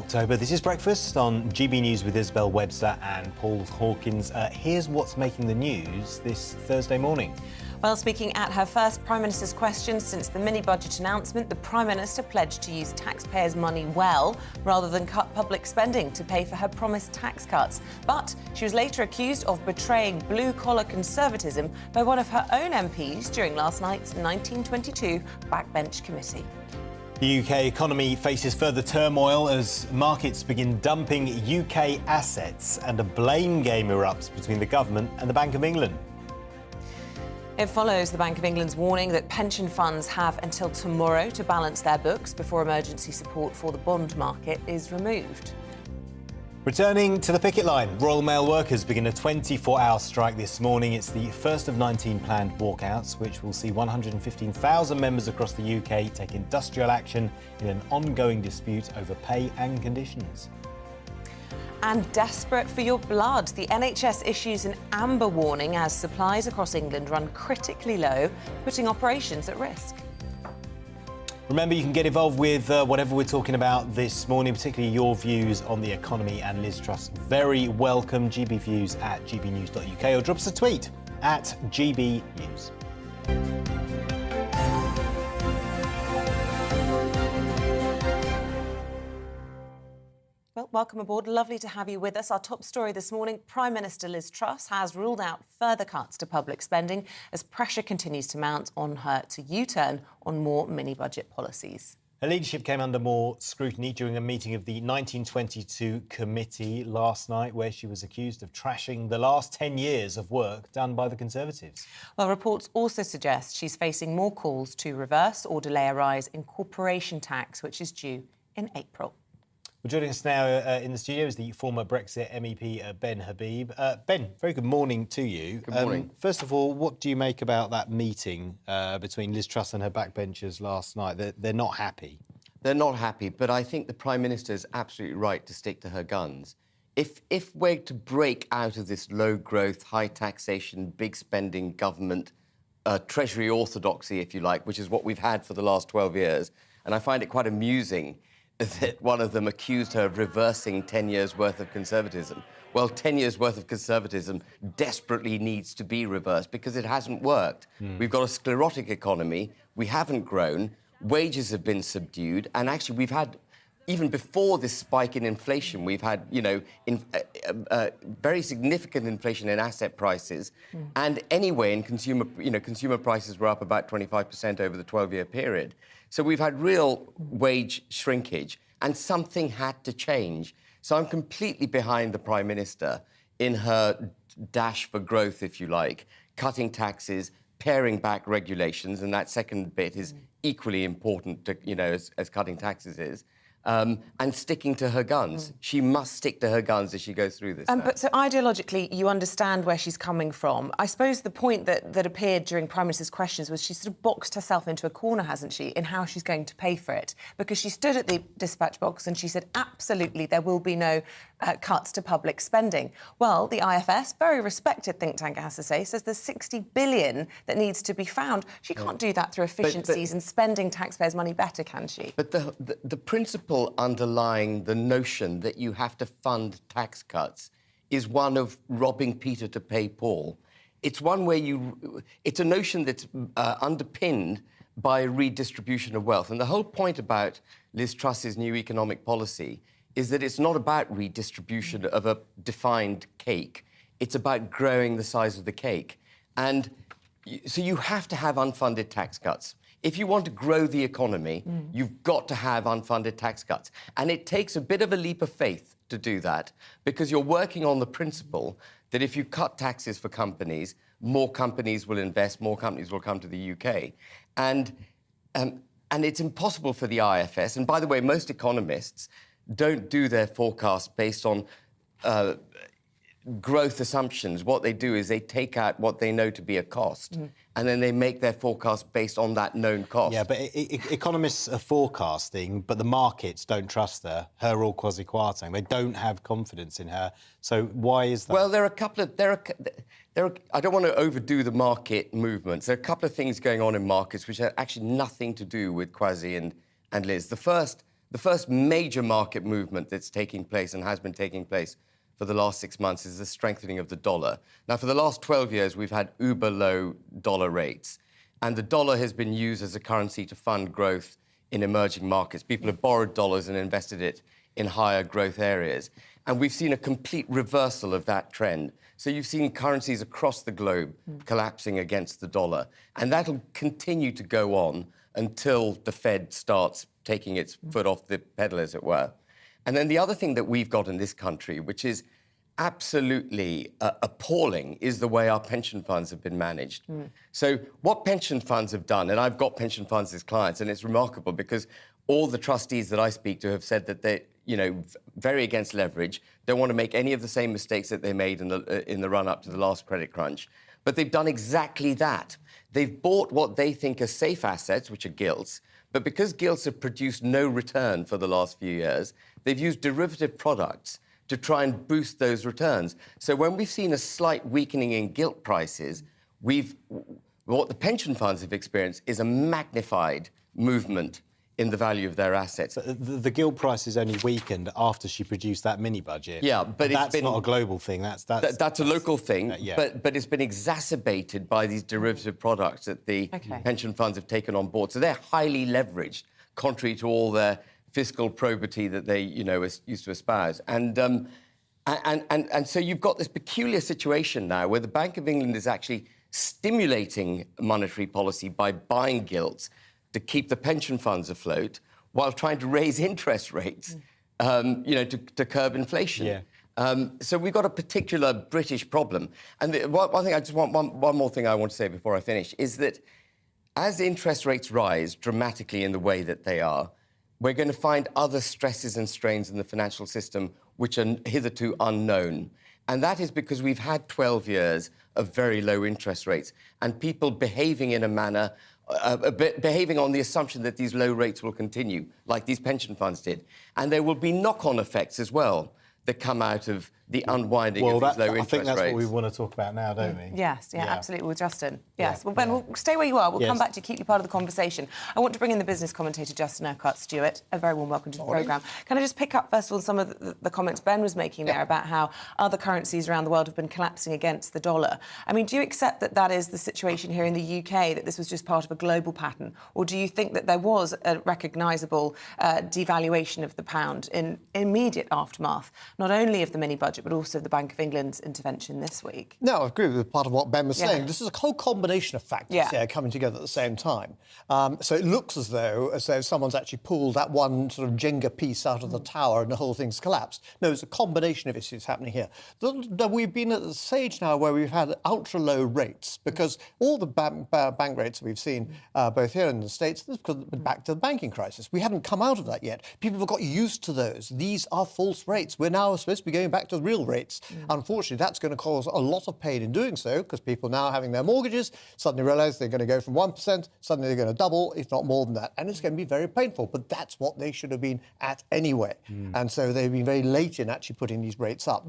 October. This is Breakfast on GB News with Isabel, Webster and Paul Hawkins. Here's what's making the news this Thursday morning. Well, speaking at her first Prime Minister's questions since the mini-budget announcement, the Prime Minister pledged to use taxpayers' money well rather than cut public spending to pay for her promised tax cuts. But she was later accused of betraying blue-collar conservatism by one of her own MPs during last night's 1922 backbench committee. The UK economy faces further turmoil as markets begin dumping UK assets and a blame game erupts between the government and the Bank of England. It follows the Bank of England's warning that pension funds have until tomorrow to balance their books before emergency support for the bond market is removed. Returning to the picket line, Royal Mail workers begin a 24-hour strike this morning. It's the first of 19 planned walkouts, which will see 115,000 members across the UK take industrial action in an ongoing dispute over pay and conditions. And desperate for your blood, the NHS issues an amber warning as supplies across England run critically low, putting operations at risk. Remember, you can get involved with whatever we're talking about this morning, particularly your views on the economy and Liz Truss. Very welcome. gbviews@gbnews.uk or drop us a tweet at gbnews. Well, welcome aboard. Lovely to have you with us. Our top story this morning, Prime Minister Liz Truss has ruled out further cuts to public spending as pressure continues to mount on her to U-turn on more mini-budget policies. Her leadership came under more scrutiny during a meeting of the 1922 committee last night, where she was accused of trashing the last 10 years of work done by the Conservatives. Well, reports also suggest she's facing more calls to reverse or delay a rise in corporation tax, which is due in April. Well, joining us now in the studio is the former Brexit MEP Ben Habib. Ben, very good morning to you. Good morning. First of all, what do you make about that meeting between Liz Truss and her backbenchers last night? They're not happy. They're not happy, but I think the Prime Minister is absolutely right to stick to her guns. If we're to break out of this low-growth, high taxation, big spending government, Treasury orthodoxy, if you like, which is what we've had for the last 12 years, and I find it quite amusing that one of them accused her of reversing 10 years' worth of conservatism. Well, 10 years' worth of conservatism desperately needs to be reversed because it hasn't worked. We've got a sclerotic economy, we haven't grown, wages have been subdued, and actually we've had, even before this spike in inflation, we've had, very significant inflation in asset prices. And anyway, in consumer prices were up about 25% over the 12-year period. So we've had real wage shrinkage, and something had to change. So I'm completely behind the Prime Minister in her dash for growth, if you like, cutting taxes, paring back regulations, and that second bit is equally important, as cutting taxes is. And sticking to her guns. She must stick to her guns as she goes through this. But so ideologically, you understand where she's coming from. I suppose the point that appeared during Prime Minister's questions was she sort of boxed herself into a corner, hasn't she, in how she's going to pay for it? Because she stood at the dispatch box and she said, absolutely, there will be no cuts to public spending. Well, the IFS, very respected think tank, I have to say, says there's 60 billion that needs to be found. She can't do that through efficiencies and spending taxpayers' money better, can she? But the principle underlying the notion that you have to fund tax cuts is one of robbing Peter to pay Paul. It's one where it's a notion that's underpinned by redistribution of wealth. And the whole point about Liz Truss's new economic policy is that it's not about redistribution of a defined cake. It's about growing the size of the cake. And so you have to have unfunded tax cuts. If you want to grow the economy, you've got to have unfunded tax cuts. And it takes a bit of a leap of faith to do that, because you're working on the principle that if you cut taxes for companies, more companies will invest, more companies will come to the UK. And it's impossible for the IFS, and by the way, most economists don't do their forecasts based on growth assumptions. What they do is they take out what they know to be a cost, and then they make their forecast based on that known cost. Yeah, but economists are forecasting, but the markets don't trust her or quasi-quating. They don't have confidence in her. So why is that? Well, there are I don't want to overdo the market movements. There are a couple of things going on in markets which have actually nothing to do with Kwasi and Liz. The first, the first major market movement that's taking place and has been taking place for the last 6 months is the strengthening of the dollar. Now, for the last 12 years, we've had uber low dollar rates, and the dollar has been used as a currency to fund growth in emerging markets. People have borrowed dollars and invested it in higher growth areas. And we've seen a complete reversal of that trend. So you've seen currencies across the globe collapsing against the dollar. And that'll continue to go on until the Fed starts taking its foot off the pedal, as it were. And then the other thing that we've got in this country, which is absolutely appalling, is the way our pension funds have been managed. So what pension funds have done, and I've got pension funds as clients, and it's remarkable because all the trustees that I speak to have said that they're, very against leverage, don't want to make any of the same mistakes that they made in the run-up to the last credit crunch. But they've done exactly that. They've bought what they think are safe assets, which are gilts, but because gilts have produced no return for the last few years, they've used derivative products to try and boost those returns. So when we've seen a slight weakening in gilt prices, what the pension funds have experienced is a magnified movement in the value of their assets. The gilt price is only weakened after she produced that mini-budget. Yeah, but that's not a global thing. That's a local thing, yeah. but it's been exacerbated by these derivative products that the pension funds have taken on board. So they're highly leveraged, contrary to all their fiscal probity that they, used to espouse. And so you've got this peculiar situation now where the Bank of England is actually stimulating monetary policy by buying gilts to keep the pension funds afloat while trying to raise interest rates, to curb inflation. Yeah. So we've got a particular British problem. And one thing I just want, one more thing I want to say before I finish, is that as interest rates rise dramatically in the way that they are, we're going to find other stresses and strains in the financial system which are hitherto unknown. And that is because we've had 12 years of very low interest rates and people behaving in a manner behaving on the assumption that these low rates will continue, like these pension funds did. And there will be knock-on effects as well that come out of the unwinding of these low interest rates. I think that's what we want to talk about now, don't we? Yes, absolutely, with Justin. Yes. Yeah. Well, Ben, we'll stay where you are. We'll come back to keep you part of the conversation. I want to bring in the business commentator, Justin Urquhart-Stewart. A very warm welcome to the programme. Can I just pick up, first of all, some of the comments Ben was making there about how other currencies around the world have been collapsing against the dollar? I mean, do you accept that that is the situation here in the UK, that this was just part of a global pattern? Or do you think that there was a recognisable devaluation of the pound in immediate aftermath, not only of the mini-budget, but also of the Bank of England's intervention this week? No, I agree with part of what Ben was saying. This is a whole combination of factors here coming together at the same time. So it looks as though someone's actually pulled that one sort of Jenga piece out of the tower and the whole thing's collapsed. No, it's a combination of issues happening here. We've been at the stage now where we've had ultra-low rates because all the bank rates we've seen, both here and in the States, this is back to the banking crisis. We haven't come out of that yet. People have got used to those. These are false rates. We're now supposed to be going back to the real rates. Unfortunately, that's going to cause a lot of pain in doing so because people now having their mortgages suddenly realise they're going to go from 1%, suddenly they're going to double, if not more than that. And it's going to be very painful. But that's what they should have been at anyway. And so they've been very late in actually putting these rates up.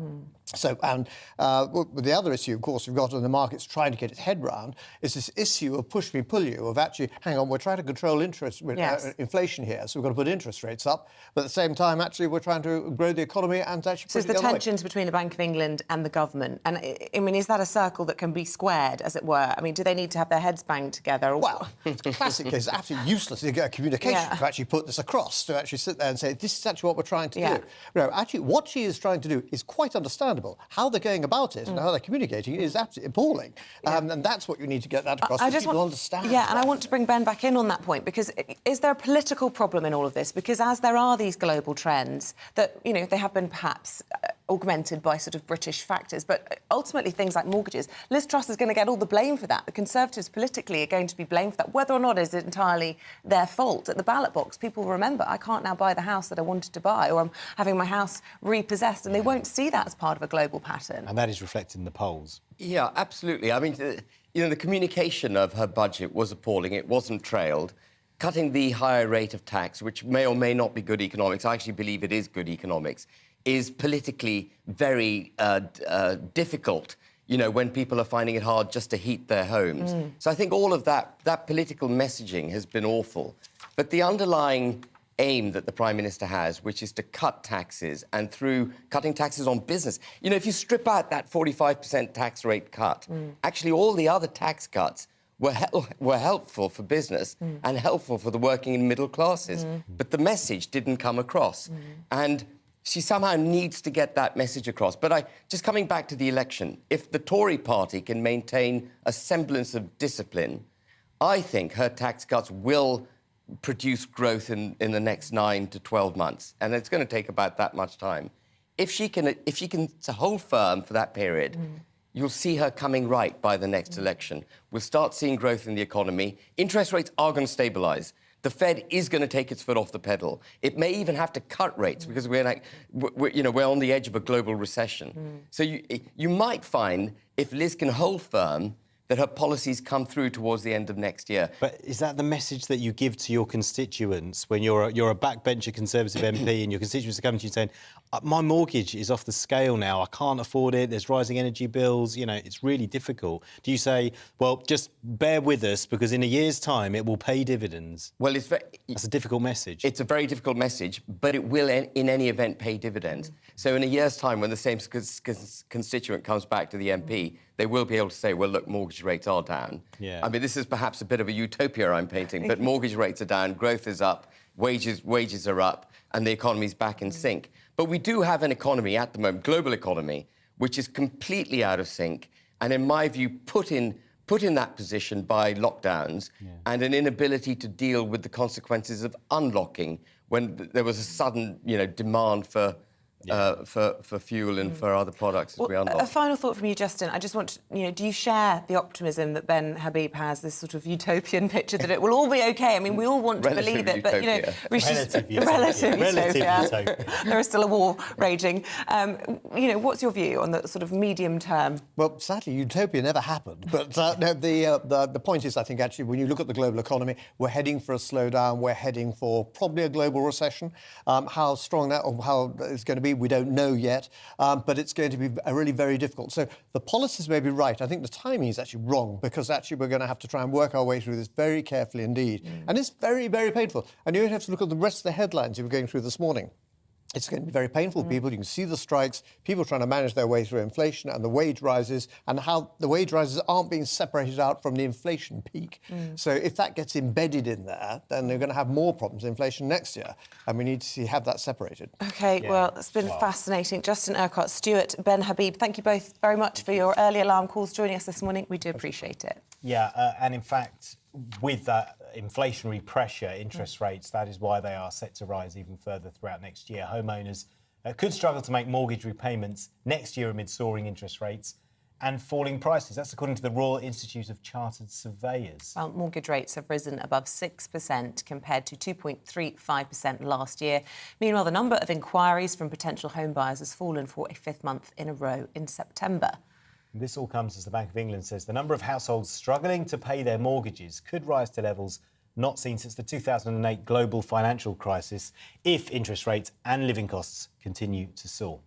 So, and the other issue, of course, we've got in the markets trying to get its head round is this issue of push me, pull you, of actually, hang on, we're trying to control inflation here, so we've got to put interest rates up. But at the same time, actually, we're trying to grow the economy and actually So it's the tensions between the Bank of England and the government. And, I mean, is that a circle that can be squared, as it were? I mean, do they need to have their heads banged together? Well, it's a classic case. It's absolutely useless to get communication to actually put this across, to actually sit there and say, this is actually what we're trying to do. No, actually, what she is trying to do is quite understandable. How they're going about it and how they're communicating is absolutely appalling. And that's what you need to get that across so people understand. Yeah, and I want to bring Ben back in on that point, because is there a political problem in all of this? Because as there are these global trends that, they have been perhaps augmented by sort of British factors, but ultimately things like mortgages, Liz Truss is going to get all the blame for that. The Conservatives politically are going to be blamed for that, whether or not it's entirely their fault. At the ballot box, people remember, I can't now buy the house that I wanted to buy, or I'm having my house repossessed, and they won't see that as part of a global pattern. And that is reflected in the polls. Yeah, absolutely. I mean, the communication of her budget was appalling. It wasn't trailed. Cutting the higher rate of tax, which may or may not be good economics, I actually believe it is good economics, is politically very difficult, when people are finding it hard just to heat their homes. So I think all of that political messaging has been awful. But the underlying aim that the Prime Minister has, which is to cut taxes, and through cutting taxes on business. You know, if you strip out that 45% tax rate cut, actually all the other tax cuts were helpful for business and helpful for the working and middle classes. But the message didn't come across. And she somehow needs to get that message across. But just coming back to the election, if the Tory party can maintain a semblance of discipline, I think her tax cuts will produce growth in the next 9 to 12 months. And it's going to take about that much time. If she can hold firm for that period, you'll see her coming right by the next election. We'll start seeing growth in the economy. Interest rates are going to stabilise. The Fed is going to take its foot off the pedal. It may even have to cut rates because we're on the edge of a global recession. So you might find, if Liz can hold firm, that her policies come through towards the end of next year. But is that the message that you give to your constituents when you're a backbencher Conservative MP and your constituents are coming to you saying, my mortgage is off the scale now, I can't afford it, there's rising energy bills, you know, it's really difficult. Do you say, well, just bear with us because in a year's time it will pay dividends? Well, that's a difficult message. It's a very difficult message, but it will, in any event, pay dividends. So in a year's time, when the same constituent comes back to the MP, they will be able to say, well, look, mortgage rates are down. Yeah. I mean, this is perhaps a bit of a utopia I'm painting, but mortgage rates are down, growth is up, wages are up, and the economy's back in sync. But we do have an economy at the moment, global economy, which is completely out of sync, and in my view, put in that position by lockdowns and an inability to deal with the consequences of unlocking when there was a sudden, demand for fuel and for other products as we unlock. A final thought from you, Justin. I just want to, do you share the optimism that Ben Habib has, this sort of utopian picture that it will all be OK? I mean, we all want to believe it, but, Relative utopia. There is still a war raging. What's your view on the sort of medium term? Well, sadly, utopia never happened. But no, the point is, I think, actually, when you look at the global economy, we're heading for a slowdown. We're heading for probably a global recession. How strong that or how it's going to be, we don't know yet, but it's going to be really very difficult. So the policies may be right. I think the timing is actually wrong because actually we're going to have to try and work our way through this very carefully indeed. And it's very, very painful. And you have to look at the rest of the headlines you were going through this morning. It's going to be very painful for people. You can see the strikes, people trying to manage their way through inflation and the wage rises, and how the wage rises aren't being separated out from the inflation peak. So if that gets embedded in there, then they're going to have more problems with inflation next year, and we need to have that separated. OK, well, it's been fascinating. Justin Urquhart, Stuart, Ben Habib, thank you both very much for your early alarm calls joining us this morning. We do appreciate it. Yeah, and in fact, with that inflationary pressure, interest rates, that is why they are set to rise even further throughout next year. Homeowners could struggle to make mortgage repayments next year amid soaring interest rates and falling prices. That's according to the Royal Institute of Chartered Surveyors. Well, mortgage rates have risen above 6% compared to 2.35% last year. Meanwhile, the number of inquiries from potential home buyers has fallen for a fifth month in a row in September. This all comes as the Bank of England says the number of households struggling to pay their mortgages could rise to levels not seen since the 2008 global financial crisis if interest rates and living costs continue to soar.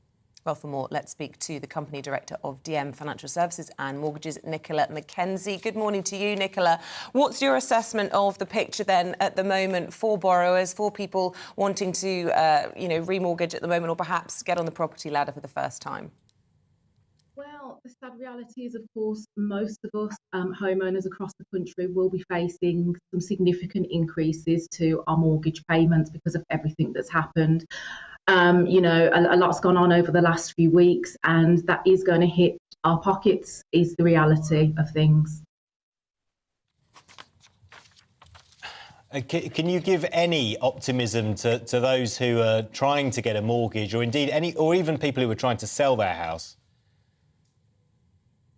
Well, for more, let's speak to the Company Director of DM Financial Services and Mortgages, Nicola McKenzie. Good morning to you, Nicola. What's your assessment of the picture then at the moment for borrowers, for people wanting to, remortgage at the moment or perhaps get on the property ladder for the first time? Well, the sad reality is, of course, most of us homeowners across the country will be facing some significant increases to our mortgage payments because of everything that's happened. A lot's gone on over the last few weeks, and that is going to hit our pockets, is the reality of things. Can you give any optimism to those who are trying to get a mortgage, or indeed or even people who are trying to sell their house?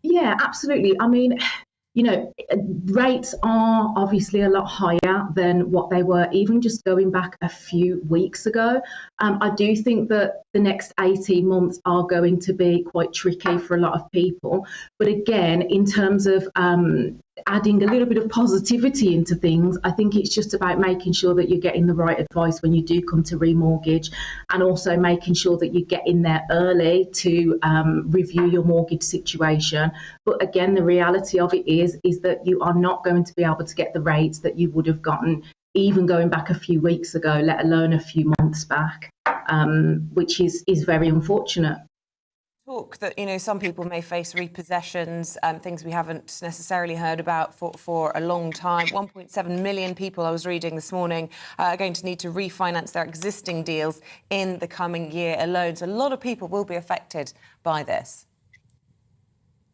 Yeah, absolutely. I mean, rates are obviously a lot higher than what they were even just going back a few weeks ago. I do think that the next 18 months are going to be quite tricky for a lot of people. But again, in terms of adding a little bit of positivity into things, I think it's just about making sure that you're getting the right advice when you do come to remortgage, and also making sure that you get in there early to review your mortgage situation. But again, the reality of it is that you are not going to be able to get the rates that you would have gotten even going back a few weeks ago, let alone a few months back, which is very unfortunate. Talk that, you know, some people may face repossessions, things we haven't necessarily heard about for a long time. 1.7 million people, I was reading this morning, are going to need to refinance their existing deals in the coming year alone. So a lot of people will be affected by this.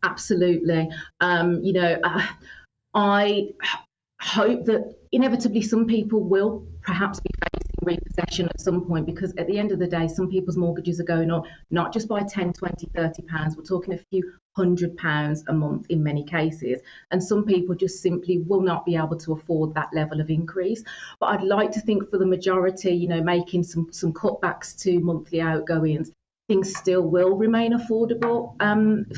Absolutely. You know, I hope that inevitably some people will perhaps be facing repossession at some point, because at the end of the day, some people's mortgages are going up not just by 10, 20, 30 pounds. We're talking a few £100 a month in many cases. And some people just simply will not be able to afford that level of increase. But I'd like to think for the majority, you know, making some cutbacks to monthly outgoings, things still will remain affordable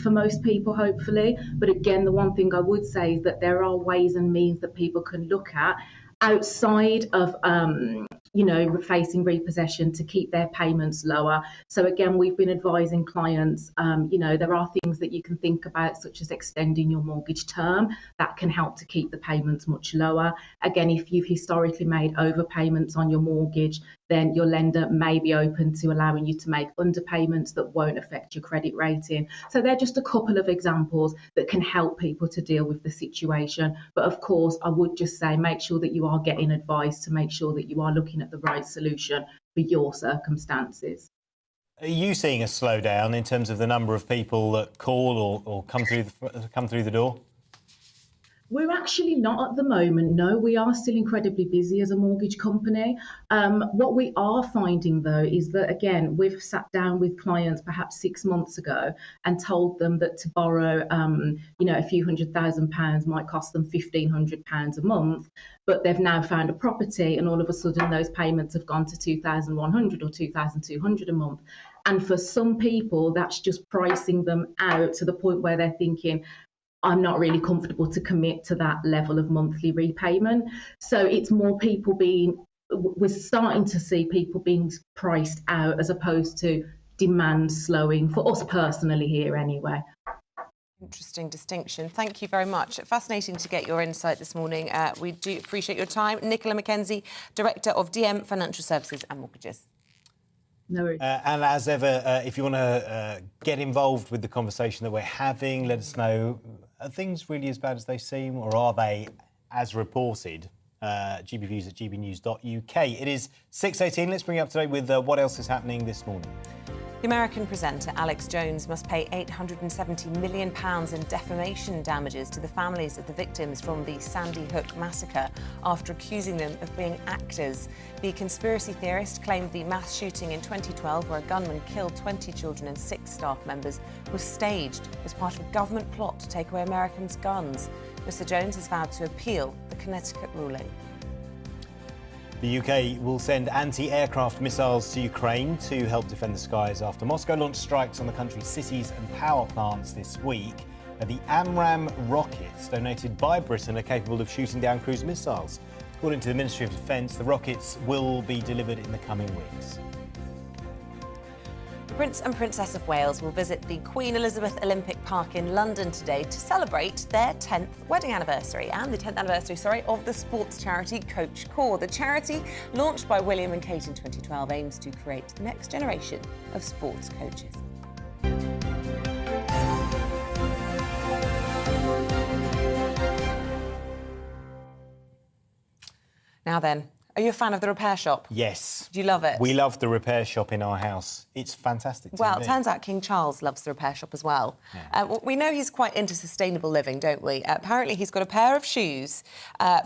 for most people, hopefully. But again, the one thing I would say is that there are ways and means that people can look at outside of, you know, facing repossession to keep their payments lower. So again, we've been advising clients, you know, there are things that you can think about, such as extending your mortgage term. That can help to keep the payments much lower. Again, if you've historically made overpayments on your mortgage, then your lender may be open to allowing you to make underpayments that won't affect your credit rating. So they're just a couple of examples that can help people to deal with the situation. But of course, I would just say make sure that you are getting advice to make sure that you are looking at the right solution for your circumstances. Are you seeing a slowdown in terms of the number of people that call or come through the door? We're actually not at the moment, no. We are still incredibly busy as a mortgage company. What we are finding, though, is that, again, we've sat down with clients perhaps 6 months ago and told them that to borrow, you know, a few £100,000 might cost them £1,500 a month, but they've now found a property and all of a sudden those payments have gone to £2,100 or £2,200 a month. And for some people, that's just pricing them out to the point where they're thinking, I'm not really comfortable to commit to that level of monthly repayment. So it's more people we're starting to see people being priced out as opposed to demand slowing, for us personally here anyway. Interesting distinction. Thank you very much. Fascinating to get your insight this morning. We do appreciate your time. Nicola McKenzie, Director of DM Financial Services and Mortgages. No worries. And as ever, if you want to get involved with the conversation that we're having, let us know. Are things really as bad as they seem, or are they as reported? gbviews at gbnews.uk. It is 6:18. Let's bring you up to date with what else is happening this morning. The American presenter Alex Jones must pay £870 million in defamation damages to the families of the victims from the Sandy Hook massacre after accusing them of being actors. The conspiracy theorist claimed the mass shooting in 2012, where a gunman killed 20 children and 6 staff members, was staged as part of a government plot to take away Americans' guns. Mr. Jones has vowed to appeal the Connecticut ruling. The UK will send anti-aircraft missiles to Ukraine to help defend the skies after Moscow launched strikes on the country's cities and power plants this week. The AMRAAM rockets donated by Britain are capable of shooting down cruise missiles. According to the Ministry of Defence, the rockets will be delivered in the coming weeks. The Prince and Princess of Wales will visit the Queen Elizabeth Olympic Park in London today to celebrate their 10th wedding anniversary and the 10th anniversary, of the sports charity Coach Core. The charity, launched by William and Kate in 2012, aims to create the next generation of sports coaches. Now then, are you a fan of the repair shop? Yes. Do you love it? We love the repair shop in our house. It's fantastic. Well, it turns out King Charles loves the repair shop as well. Yeah. We know he's quite into sustainable living, don't we? Apparently, he's got a pair of shoes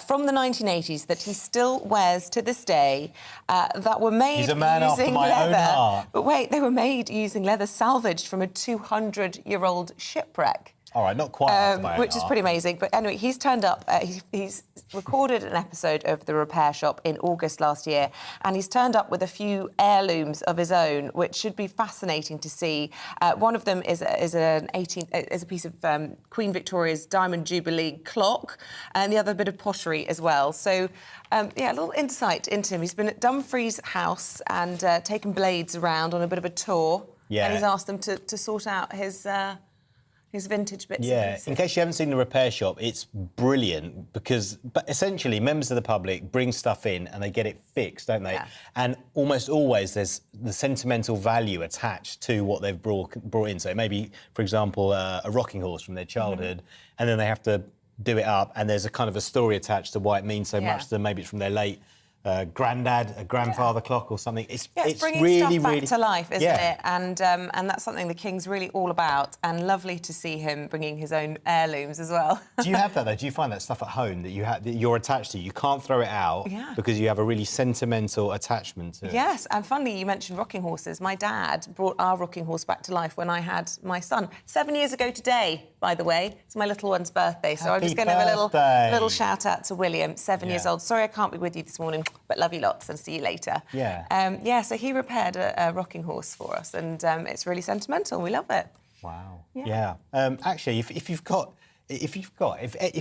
from the 1980s that he still wears to this day that were made He's a man using after my leather. own heart. But wait, they were made using leather salvaged from a 200-year-old shipwreck. All right, not quite after my own which is heart. pretty amazing. But anyway, he's turned up. He's recorded an episode of The Repair Shop in August last year, and he's turned up with a few heirlooms of his own, which should be fascinating to see. One of them is a piece of Queen Victoria's Diamond Jubilee clock, and the other bit of pottery as well. So, yeah, a little insight into him. He's been at Dumfries House and taken blades around on a bit of a tour. Yeah. And he's asked them to sort out his His vintage bits. Yeah, and pieces. in case you haven't seen the repair shop, it's brilliant because essentially members of the public bring stuff in and they get it fixed, don't they? Yeah. And almost always there's the sentimental value attached to what they've brought in. So maybe, for example, a rocking horse from their childhood, and then they have to do it up, and there's a kind of a story attached to why it means so much to them. Maybe it's from their late granddad, a grandfather clock or something. It's bringing really, stuff back really to life, isn't it? And that's something the King's really all about. And lovely to see him bringing his own heirlooms as well. Do you have that though? Do you find that stuff at home that you're attached to? You can't throw it out because you have a really sentimental attachment to it. Yes, and funnily, you mentioned rocking horses. My dad brought our rocking horse back to life when I had my son 7 years ago today. By the way, it's my little one's birthday, so I'm just going to have a little shout out to William, 7 years old. Sorry, I can't be with you this morning, but love you lots and see you later. So he repaired a rocking horse for us, and it's really sentimental. We love it. Wow. Yeah. Actually, if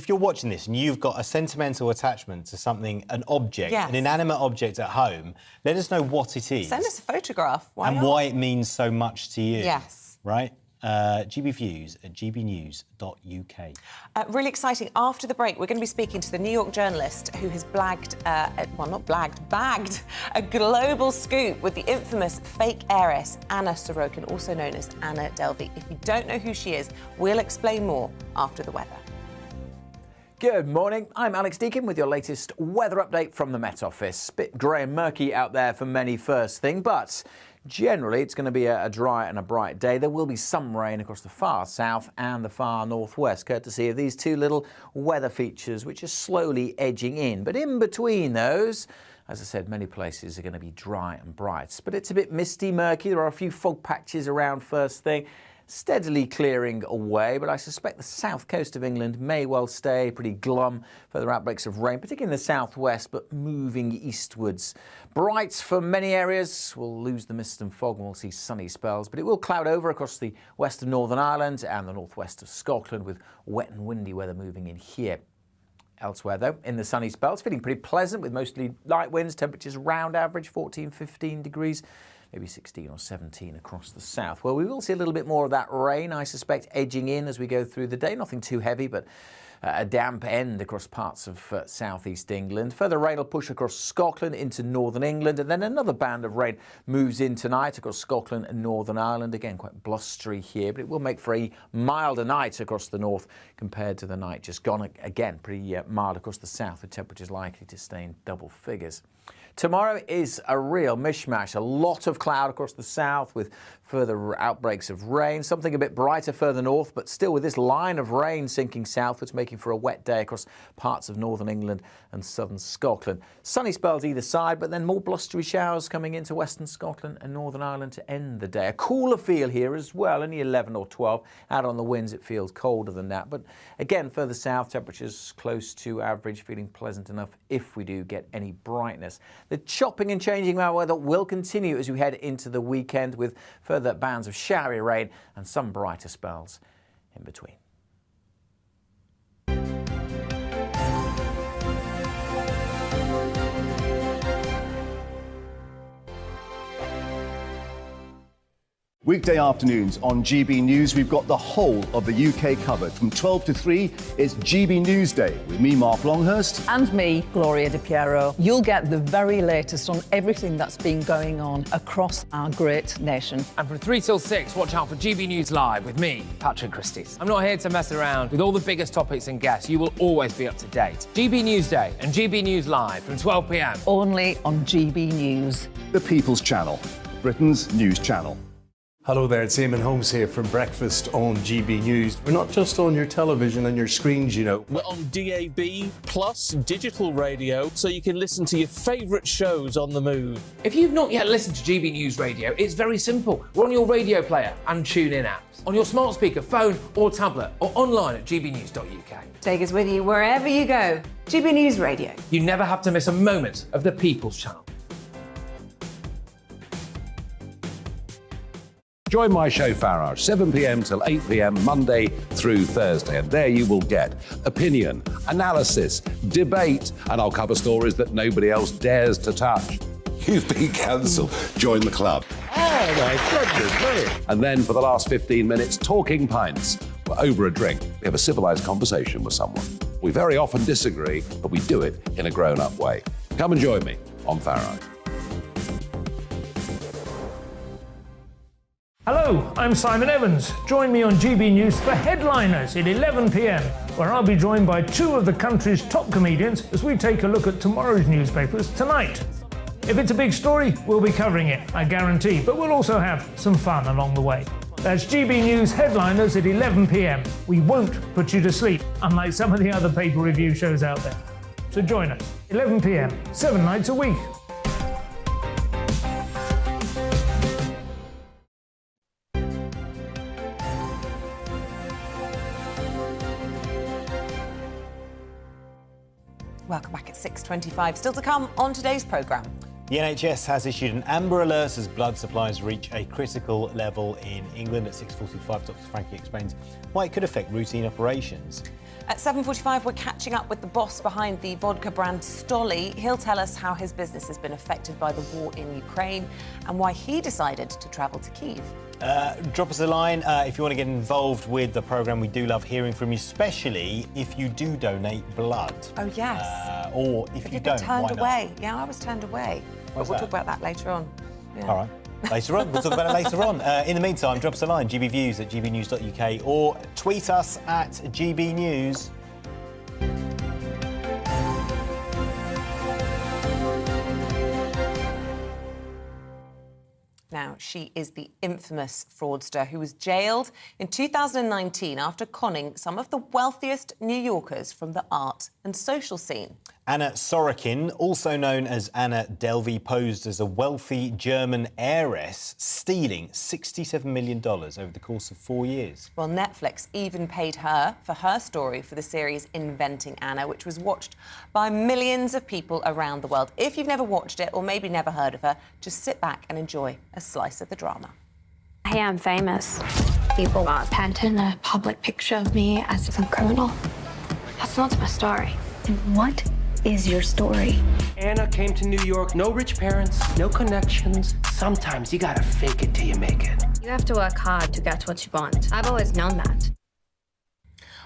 you're watching this and you've got a sentimental attachment to something, an object, an inanimate object at home, let us know what it is. Send us a photograph. Why why it means so much to you. Yes. Right? gbviews@gbnews.uk. Really exciting. After the break, we're going to be speaking to the New York journalist who has bagged a global scoop with the infamous fake heiress, Anna Sorokin, also known as Anna Delvey. If you don't know who she is, we'll explain more after the weather. Good morning, I'm Alex Deakin with your latest weather update from the Met Office. Bit grey and murky out there for many first thing, but generally it's going to be a dry and a bright day. There will be some rain across the far south and the far northwest, courtesy of these two little weather features which are slowly edging in. But in between those, as I said, many places are going to be dry and bright. But it's a bit misty, murky. There are a few fog patches around first thing. Steadily clearing away, but I suspect the south coast of England may well stay pretty glum. Further outbreaks of rain, particularly in the southwest, but moving eastwards. Bright for many areas. We'll lose the mist and fog and we'll see sunny spells, but it will cloud over across the west of Northern Ireland and the northwest of Scotland, with wet and windy weather moving in here. Elsewhere, though, in the sunny spells, feeling pretty pleasant with mostly light winds, temperatures around average, 14, 15 degrees. Maybe 16 or 17 across the south. Well, we will see a little bit more of that rain, I suspect, edging in as we go through the day. Nothing too heavy, but a damp end across parts of southeast England. Further rain will push across Scotland into northern England, and then another band of rain moves in tonight across Scotland and Northern Ireland. Again, quite blustery here, but it will make for a milder night across the north compared to the night just gone. Again, pretty mild across the south, with temperatures likely to stay in double figures. Tomorrow is a real mishmash. A lot of cloud across the south with further outbreaks of rain. Something a bit brighter further north, but still with this line of rain sinking southwards, making for a wet day across parts of northern England and southern Scotland. Sunny spells either side, but then more blustery showers coming into western Scotland and Northern Ireland to end the day. A cooler feel here as well, only 11 or 12. Out on the winds, it feels colder than that. But again, further south, temperatures close to average, feeling pleasant enough if we do get any brightness. The chopping and changing of our weather will continue as we head into the weekend, with further bands of showery rain and some brighter spells in between. Weekday afternoons on GB News, we've got the whole of the UK covered. From 12 to 3, it's GB News Day with me, Mark Longhurst. And me, Gloria Di Piero. You'll get the very latest on everything that's been going on across our great nation. And from 3 till 6, watch out for GB News Live with me, Patrick Christys. I'm not here to mess around. With all the biggest topics and guests, you will always be up to date. GB News Day and GB News Live from 12 p.m. Only on GB News. The People's Channel, Britain's news channel. Hello there, it's Eamonn Holmes here from Breakfast on GB News. We're not just on your television and your screens, you know. We're on DAB plus digital radio, so you can listen to your favourite shows on the move. If you've not yet listened to GB News Radio, it's very simple. We're on your radio player and TuneIn apps, on your smart speaker, phone or tablet, or online at gbnews.uk. Take us with you wherever you go. GB News Radio. You never have to miss a moment of the People's Channel. Join my show Farage, 7 p.m. till 8 p.m. Monday through Thursday, and there you will get opinion, analysis, debate, and I'll cover stories that nobody else dares to touch. You've been cancelled. Join the club. Oh my goodness me. And then for the last 15 minutes, Talking Pints We're over a drink. We have a civilized conversation with someone. We very often disagree, but we do it in a grown-up way. Come and join me on Farage. Hello, I'm Simon Evans. Join me on GB News for Headliners at 11 p.m, where I'll be joined by two of the country's top comedians as we take a look at tomorrow's newspapers tonight. If it's a big story, we'll be covering it, I guarantee, but we'll also have some fun along the way. That's GB News Headliners at 11 p.m. We won't put you to sleep, unlike some of the other paper review shows out there. So join us, 11 p.m, 7 nights a week. Welcome back at 6:25. Still to come on today's programme. The NHS has issued an amber alert as blood supplies reach a critical level in England. At 6:45, Dr. Frankie explains why it could affect routine operations. At 7:45, we're catching up with the boss behind the vodka brand Stoli. He'll tell us how his business has been affected by the war in Ukraine and why he decided to travel to Kyiv. Drop us a line if you want to get involved with the programme. We do love hearing from you, especially if you do donate blood. Oh, yes. Or if you don't, turned why not? away. Yeah, I was turned away. But we'll that? talk about that later on. Yeah. All right. Later on. We'll talk about it later on. In the meantime, drop us a line, gbviews@gbnews.uk, or tweet us at gbnews. Now, she is the infamous fraudster who was jailed in 2019 after conning some of the wealthiest New Yorkers from the art and social scene. Anna Sorokin, also known as Anna Delvey, posed as a wealthy German heiress, stealing $67 million over the course of 4 years. Well, Netflix even paid her for her story for the series Inventing Anna, which was watched by millions of people around the world. If you've never watched it or maybe never heard of her, just sit back and enjoy a slice of the drama. Hey, I'm famous. People are painting a public picture of me as some criminal. That's not my story. And what is your story? Anna came to New York, no rich parents, no connections. Sometimes you gotta fake it till you make it. You have to work hard to get what you want. I've always known that.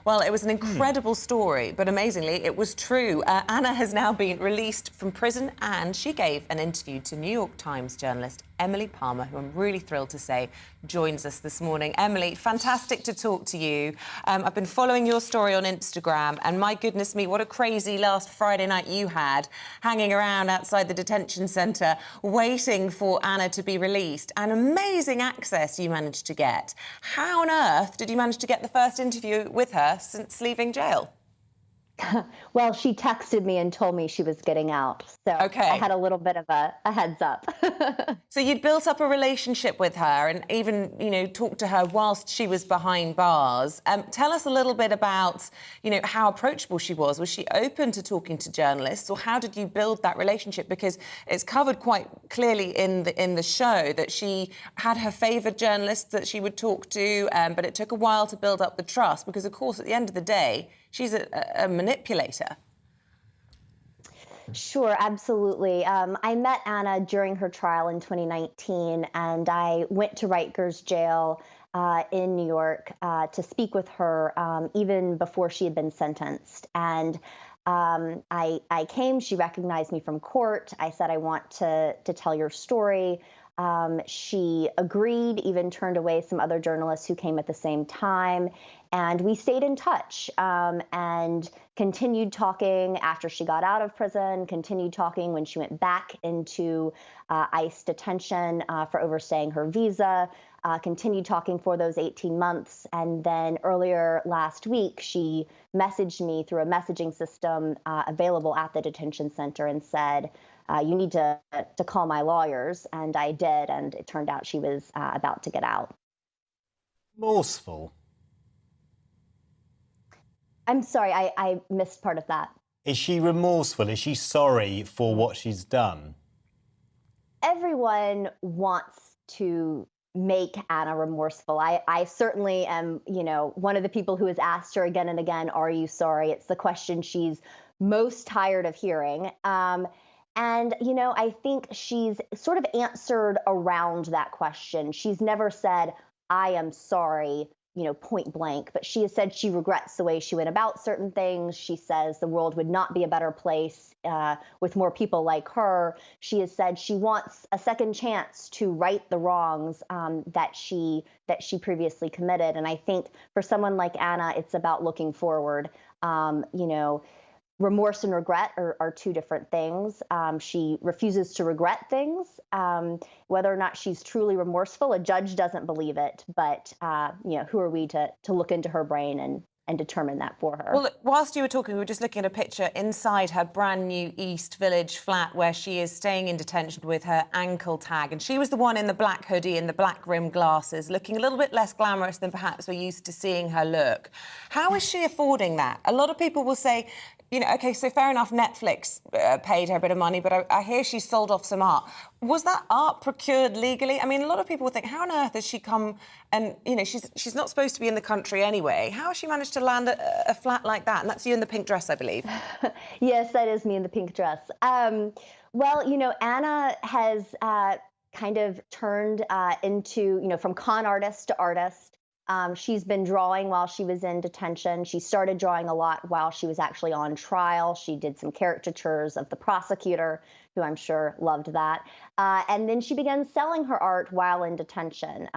Well, it was an incredible story, but amazingly, it was true. Anna has now been released from prison, and she gave an interview to New York Times journalist Emily Palmer, who I'm really thrilled to say joins us this morning. Emily, fantastic to talk to you. I've been following your story on Instagram, and my goodness me, what a crazy last Friday night you had, hanging around outside the detention centre, waiting for Anna to be released, and amazing access you managed to get. How on earth did you manage to get the first interview with her since leaving jail? Well, she texted me and told me she was getting out. So I had a little bit of a heads up. So you'd built up a relationship with her and even, you know, talked to her whilst she was behind bars. Tell us a little bit about, you know, how approachable she was. Was she open to talking to journalists, or how did you build that relationship? Because it's covered quite clearly in the show that she had her favoured journalists that she would talk to, but it took a while to build up the trust because, of course, at the end of the day, she's a manipulator. Sure, absolutely. I met Anna during her trial in 2019, and I went to Rikers Jail in New York to speak with her even before she had been sentenced. And I came, she recognized me from court. I said, I want to tell your story. She agreed, even turned away some other journalists who came at the same time. And we stayed in touch and continued talking after she got out of prison, continued talking when she went back into ICE detention for overstaying her visa, continued talking for those 18 months. And then earlier last week, she messaged me through a messaging system available at the detention center and said, you need to call my lawyers. And I did, and it turned out she was about to get out. Remorseful. I'm sorry, I missed part of that. Is she remorseful? Is she sorry for what she's done? Everyone wants to make Anna remorseful. I certainly am, you know, one of the people who has asked her again and again, are you sorry? It's the question she's most tired of hearing. And, you know, I think she's sort of answered around that question. She's never said, I am sorry, point blank, but she has said she regrets the way she went about certain things. She says the world would not be a better place with more people like her. She has said she wants a second chance to right the wrongs that she previously committed. And I think for someone like Anna, it's about looking forward. Remorse and regret are two different things. She refuses to regret things. Whether or not she's truly remorseful, a judge doesn't believe it. But who are we to look into her brain and determine that for her? Well, look, whilst you were talking, we were just looking at a picture inside her brand new East Village flat where she is staying in detention with her ankle tag. And she was the one in the black hoodie and the black rimmed glasses, looking a little bit less glamorous than perhaps we're used to seeing her look. How is she affording that? A lot of people will say, OK, so fair enough, Netflix paid her a bit of money, but I hear she sold off some art. Was that art procured legally? I mean, a lot of people would think, how on earth has she come and, she's not supposed to be in the country anyway. How has she managed to land a flat like that? And that's you in the pink dress, I believe. Yes, that is me in the pink dress. Well, Anna has kind of turned into, from con artist to artist. She's been drawing while she was in detention. She started drawing a lot while she was actually on trial. She did some caricatures of the prosecutor, who I'm sure loved that. And then she began selling her art while in detention.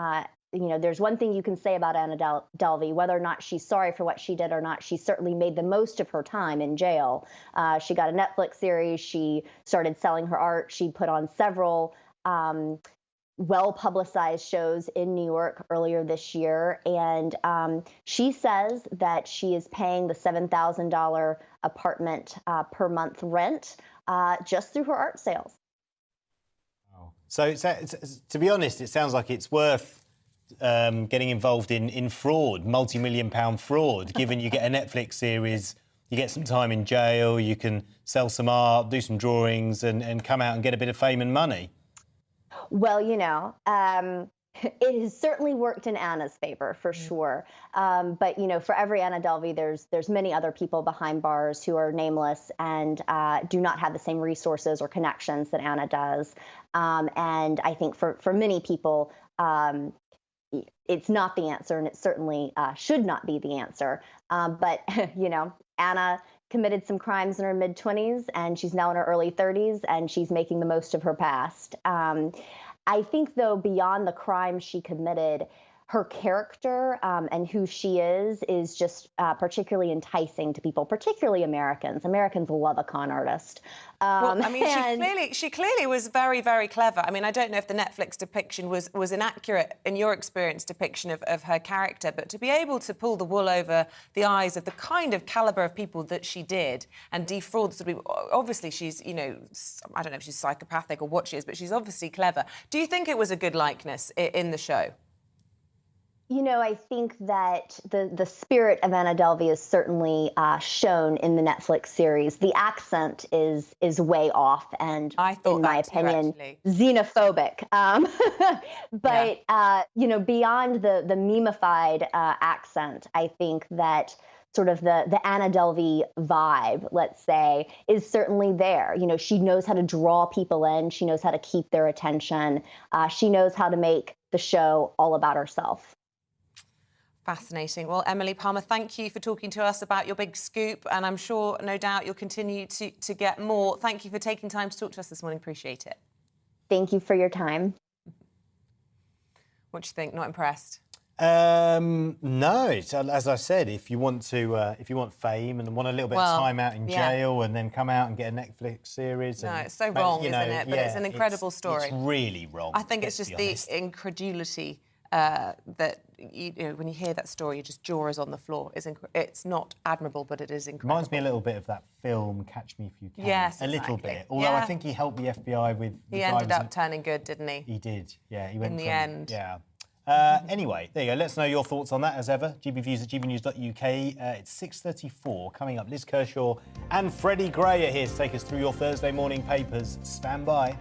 There's one thing you can say about Anna Delvey, whether or not she's sorry for what she did or not, she certainly made the most of her time in jail. She got a Netflix series. She started selling her art. She put on several well-publicized shows in New York earlier this year. And she says that she is paying the $7,000 apartment per month rent just through her art sales. So to be honest, it sounds like it's worth getting involved in fraud, multi-million-pound fraud, given you get a Netflix series, you get some time in jail, you can sell some art, do some drawings and come out and get a bit of fame and money. Well, it has certainly worked in Anna's favor, for sure. But, for every Anna Delvey, there's many other people behind bars who are nameless and do not have the same resources or connections that Anna does. And I think for many people, it's not the answer, and it certainly should not be the answer. But, Anna committed some crimes in her mid-20s, and she's now in her early 30s, and she's making the most of her past. I think, though, beyond the crime she committed, her character and who she is just particularly enticing to people, particularly Americans. Americans love a con artist. Well, I mean, she clearly was very, very clever. I mean, I don't know if the Netflix depiction was an accurate, in your experience, depiction of her character, but to be able to pull the wool over the eyes of the kind of calibre of people that she did and defraud sort of people. Obviously, she's, I don't know if she's psychopathic or what she is, but she's obviously clever. Do you think it was a good likeness in the show? I think that the spirit of Anna Delvey is certainly shown in the Netflix series. The accent is way off and, in my opinion, xenophobic. But, beyond the memeified accent, I think that sort of the Anna Delvey vibe, let's say, is certainly there. She knows how to draw people in. She knows how to keep their attention. She knows how to make the show all about herself. Fascinating. Well, Emily Palmer, thank you for talking to us about your big scoop, and I'm sure, no doubt, you'll continue to get more. Thank you for taking time to talk to us this morning. Appreciate it. Thank you for your time. What do you think? Not impressed? No. As I said, if you want fame and want a little bit of time out in jail and then come out and get a Netflix series. No, it's so wrong, isn't it? But it's an incredible story. It's really wrong. I think it's just the incredulity that when you hear that story, your just jaw is on the floor. It's not admirable, but it is incredible. Reminds me a little bit of that film Catch Me If You Can. Yes, a little bit. Although I think he helped the FBI with. He ended up turning good, didn't he? He did. Yeah, he went in the end. Yeah. Anyway, there you go. Let us know your thoughts on that as ever. gbviews@gbnews.uk. It's 6:34. Coming up, Liz Kershaw and Freddie Gray are here to take us through your Thursday morning papers. Stand by.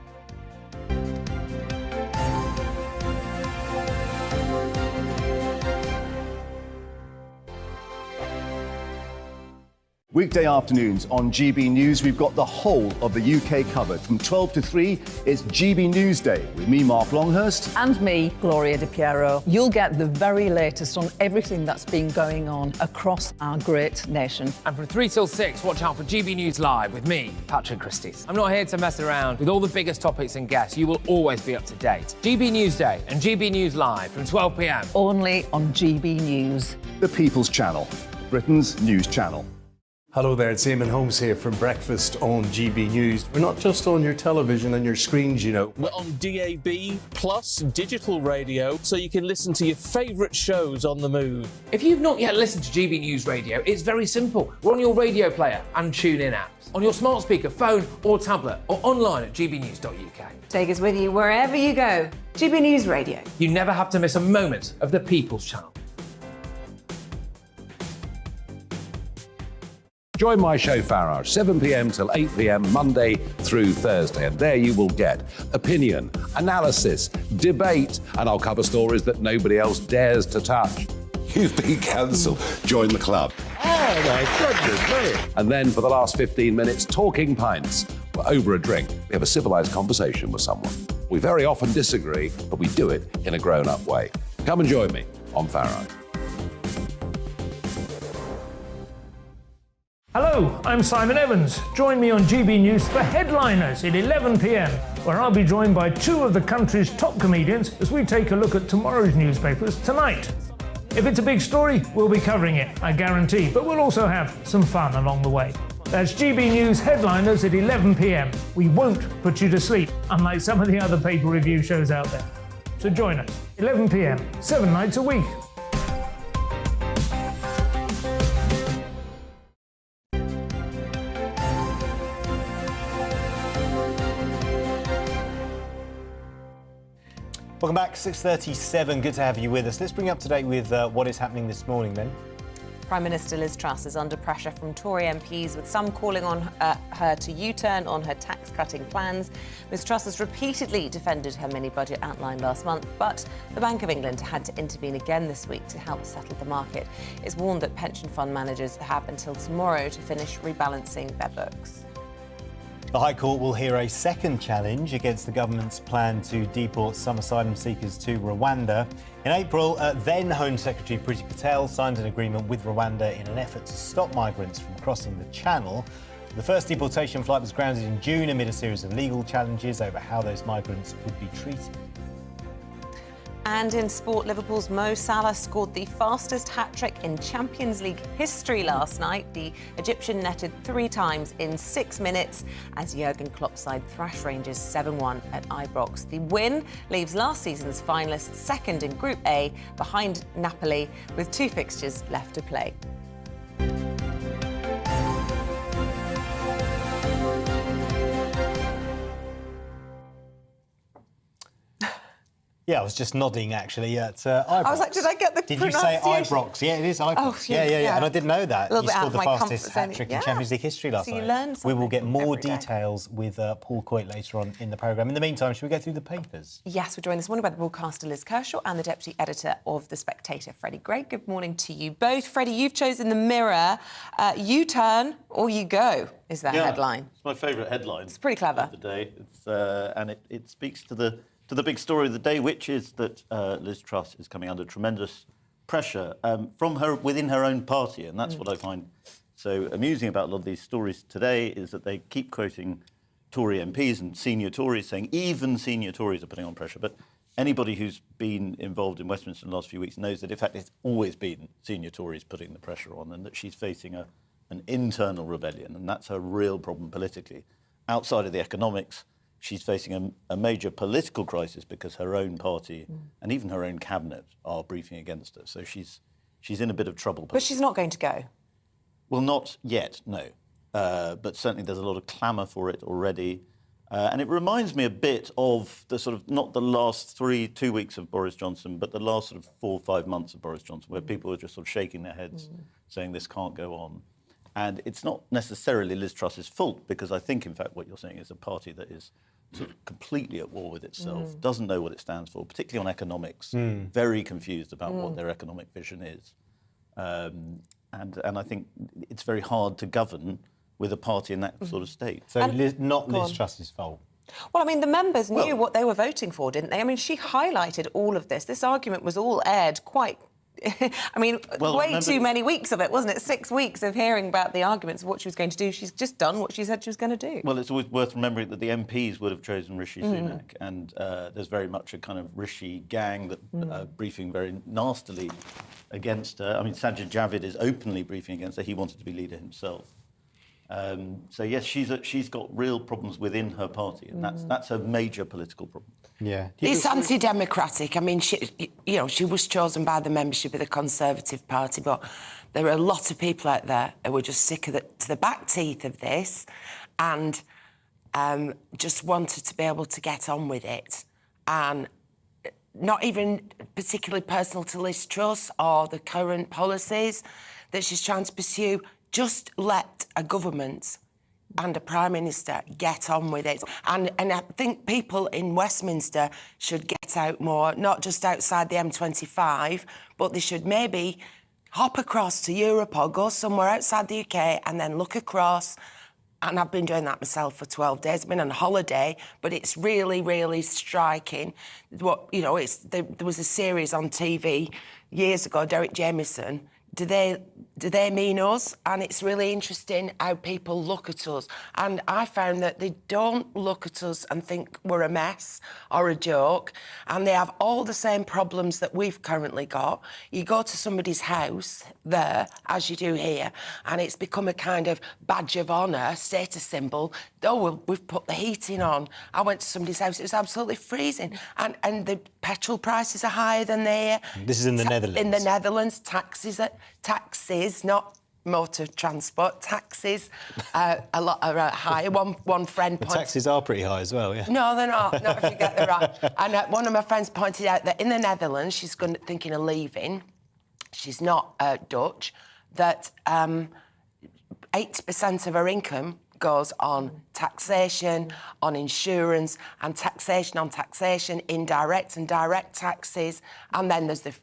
Weekday afternoons on GB News, we've got the whole of the UK covered. From 12 to 3, it's GB News Day with me, Mark Longhurst. And me, Gloria Di Piero. You'll get the very latest on everything that's been going on across our great nation. And from 3 till 6, watch out for GB News Live with me, Patrick Christys. I'm not here to mess around with all the biggest topics and guests. You will always be up to date. GB News Day and GB News Live from 12 p.m. Only on GB News. The People's Channel, Britain's news channel. Hello there, it's Eamonn Holmes here from Breakfast on GB News. We're not just on your television and your screens, you know. We're on DAB plus digital radio, so you can listen to your favourite shows on the move. If you've not yet listened to GB News Radio, it's very simple. We're on your radio player and TuneIn apps, on your smart speaker, phone or tablet, or online at gbnews.uk. Take us with you wherever you go. GB News Radio. You never have to miss a moment of the People's Channel. Join my show Farage, 7 p.m. till 8 p.m. Monday through Thursday, and there you will get opinion, analysis, debate, and I'll cover stories that nobody else dares to touch. You've been cancelled. Join the club. Oh my goodness me. And then for the last 15 minutes, talking pints. We're over a drink. We have a civilised conversation with someone. We very often disagree, but we do it in a grown-up way. Come and join me on Farage. Hello, I'm Simon Evans. Join me on GB News for Headliners at 11 p.m, where I'll be joined by two of the country's top comedians as we take a look at tomorrow's newspapers tonight. If it's a big story, we'll be covering it, I guarantee, but we'll also have some fun along the way. That's GB News Headliners at 11 p.m. We won't put you to sleep, unlike some of the other paper review shows out there. So join us, 11 p.m, 7 nights a week. Welcome back, 6:37. Good to have you with us. Let's bring you up to date with what is happening this morning then. Prime Minister Liz Truss is under pressure from Tory MPs, with some calling on her to U-turn on her tax-cutting plans. Ms Truss has repeatedly defended her mini-budget outline last month, but the Bank of England had to intervene again this week to help settle the market. It's warned that pension fund managers have until tomorrow to finish rebalancing their books. The High Court will hear a second challenge against the government's plan to deport some asylum seekers to Rwanda. In April, then Home Secretary Priti Patel signed an agreement with Rwanda in an effort to stop migrants from crossing the Channel. The first deportation flight was grounded in June amid a series of legal challenges over how those migrants would be treated. And in sport, Liverpool's Mo Salah scored the fastest hat-trick in Champions League history last night. The Egyptian netted 3 times in 6 minutes as Jurgen Klopp's side thrashed Rangers 7-1 at Ibrox. The win leaves last season's finalists second in Group A behind Napoli, with 2 fixtures left to play. Yeah, I was just nodding actually at Ibrox. I was like, did I get the Did you say pronunciation? Ibrox? Yeah, it is Ibrox. Oh, yeah. And I didn't know that. A little You bit out scored of the my fastest comfort zone. hat-trick in Yeah. Champions League history last So you night. learn We will get more every day. details with Paul Coit later on in the programme. In the meantime, should we go through the papers? Yes, we're joined this morning by the broadcaster Liz Kershaw and the deputy editor of The Spectator, Freddie Gray. Good morning to you both. Freddie, you've chosen the Mirror. You-turn or you go is the headline. It's my favourite headline. It's pretty clever. Of the day. It's, and it speaks to the big story of the day, which is that Liz Truss is coming under tremendous pressure from her within her own party, and that's what I find so amusing about a lot of these stories today, is that they keep quoting Tory MPs and senior Tories saying even senior Tories are putting on pressure. But anybody who's been involved in Westminster in the last few weeks knows that in fact it's always been senior Tories putting the pressure on, and that she's facing an internal rebellion, and that's her real problem politically. Outside of the economics, she's facing a major political crisis because her own party and even her own cabinet are briefing against her. So she's in a bit of trouble. But she's not going to go. Well, not yet, no. But certainly there's a lot of clamour for it already. And it reminds me a bit of the sort of, not the last 2 weeks of Boris Johnson, but the last sort of 4 or 5 months of Boris Johnson, where people are just sort of shaking their heads, saying this can't go on. And it's not necessarily Liz Truss's fault, because I think, in fact, what you're saying is a party that is sort of completely at war with itself, doesn't know what it stands for, particularly on economics, very confused about what their economic vision is. And I think it's very hard to govern with a party in that sort of state. So not Liz Truss's fault? Well, I mean, the members knew what they were voting for, didn't they? I mean, she highlighted all of this. This argument was all aired quite... I mean, way too many weeks of it, wasn't it? 6 weeks of hearing about the arguments of what she was going to do. She's just done what she said she was going to do. Well, it's always worth remembering that the MPs would have chosen Rishi Sunak, and there's very much a kind of Rishi gang that briefing very nastily against her. I mean, Sajid Javid is openly briefing against her. He wanted to be leader himself. So yes, she's got real problems within her party, and that's a major political problem. Yeah, it's anti-democratic. I mean, she was chosen by the membership of the Conservative Party, but there are a lot of people out there who were just sick of to the back teeth of this, and just wanted to be able to get on with it, and not even particularly personal to Liz Truss or the current policies that she's trying to pursue. Just let a government and a Prime Minister get on with it. And I think people in Westminster should get out more, not just outside the M25, but they should maybe hop across to Europe or go somewhere outside the UK and then look across. And I've been doing that myself for 12 days. I've been on holiday, but it's really, really striking. There was a series on TV years ago, Derek Jameson. Do they mean us? And it's really interesting how people look at us. And I found that they don't look at us and think we're a mess or a joke. And they have all the same problems that we've currently got. You go to somebody's house there, as you do here, and it's become a kind of badge of honour, status symbol. Oh, we've put the heating on. I went to somebody's house, it was absolutely freezing. And the petrol prices are higher than there. This is in the Netherlands. In the Netherlands, taxes, not motor transport, taxes are higher. One friend pointed... The taxes are pretty high as well, yeah? No, they're not if you get the right. And one of my friends pointed out that in the Netherlands, she's thinking of leaving. She's not Dutch. That 80% of her income goes on taxation, on insurance, and taxation on taxation, indirect and direct taxes, and then there's the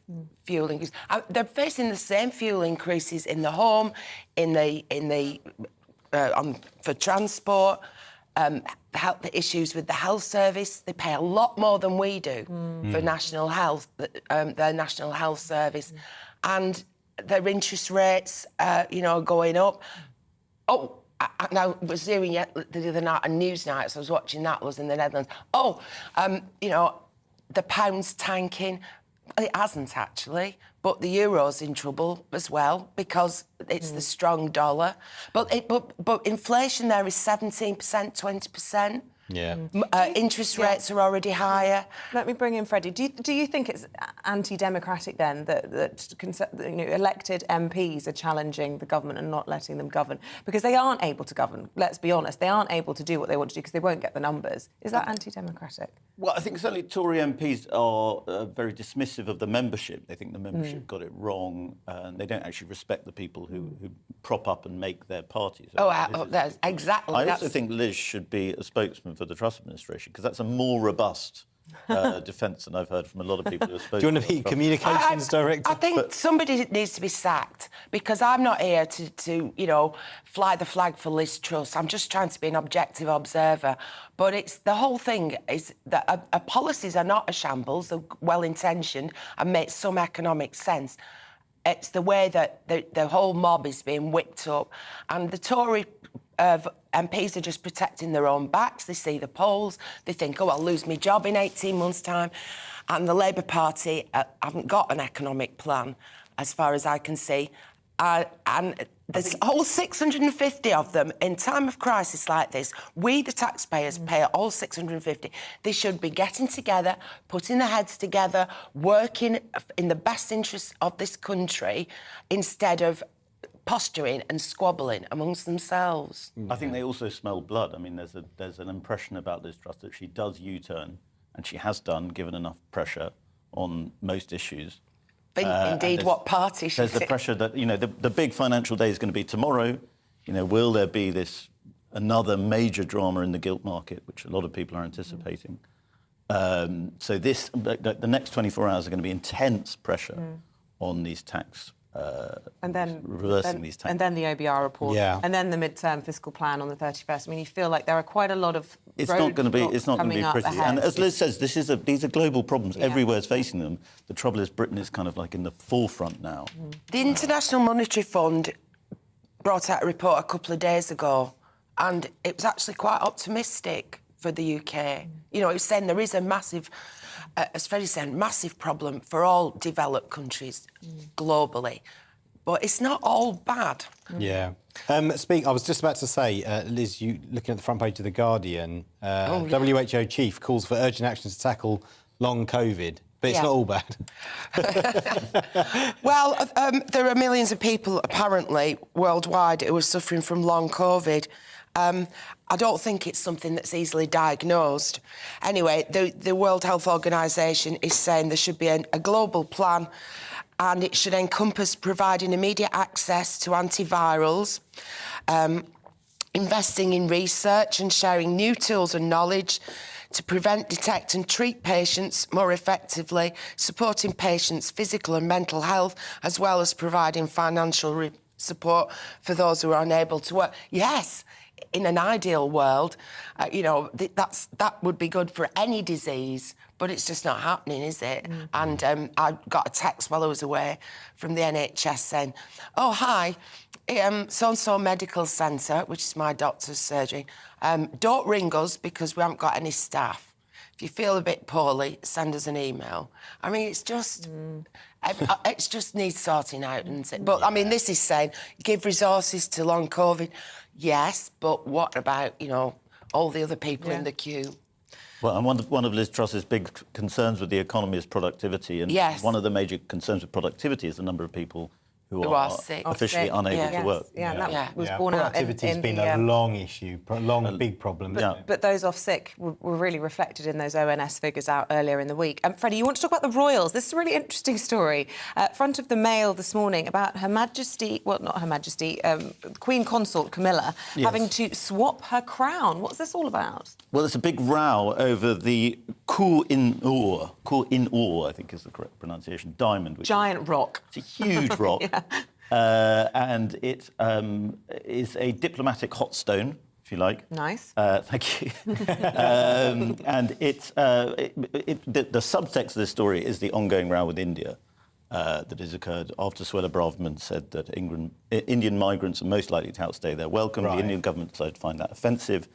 fuel increase. They're facing the same fuel increases in the home, for transport, the issues with the health service. They pay a lot more than we do for national health, their national health service, and their interest rates, going up. I was hearing the other night, a news night, so I was watching that, was in the Netherlands. The pound's tanking. It hasn't, actually, but the euro's in trouble as well because it's the strong dollar. But inflation there is 17%, 20%. Yeah. Interest rates are already higher. Let me bring in Freddie. Do you think it's anti-democratic then that elected MPs are challenging the government and not letting them govern because they aren't able to govern? Let's be honest, they aren't able to do what they want to do because they won't get the numbers. Is that anti-democratic? Well, I think certainly Tory MPs are very dismissive of the membership. They think the membership got it wrong, and they don't actually respect the people who prop up and make their parties. That's exactly. I also think Liz should be a spokesman for the Truss administration because that's a more robust defence than I've heard from a lot of people who have spoken. Do you want to be communications director? I think somebody needs to be sacked because I'm not here to fly the flag for Liz Truss. I'm just trying to be an objective observer. But it's the whole thing is that our policies are not a shambles. They're well-intentioned and make some economic sense. It's the way that the whole mob is being whipped up, and the Tory MPs are just protecting their own backs. They see the polls, they think, I'll lose my job in 18 months' time. And the Labour Party haven't got an economic plan, as far as I can see. And there's all 650 of them in time of crisis like this. We, the taxpayers, pay all 650. They should be getting together, putting their heads together, working in the best interests of this country instead of posturing and squabbling amongst themselves. I think they also smell blood. I mean, there's an impression about Liz Truss that she does U-turn, and she has done, given enough pressure on most issues. Indeed, what party she's There's the pressure that, the big financial day is going to be tomorrow. Will there be another major drama in the gilt market, which a lot of people are anticipating? So the next 24 hours are going to be intense pressure on these tax reversing these tax. And then the OBR report. Yeah. And then the midterm fiscal plan on the 31st. I mean, you feel like there are quite a lot of It's not going to be pretty. Ahead. And as Liz says, these are global problems. Everywhere's facing them. The trouble is Britain is kind of like in the forefront now. The International Monetary Fund brought out a report a couple of days ago, and it was actually quite optimistic for the UK. You know, it was saying there is a massive, as Freddie said, massive problem for all developed countries globally. But it's not all bad. Yeah. I was just about to say, Liz, you looking at the front page of The Guardian, WHO chief calls for urgent action to tackle long COVID, but it's not all bad. Well, there are millions of people, apparently, worldwide who are suffering from long COVID. I don't think it's something that's easily diagnosed. Anyway, the World Health Organization is saying there should be a global plan, and it should encompass providing immediate access to antivirals, investing in research and sharing new tools and knowledge to prevent, detect and treat patients more effectively, supporting patients' physical and mental health, as well as providing financial support for those who are unable to work. Yes, in an ideal world, that would be good for any disease, but it's just not happening, is it? And I got a text while I was away from the NHS saying, oh, hi, so-and-so medical centre, which is my doctor's surgery, don't ring us because we haven't got any staff. If you feel a bit poorly, send us an email. I mean, it's just... it just needs sorting out, isn't it? But, I mean, this is saying, give resources to long COVID. Yes, but what about, all the other people in the queue? Well, and one of Liz Truss's big concerns with the economy is productivity. And one of the major concerns with productivity is the number of people who are sick. Officially unable to work. That was borne out in Productivity's been a long issue, big problem. But those off sick were really reflected in those ONS figures out earlier in the week. Freddie, you want to talk about the royals? This is a really interesting story. Front of the Mail this morning about Her Majesty, well, not Her Majesty, Queen Consort Camilla having to swap her crown. What's this all about? Well, there's a big row over the Koh-i-Noor, I think is the correct pronunciation, diamond. Giant rock. It's a huge rock. And it is a diplomatic hot stone, if you like. Nice. Thank you. And the subtext of this story is the ongoing row with India that has occurred after Suella Braverman said that Indian migrants are most likely to outstay their welcome. The Indian government decided to find that offensive.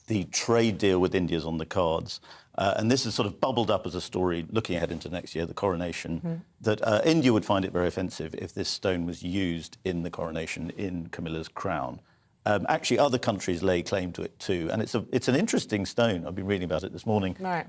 The trade deal with India is on the cards. And this has sort of bubbled up as a story looking ahead into next year, the coronation, that India would find it very offensive if this stone was used in the coronation in Camilla's crown. Actually, other countries lay claim to it too, and it's an interesting stone. I've been reading about it this morning. Right.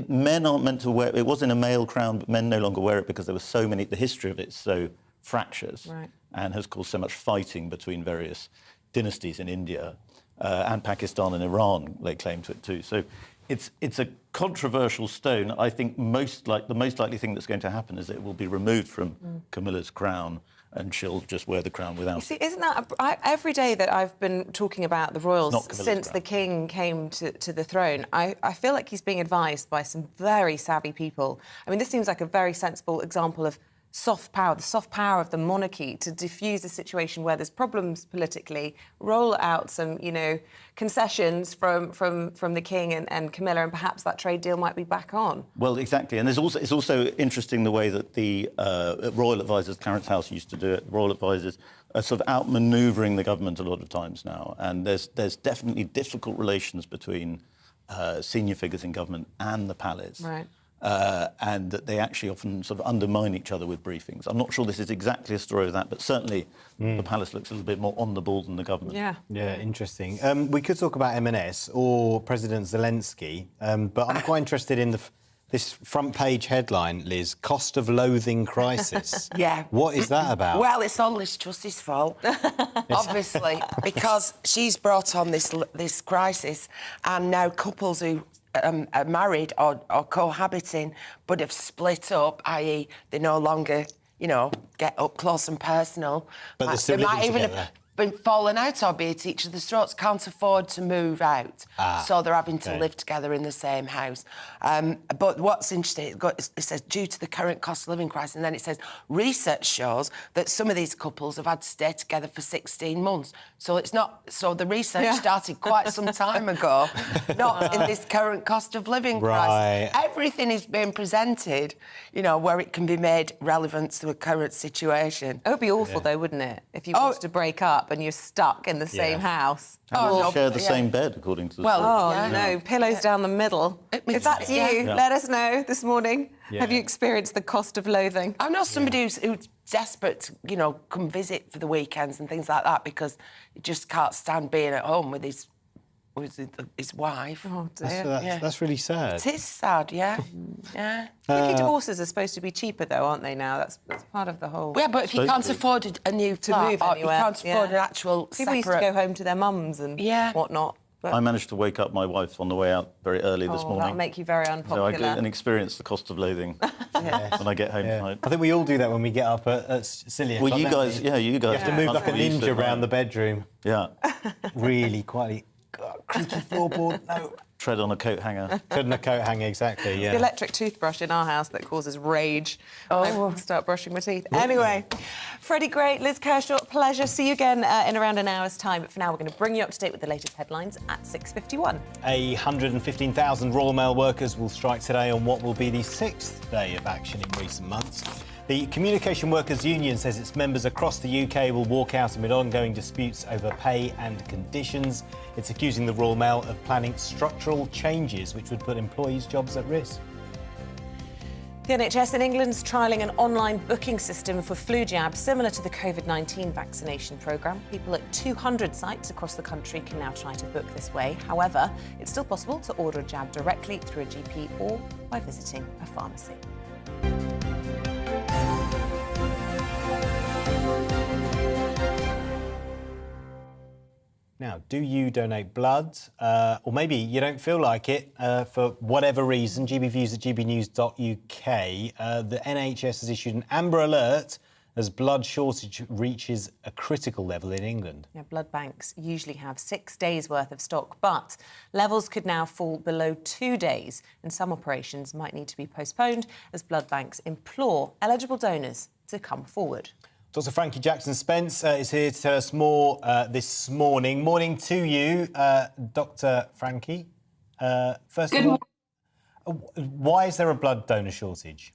Men aren't meant to wear it. It was in a male crown, but men no longer wear it because there were so many. The history of it is so fractious and has caused so much fighting between various dynasties in India. And Pakistan and Iran lay claim to it too. So it's a controversial stone. I think the most likely thing that's going to happen is that it will be removed from Camilla's crown and she'll just wear the crown without it. See, isn't that... every day that I've been talking about the royals since the king came to the throne, I feel like he's being advised by some very savvy people. I mean, this seems like a very sensible example of soft power, the soft power of the monarchy to diffuse a situation where there's problems politically, roll out some, concessions from the king and Camilla, and perhaps that trade deal might be back on. Well, exactly. And it's also interesting the way that the royal advisors, Clarence House used to do it, the royal advisors are sort of outmanoeuvring the government a lot of times now. And there's definitely difficult relations between senior figures in government and the palace. Right. And that they actually often sort of undermine each other with briefings. I'm not sure this is exactly a story of that, but certainly the palace looks a little bit more on the ball than the government. Yeah, interesting. We could talk about M&S or President Zelensky, but I'm quite interested in this front page headline, Liz, cost of loathing crisis. What is that about? Well, it's all Liz Truss's fault, obviously, because she's brought on this crisis, and now couples who are married or cohabiting but have split up, i.e. they no longer, get up close and personal. But they're still living together. been fallen out or be it each of the strokes can't afford to move out, so they're having to live together in the same house. But what's interesting, it says due to the current cost of living crisis, and then it says research shows that some of these couples have had to stay together for 16 months. So it's not. So the research started quite some time ago, not in this current cost of living crisis. Everything is being presented, you know, where it can be made relevant to a current situation. It would be awful, though, wouldn't it, if you wanted to break up and you're stuck in the same house. Share the same bed, according to the no, pillows down the middle. If that's you, let us know this morning. Have you experienced the cost of loathing? I know somebody who's desperate to, you know, come visit for the weekends and things like that because he just can't stand being at home with his wife. Oh, dear. That's really sad. It is sad, yeah. Quickly divorces are supposed to be cheaper, though, aren't they, now? That's part of the whole... Yeah, but if you can't afford a new flat, move or anywhere, you can't afford an actual People used to go home to their mums and whatnot. But... I managed to wake up my wife on the way out very early this morning. That'll make you very unpopular. So I and experience the cost of loathing when I get home tonight. I think we all do that when we get up at silly o'clock. Well, you guys. You have to move like a ninja around the bedroom. Yeah. Really quietly. Creaky floorboard, no. Tread on a coat hanger. Tread on a coat hanger, exactly, The electric toothbrush in our house that causes rage. I start brushing my teeth. Anyway, Freddie Gray, Liz Kershaw, pleasure. See you again in around an hour's time. But for now, we're going to bring you up to date with the latest headlines at 6:51. 115,000 Royal Mail workers will strike today on what will be the 6th day of action in recent months. The Communication Workers Union says its members across the UK will walk out amid ongoing disputes over pay and conditions. It's accusing the Royal Mail of planning structural changes which would put employees' jobs at risk. The NHS in England's trialling an online booking system for flu jabs similar to the COVID-19 vaccination programme. People at 200 sites across the country can now try to book this way. However, it's still possible to order a jab directly through a GP or by visiting a pharmacy. Now, do you donate blood? Or maybe you don't feel like it for whatever reason. GBviews at gbnews.uk. The NHS has issued an amber alert as blood shortage reaches a critical level in England. Yeah, blood banks usually have 6 days' worth of stock, but levels could now fall below 2 days, and some operations might need to be postponed as blood banks implore eligible donors to come forward. Dr. Frankie Jackson-Spence is here to tell us more this morning. Morning to you, Dr. Frankie. First of all, why is there a blood donor shortage?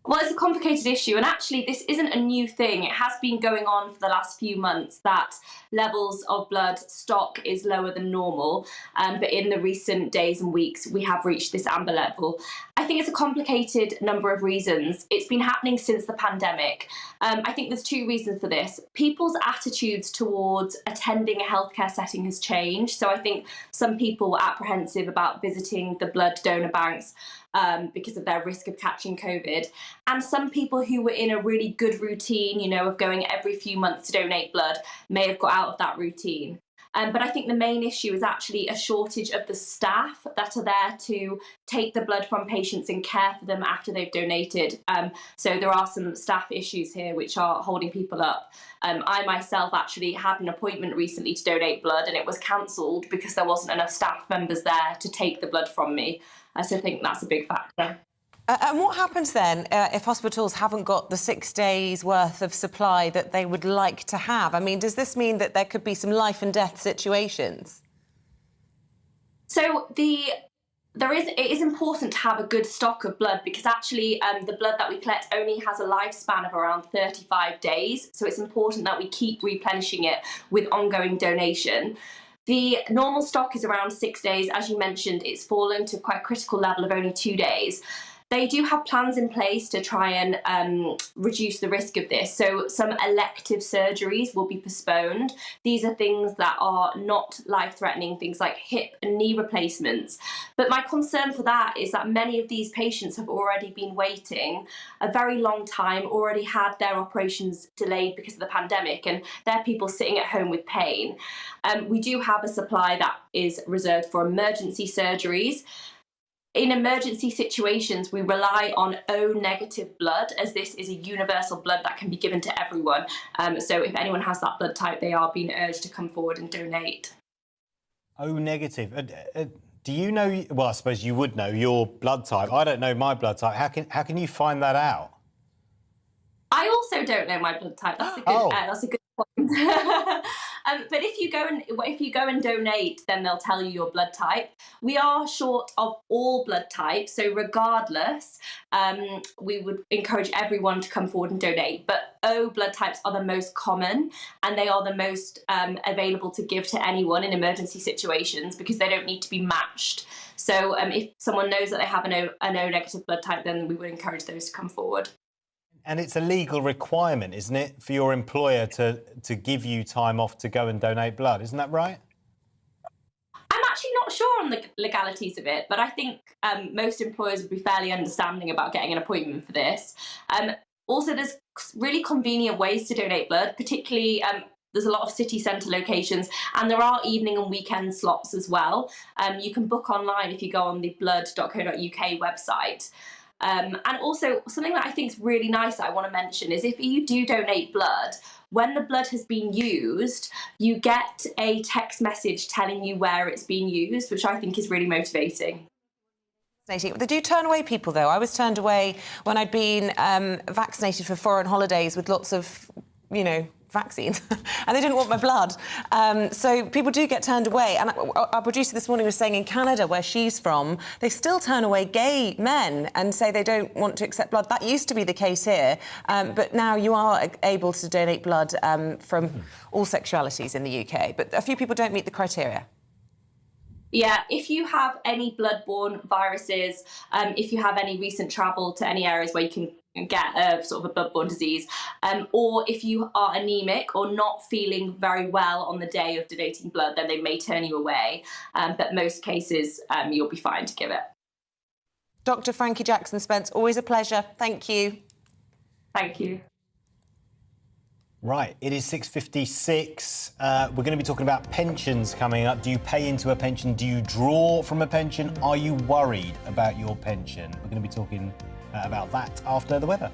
Well, it's a complicated issue, and actually this isn't a new thing. It has been going on for the last few months that levels of blood stock is lower than normal, but in the recent days and weeks we have reached this amber level. I think it's a complicated number of reasons. It's been happening since the pandemic. I think there's two reasons for this. People's attitudes towards attending a healthcare setting has changed. So I think some people were apprehensive about visiting the blood donor banks because of their risk of catching COVID. And some people who were in a really good routine, you know, of going every few months to donate blood may have got out of that routine. But I think the main issue is actually a shortage of the staff that are there to take the blood from patients and care for them after they've donated. So there are some staff issues here which are holding people up. I myself actually had an appointment recently to donate blood and it was cancelled because there wasn't enough staff members there to take the blood from me. So I think that's a big factor. And what happens then if hospitals haven't got the 6 days' worth of supply that they would like to have? I mean, does this mean that there could be some life and death situations? So it is important to have a good stock of blood because actually the blood that we collect only has a lifespan of around 35 days. So it's important that we keep replenishing it with ongoing donation. The normal stock is around 6 days. As you mentioned, it's fallen to quite a critical level of only 2 days. They do have plans in place to try and reduce the risk of this. So some elective surgeries will be postponed. These are things that are not life-threatening, things like hip and knee replacements. But my concern for that is that many of these patients have already been waiting a very long time, already had their operations delayed because of the pandemic, and they're people sitting at home with pain. We do have a supply that is reserved for emergency surgeries. in emergency situations, we rely on O negative blood, as this is a universal blood that can be given to everyone. So if anyone has that blood type, they are being urged to come forward and donate. O negative. Do you know? Well, I suppose you would know your blood type. I don't know my blood type. How can you find that out? I also don't know my blood type. That's a good. That's a good point. But if you go and donate, then they'll tell you your blood type. We are short of all blood types, so regardless, we would encourage everyone to come forward and donate. But O blood types are the most common, and they are the most available to give to anyone in emergency situations because they don't need to be matched. So if someone knows that they have an O negative blood type, then we would encourage those to come forward. And it's a legal requirement, isn't it, for your employer to give you time off to go and donate blood? Isn't that right? I'm actually not sure on the legalities of it, but I think most employers would be fairly understanding about getting an appointment for this. Also, there's really convenient ways to donate blood, particularly there's a lot of city centre locations, and there are evening and weekend slots as well. You can book online if you go on the blood.co.uk website. And also, something that I think is really nice that I want to mention is if you do donate blood, when the blood has been used, you get a text message telling you where it's been used, which I think is really motivating. They do turn away people, though. I was turned away when I'd been vaccinated for foreign holidays with lots of, vaccines, and they didn't want my blood. So people do get turned away. And our producer this morning was saying in Canada, where she's from, they still turn away gay men and say they don't want to accept blood. That used to be the case here, but now you are able to donate blood from all sexualities in the UK. But a few people don't meet the criteria. Yeah, if you have any blood-borne viruses, if you have any recent travel to any areas where you can get a sort of a blood-borne disease, or if you are anemic or not feeling very well on the day of donating blood, then they may turn you away. But most cases, you'll be fine to give it. Dr. Frankie Jackson-Spence, always a pleasure. Thank you. Thank you. Right, it is 6:56. We're going to be talking about pensions coming up. Do you pay into a pension? Do you draw from a pension? Are you worried about your pension? We're going to be talking about that after the weather.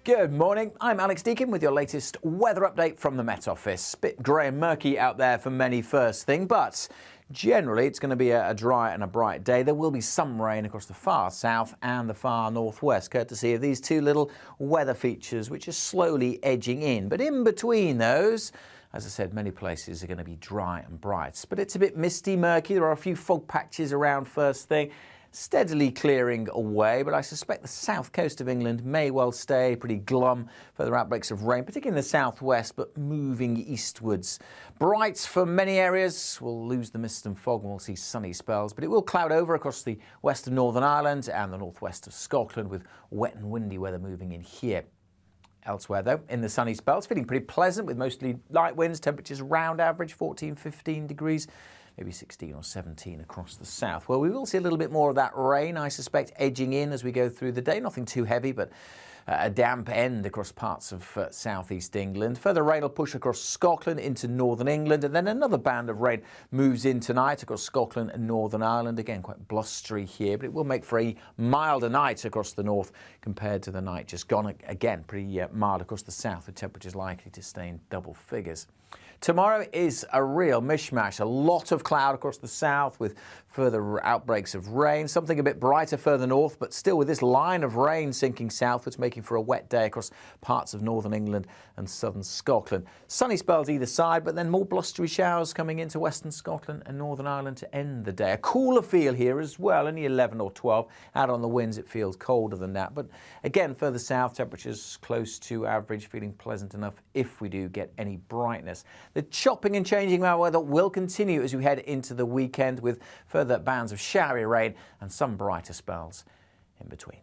Good morning, I'm Alex Deakin with your latest weather update from the Met Office. Bit grey and murky out there for many first thing, but generally it's going to be a dry and a bright day. There will be some rain across the far south and the far northwest, courtesy of these two little weather features which are slowly edging in. But in between those, as I said, many places are going to be dry and bright. But it's a bit misty, murky. There are a few fog patches around first thing. Steadily clearing away, but I suspect the south coast of England may well stay pretty glum. Further outbreaks of rain, particularly in the southwest, but moving eastwards. Bright for many areas. We'll lose the mist and fog and we'll see sunny spells, but it will cloud over across the west of Northern Ireland and the northwest of Scotland, with wet and windy weather moving in here. Elsewhere, though, in the sunny spells, feeling pretty pleasant with mostly light winds, temperatures around average, 14, 15 degrees. Maybe 16 or 17 across the south. Well, we will see a little bit more of that rain, I suspect, edging in as we go through the day. Nothing too heavy, but a damp end across parts of southeast England. Further rain will push across Scotland into northern England, and then another band of rain moves in tonight across Scotland and Northern Ireland. Again, quite blustery here, but it will make for a milder night across the north compared to the night just gone. Again, pretty mild across the south, with temperatures likely to stay in double figures. Tomorrow is a real mishmash. A lot of cloud across the south with further outbreaks of rain. Something a bit brighter further north, but still with this line of rain sinking southwards, making for a wet day across parts of northern England and southern Scotland. Sunny spells either side, but then more blustery showers coming into western Scotland and Northern Ireland to end the day. A cooler feel here as well, only 11 or 12. Out on the winds, it feels colder than that. But again, further south, temperatures close to average, feeling pleasant enough if we do get any brightness. The chopping and changing of our weather will continue as we head into the weekend, with further bands of showery rain and some brighter spells in between.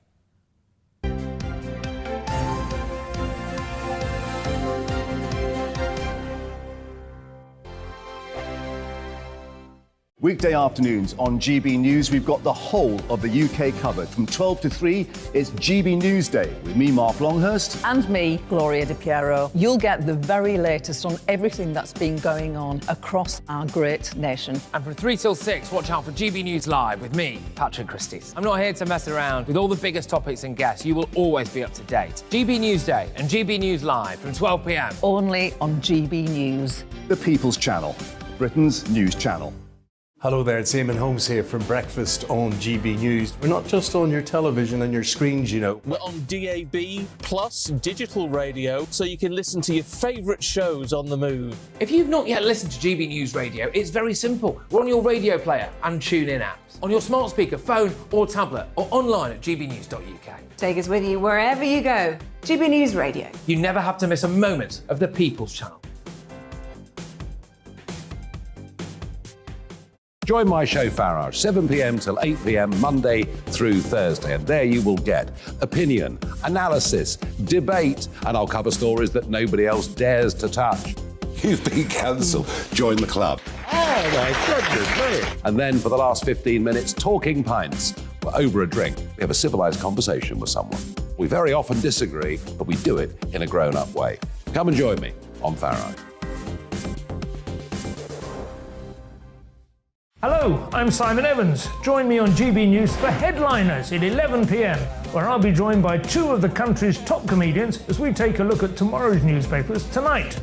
Weekday afternoons on GB News, we've got the whole of the UK covered. From 12 to 3, it's GB Newsday with me, Mark Longhurst. And me, Gloria Di Piero. You'll get the very latest on everything that's been going on across our great nation. And from 3 till 6, watch out for GB News Live with me, Patrick Christys. I'm not here to mess around with all the biggest topics and guests. You will always be up to date. GB Newsday and GB News Live from 12 p.m. Only on GB News. The People's Channel, Britain's news channel. Hello there, it's Eamonn Holmes here from Breakfast on GB News. We're not just on your television and your screens, you know. We're on DAB plus digital radio, so you can listen to your favourite shows on the move. If you've not yet listened to GB News Radio, it's very simple. We're on your radio player and tune-in apps, on your smart speaker, phone or tablet, or online at gbnews.uk. Take us with you wherever you go. GB News Radio. You never have to miss a moment of the People's Channel. Join my show Farage, 7 p.m. till 8 p.m. Monday through Thursday, and there you will get opinion, analysis, debate, and I'll cover stories that nobody else dares to touch. You've been cancelled. Join the club. Oh my goodness me. And then for the last 15 minutes, talking pints. We're over a drink. We have a civilised conversation with someone. We very often disagree, but we do it in a grown-up way. Come and join me on Farage. Hello, I'm Simon Evans. Join me on GB News for Headliners at 11 p.m, where I'll be joined by two of the country's top comedians as we take a look at tomorrow's newspapers tonight.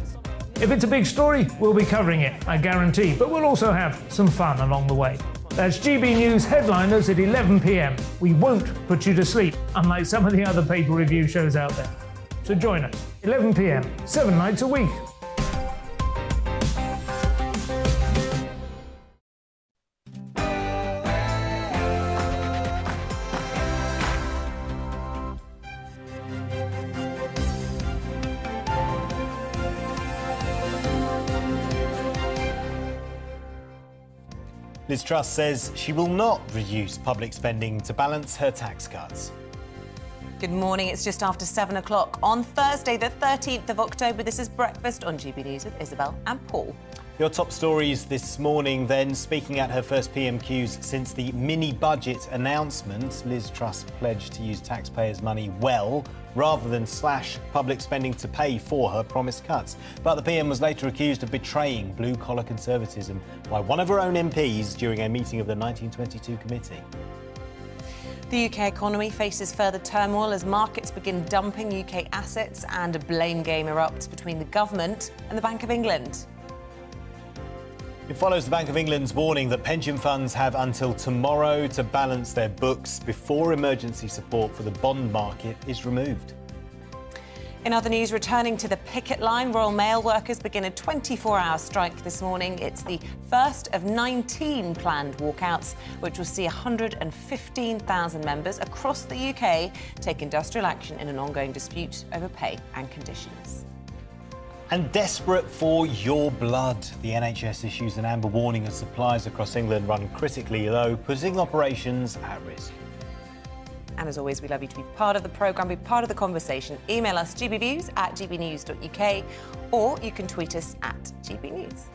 If it's a big story, we'll be covering it, I guarantee, but we'll also have some fun along the way. That's GB News Headliners at 11 p.m. We won't put you to sleep, unlike some of the other paper review shows out there. So join us, 11 p.m, 7 nights a week. Liz Truss says she will not reduce public spending to balance her tax cuts. Good morning. It's just after 7 o'clock on Thursday, the 13th of October. This is Breakfast on GB News with Isabel and Paul. Your top stories this morning then, speaking at her first PMQs since the mini-budget announcement, Liz Truss pledged to use taxpayers' money well, rather than slash public spending to pay for her promised cuts. But the PM was later accused of betraying blue-collar conservatism by one of her own MPs during a meeting of the 1922 committee. The UK economy faces further turmoil as markets begin dumping UK assets and a blame game erupts between the government and the Bank of England. It follows the Bank of England's warning that pension funds have until tomorrow to balance their books before emergency support for the bond market is removed. In other news, returning to the picket line, Royal Mail workers begin a 24-hour strike this morning. It's the first of 19 planned walkouts, which will see 115,000 members across the UK take industrial action in an ongoing dispute over pay and conditions. And desperate for your blood, the NHS issues an amber warning as supplies across England run critically low, putting operations at risk. And as always, we love you to be part of the programme, be part of the conversation. Email us gbviews@gbnews.uk, or you can tweet us at gbnews.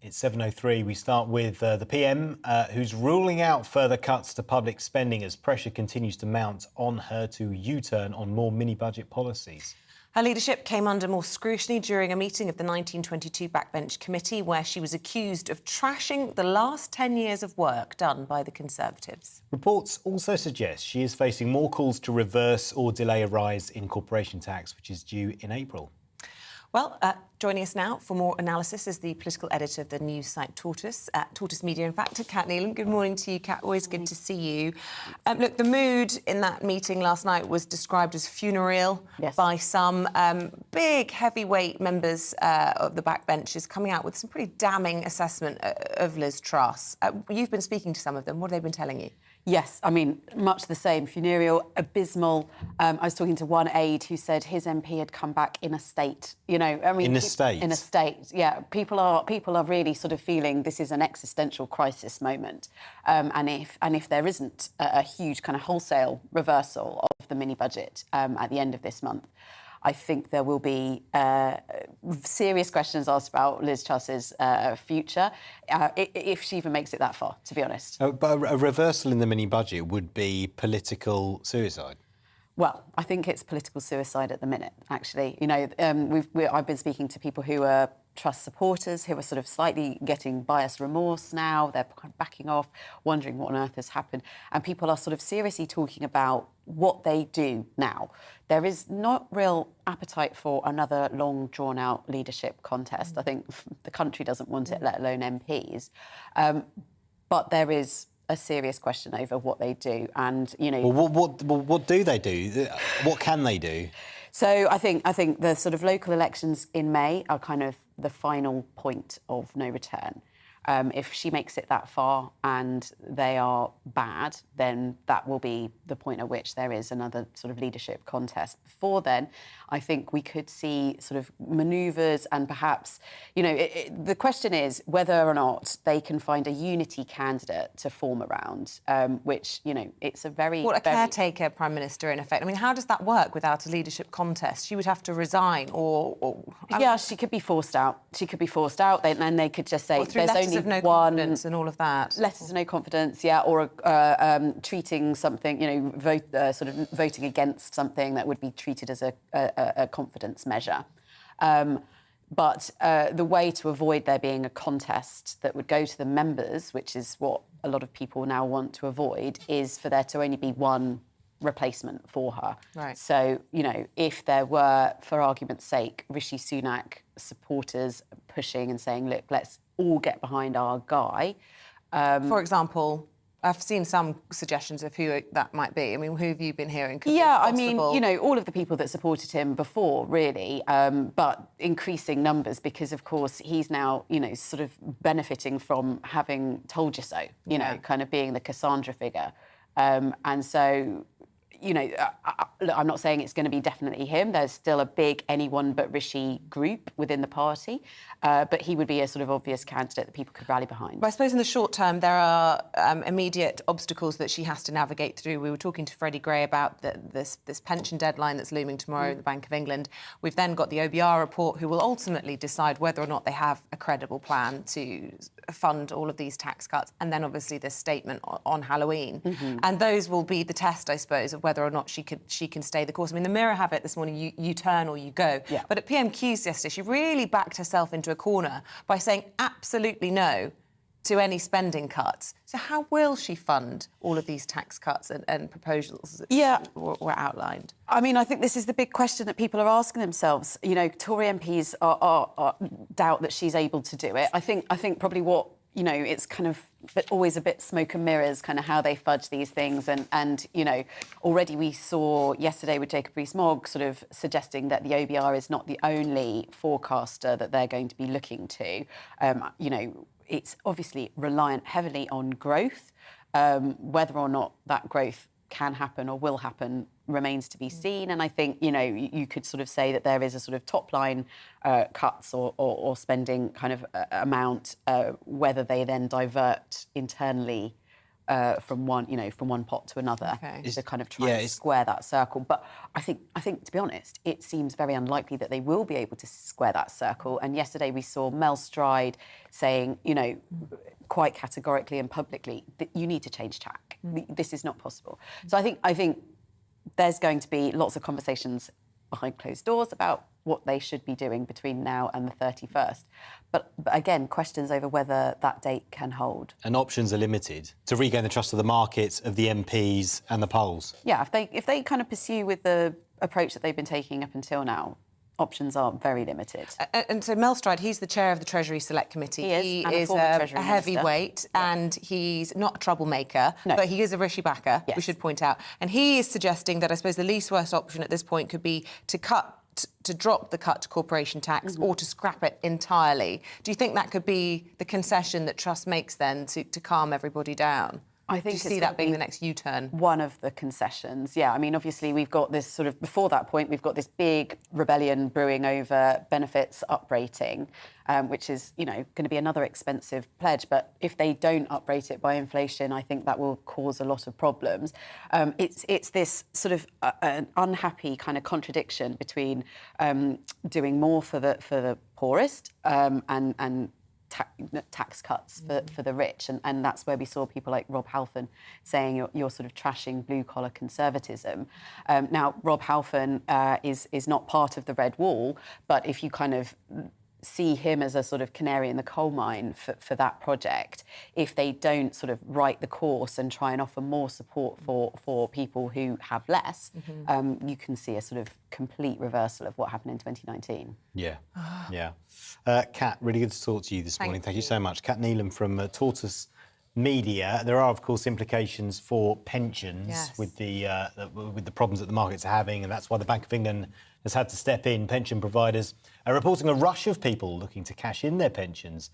It's 7:03. We start with the PM, who's ruling out further cuts to public spending as pressure continues to mount on her to U-turn on more mini-budget policies. Her leadership came under more scrutiny during a meeting of the 1922 Backbench Committee, where she was accused of trashing the last 10 years of work done by the Conservatives. Reports also suggest she is facing more calls to reverse or delay a rise in corporation tax, which is due in April. Well, joining us now for more analysis is the political editor of the news site Tortoise, Tortoise Media, in fact, Kat Neelan. Good morning to you, Kat. Always good to see you. Look, the mood in that meeting last night was described as funereal by some big, heavyweight members of the backbenchers, coming out with some pretty damning assessment of Liz Truss. You've been speaking to some of them. What have they been telling you? Yes, I mean, much the same. Funereal, abysmal. I was talking to one aide who said his MP had come back in a state. You know, I mean, in a state. In a state, yeah. People are really sort of feeling this is an existential crisis moment, and if there isn't a huge kind of wholesale reversal of the mini budget at the end of this month, I think there will be serious questions asked about Liz Truss's future, if she even makes it that far, to be honest. But a reversal in the mini-budget would be political suicide. Well, I think it's political suicide at the minute, actually. You know, I've been speaking to people who are Truss supporters, who are sort of slightly getting bias remorse now. They're kind of backing off, wondering what on earth has happened. And people are sort of seriously talking about what they do now. There is not real appetite for another long, drawn-out leadership contest. I think the country doesn't want it, let alone MPs. But there is a serious question over what they do, and you know. Well, what do they do? What can they do? So I think the sort of local elections in May are kind of the final point of no return. If she makes it that far and they are bad, then that will be the point at which there is another sort of leadership contest. Before then, I think we could see sort of manoeuvres and perhaps, you know, the question is whether or not they can find a unity candidate to form around, which, you know, it's a very... What, a caretaker Prime Minister, in effect? I mean, how does that work without a leadership contest? She would have to resign or... Yeah, she could be forced out. She could be forced out, and they could just say there's only of no one... confidence and all of that. Letters of no confidence, yeah, or treating something, you know, sort of voting against something that would be treated as a confidence measure. But the way to avoid there being a contest that would go to the members, which is what a lot of people now want to avoid, is for there to only be one replacement for her. Right. So, you know, if there were, for argument's sake, Rishi Sunak supporters pushing and saying, look, let's all get behind our guy. For example, I've seen some suggestions of who that might be. I mean, who have you been hearing? Yeah, I mean, you know, all of the people that supported him before, really, but increasing numbers because, of course, he's now, you know, sort of benefiting from having told you so, you know, kind of being the Cassandra figure. And so, you know, look, I'm not saying it's going to be definitely him. There's still a big anyone but Rishi group within the party, but he would be a sort of obvious candidate that people could rally behind. But I suppose in the short term, there are immediate obstacles that she has to navigate through. We were talking to Freddie Gray about this pension deadline that's looming tomorrow at the Bank of England. We've then got the OBR report, who will ultimately decide whether or not they have a credible plan to fund all of these tax cuts, and then obviously this statement on Halloween. And those will be the test, I suppose, of whether or not she can stay the course. I mean, the Mirror have it this morning, you turn or you go. Yeah. But at PMQs yesterday, she really backed herself into a corner by saying absolutely no to any spending cuts. So how will she fund all of these tax cuts and proposals that were outlined? I mean, I think this is the big question that people are asking themselves. You know, Tory MPs are doubt that she's able to do it. I think probably what, you know, it's kind of always a bit smoke and mirrors, kind of how they fudge these things. And you know, already we saw yesterday with Jacob Rees-Mogg sort of suggesting that the OBR is not the only forecaster that they're going to be looking to. You know, it's obviously reliant heavily on growth. Whether or not that growth can happen or will happen remains to be seen. And I think, you know, you could sort of say that there is a sort of top-line cuts or spending kind of amount, whether they then divert internally from one pot to another to kind of try and square that circle. But I think, to be honest, it seems very unlikely that they will be able to square that circle. And yesterday we saw Mel Stride saying, you know, quite categorically and publicly that you need to change tack. This is not possible. So I think there's going to be lots of conversations behind closed doors about what they should be doing between now and the 31st. But again, questions over whether that date can hold. And options are limited to regain the trust of the markets, of the MPs and the polls. Yeah, if they kind of pursue with the approach that they've been taking up until now, options are very limited. And so Mel Stride, he's the chair of the Treasury Select Committee. He is a heavyweight, and he's not a troublemaker, but he is a Rishi backer, we should point out. And he is suggesting that I suppose the least worst option at this point could be to drop the cut to corporation tax or to scrap it entirely. Do you think that could be the concession that Truss makes then to calm everybody down? I think Do you see that being the next U-turn? One of the concessions, yeah. I mean, obviously, we've got this sort of, before that point, we've got this big rebellion brewing over benefits uprating, which is, you know, going to be another expensive pledge. But if they don't uprate it by inflation, I think that will cause a lot of problems. It's this sort of an unhappy kind of contradiction between doing more for the poorest and tax cuts for the rich, and that's where we saw people like Rob Halfon saying you're sort of trashing blue-collar conservatism. Now, Rob Halfon is not part of the Red Wall, but if you kind of see him as a sort of canary in the coal mine for that project, if they don't sort of right the course and try and offer more support for people who have less, you can see a sort of complete reversal of what happened in 2019. Yeah, yeah. Kat, really good to talk to you this morning. Thank you so much. Kat Neelan from Tortoise Media. There are, of course, implications for pensions with the problems that the markets are having, and that's why the Bank of England has had to step in. Pension providers are reporting a rush of people looking to cash in their pensions.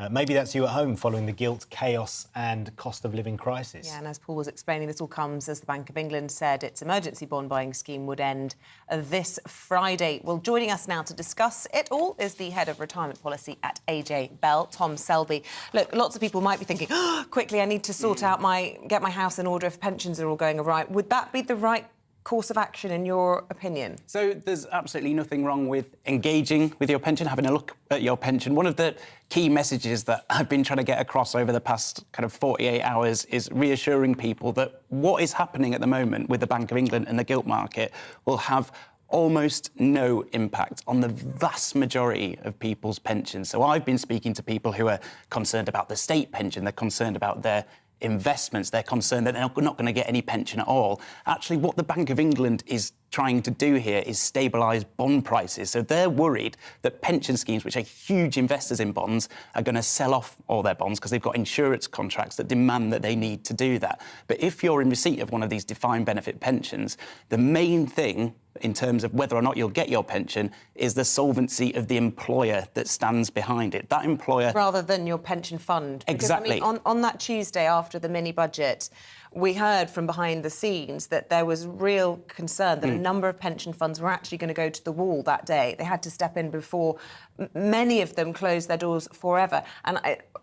Maybe that's you at home following the guilt, chaos and cost of living crisis. Yeah, and as Paul was explaining, this all comes as the Bank of England said its emergency bond buying scheme would end this Friday. Well, joining us now to discuss it all is the head of retirement policy at AJ Bell, Tom Selby. Look, lots of people might be thinking, quickly, I need to sort out get my house in order if pensions are all going all right. Would that be the right course of action, in your opinion? So there's absolutely nothing wrong with engaging with your pension, having a look at your pension. One of the key messages that I've been trying to get across over the past kind of 48 hours is reassuring people that what is happening at the moment with the Bank of England and the gilt market will have almost no impact on the vast majority of people's pensions. So I've been speaking to people who are concerned about the state pension, they're concerned about their investments, they're concerned that they're not going to get any pension at all. Actually, what the Bank of England is trying to do here is stabilise bond prices. So they're worried that pension schemes, which are huge investors in bonds, are going to sell off all their bonds because they've got insurance contracts that demand that they need to do that. But if you're in receipt of one of these defined benefit pensions, the main thing in terms of whether or not you'll get your pension is the solvency of the employer that stands behind it. That employer... Rather than your pension fund. Because, exactly. I mean, on that Tuesday after the mini-budget, we heard from behind the scenes that there was real concern that a number of pension funds were actually going to go to the wall that day. They had to step in before many of them closed their doors forever. And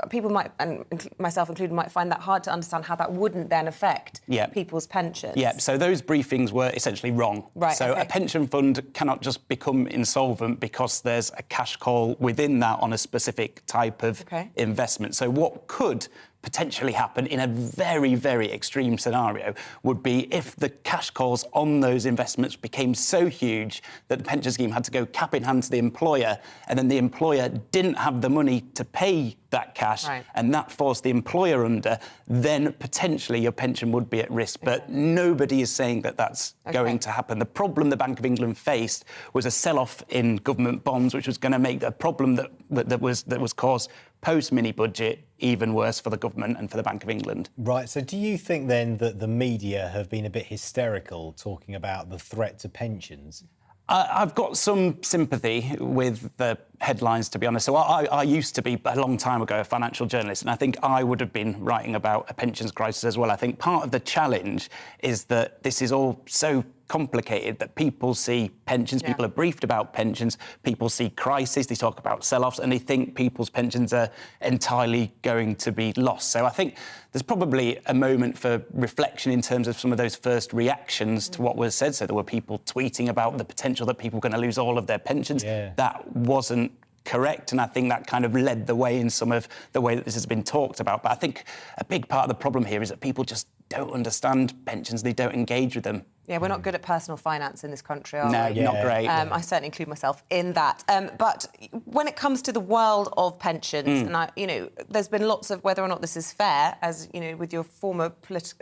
people might, and myself included, might find that hard to understand how that wouldn't then affect people's pensions. Yeah, so those briefings were essentially wrong. Right, so a pension fund cannot just become insolvent because there's a cash call within that on a specific type of investment. So what could potentially happen in a very, very extreme scenario would be if the cash calls on those investments became so huge that the pension scheme had to go cap in hand to the employer, and then the employer didn't have the money to pay that cash, and that forced the employer under, then potentially your pension would be at risk. But nobody is saying that that's going to happen. The problem the Bank of England faced was a sell-off in government bonds, which was going to make the problem that was caused post-mini-budget even worse for the government and for the Bank of England. Right, so do you think then that the media have been a bit hysterical talking about the threat to pensions? I've got some sympathy with the headlines, to be honest. So I used to be, a long time ago, a financial journalist, and I think I would have been writing about a pensions crisis as well. I think part of the challenge is that this is all so complicated that people see pensions, people are briefed about pensions, people see crisis, they talk about sell-offs, and they think people's pensions are entirely going to be lost. So I think there's probably a moment for reflection in terms of some of those first reactions to what was said. So there were people tweeting about the potential that people were going to lose all of their pensions. That wasn't correct, and I think that kind of led the way in some of the way that this has been talked about. But I think a big part of the problem here is that people just don't understand pensions, they don't engage with them. Yeah, we're not good at personal finance in this country, are no, we? Not great. I certainly include myself in that. But when it comes to the world of pensions, and there's been lots of whether or not this is fair, as you know, with your former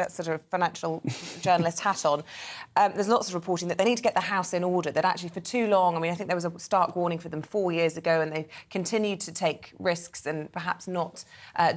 sort of financial journalist hat on, there's lots of reporting that they need to get the house in order. That actually, for too long, I mean, I think there was a stark warning for them 4 years ago, and they've continued to take risks and perhaps not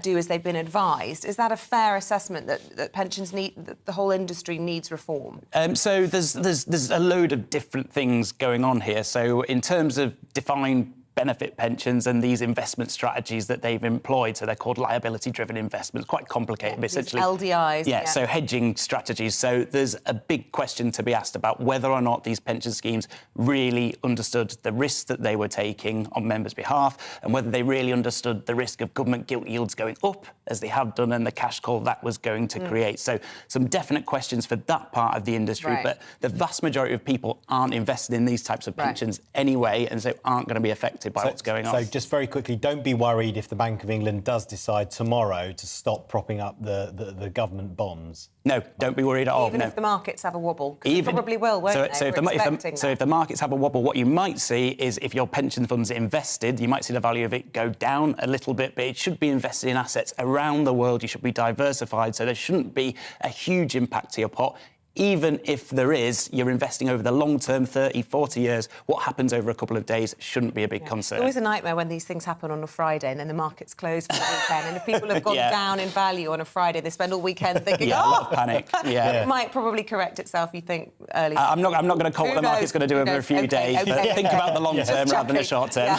do as they've been advised. Is that a fair assessment that pensions need, that the whole industry needs reform? So there's a load of different things going on here. So in terms of defined benefit pensions and these investment strategies that they've employed. So they're called liability-driven investments, quite complicated, but essentially LDIs. Yeah, so hedging strategies. So there's a big question to be asked about whether or not these pension schemes really understood the risks that they were taking on members' behalf, and whether they really understood the risk of government gilt yields going up, as they have done, and the cash call that was going to create. So some definite questions for that part of the industry, Right. but the vast majority of people aren't invested in these types of pensions anyway, and so aren't going to be affected by what's going on. So just very quickly, don't be worried if the Bank of England does decide tomorrow to stop propping up the government bonds. No, don't be worried at all. Even no. if the markets have a wobble, 'cause they probably will, won't they? So if the markets have a wobble, what you might see is if your pension funds are invested, you might see the value of it go down a little bit, but it should be invested in assets around the world. You should be diversified, so there shouldn't be a huge impact to your pot. Even if there is, you're investing over the long term, 30, 40 years. What happens over a couple of days shouldn't be a big concern. It's always a nightmare when these things happen on a Friday and then the market's closed for the weekend. And if people have gone down in value on a Friday, they spend all weekend thinking, a lot of panic. Yeah. It might probably correct itself, you think, early. I'm not going to call what the market's going to do over a few days. Think about the long term rather than the short term.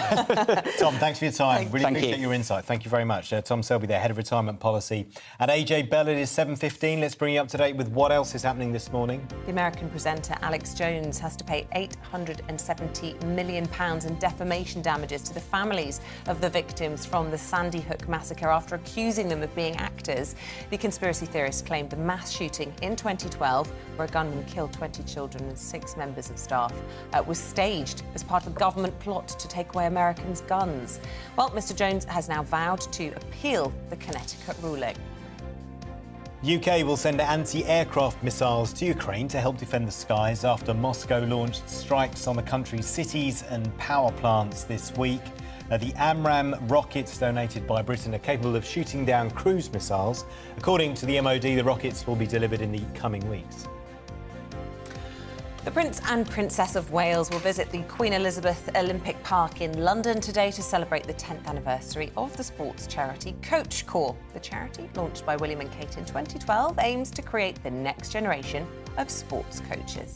Tom, thanks for your time. Really Thank appreciate you. your insight. Thank you very much. Tom Selby there, Head of Retirement Policy. And AJ Bell, it is 7:15. Let's bring you up to date with what else is happening this morning. The American presenter Alex Jones has to pay £870 million in defamation damages to the families of the victims from the Sandy Hook massacre after accusing them of being actors. The conspiracy theorists claimed the mass shooting in 2012, where a gunman killed 20 children and 6 members of staff, was staged as part of a government plot to take away Americans' guns. Well, Mr Jones has now vowed to appeal the Connecticut ruling. UK will send anti-aircraft missiles to Ukraine to help defend the skies after Moscow launched strikes on the country's cities and power plants this week. The AMRAAM rockets donated by Britain are capable of shooting down cruise missiles. According to the MOD, the rockets will be delivered in the coming weeks. The Prince and Princess of Wales will visit the Queen Elizabeth Olympic Park in London today to celebrate the 10th anniversary of the sports charity Coach Corps. The charity, launched by William and Kate in 2012, aims to create the next generation of sports coaches.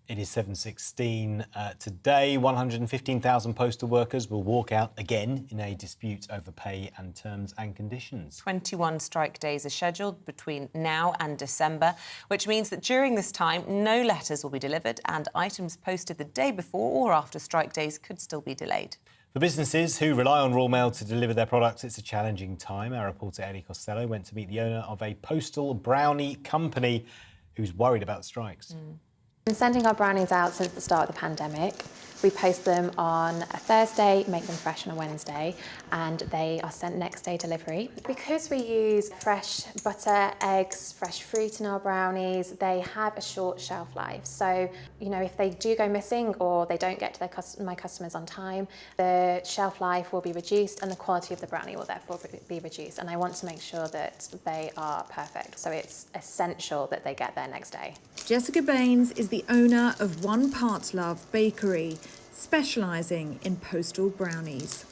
It is 7:16 today. 115,000 postal workers will walk out again in a dispute over pay and terms and conditions. 21 strike days are scheduled between now and December, which means that during this time, no letters will be delivered and items posted the day before or after strike days could still be delayed. For businesses who rely on Royal Mail to deliver their products, it's a challenging time. Our reporter Ellie Costello went to meet the owner of a postal brownie company who's worried about strikes. Been sending our brownies out since the start of the pandemic. We post them on a Thursday, make them fresh on a Wednesday, and they are sent next day delivery. Because we use fresh butter, eggs, fresh fruit in our brownies, they have a short shelf life. So, you know, if they do go missing or they don't get to my customers on time, the shelf life will be reduced and the quality of the brownie will therefore be reduced. And I want to make sure that they are perfect. So it's essential that they get there next day. Jessica Baines is the owner of One Part Love Bakery, specialising in postal brownies.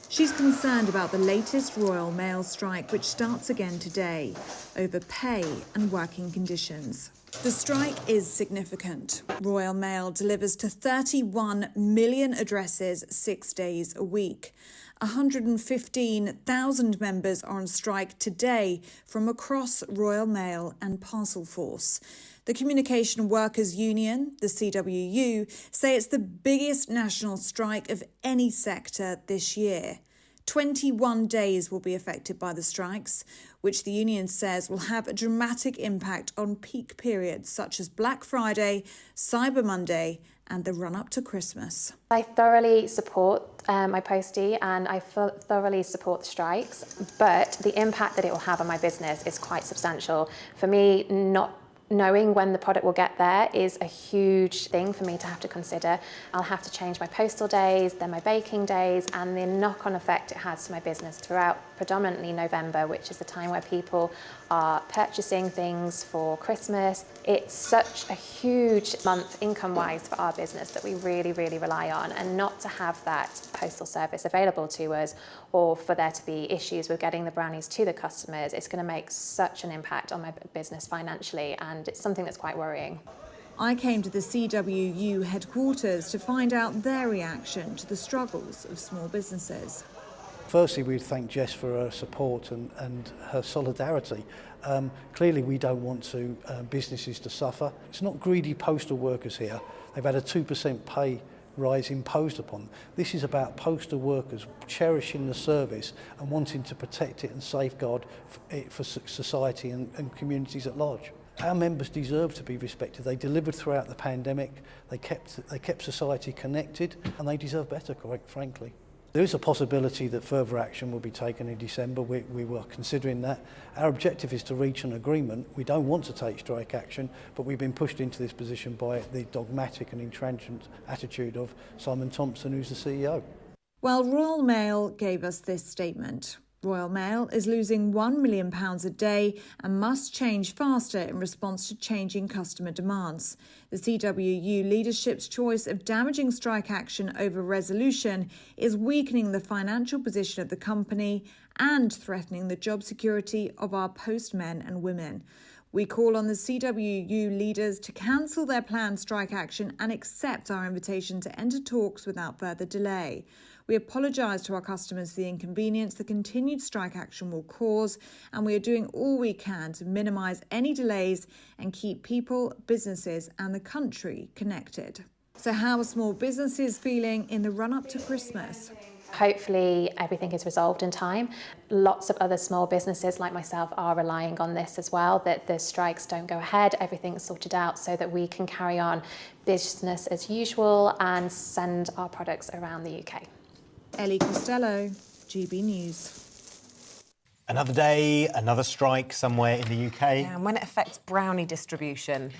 She's concerned about the latest Royal Mail strike, which starts again today, over pay and working conditions. The strike is significant. Royal Mail delivers to 31 million addresses 6 days a week. 115,000 members are on strike today from across Royal Mail and Parcel Force. The Communication Workers Union, the CWU, say it's the biggest national strike of any sector this year. 21 days will be affected by the strikes, which the union says will have a dramatic impact on peak periods such as Black Friday, Cyber Monday and the run-up to Christmas. I thoroughly support my postie and I thoroughly support the strikes, but the impact that it will have on my business is quite substantial. For me, not knowing when the product will get there is a huge thing for me to have to consider. I'll have to change my postal days, then my baking days, and the knock-on effect it has to my business throughout predominantly November, which is the time where people are purchasing things for Christmas. It's such a huge month income-wise for our business that we really, really rely on, and not to have that postal service available to us, or for there to be issues with getting the brownies to the customers, it's going to make such an impact on my business financially, and it's something that's quite worrying. I came to the CWU headquarters to find out their reaction to the struggles of small businesses. Firstly, we'd thank Jess for her support and her solidarity. Clearly, we don't want businesses to suffer. It's not greedy postal workers here. They've had a 2% pay rise imposed upon them. This is about postal workers cherishing the service and wanting to protect it and safeguard it for society and communities at large. Our members deserve to be respected. They delivered throughout the pandemic. They kept society connected, and they deserve better, quite frankly. There is a possibility that further action will be taken in December. We were considering that. Our objective is to reach an agreement. We don't want to take strike action, but we've been pushed into this position by the dogmatic and intransigent attitude of Simon Thompson, who's the CEO. Well, Royal Mail gave us this statement. Royal Mail is losing £1 million a day and must change faster in response to changing customer demands. The CWU leadership's choice of damaging strike action over resolution is weakening the financial position of the company and threatening the job security of our postmen and women. We call on the CWU leaders to cancel their planned strike action and accept our invitation to enter talks without further delay. We apologise to our customers for the inconvenience the continued strike action will cause, and we are doing all we can to minimise any delays and keep people, businesses and the country connected. So how are small businesses feeling in the run-up to Christmas? Hopefully everything is resolved in time. Lots of other small businesses like myself are relying on this as well, that the strikes don't go ahead, everything's sorted out so that we can carry on business as usual and send our products around the UK. Ellie Costello, GB News. Another day, another strike somewhere in the UK. Yeah, and when it affects brownie distribution,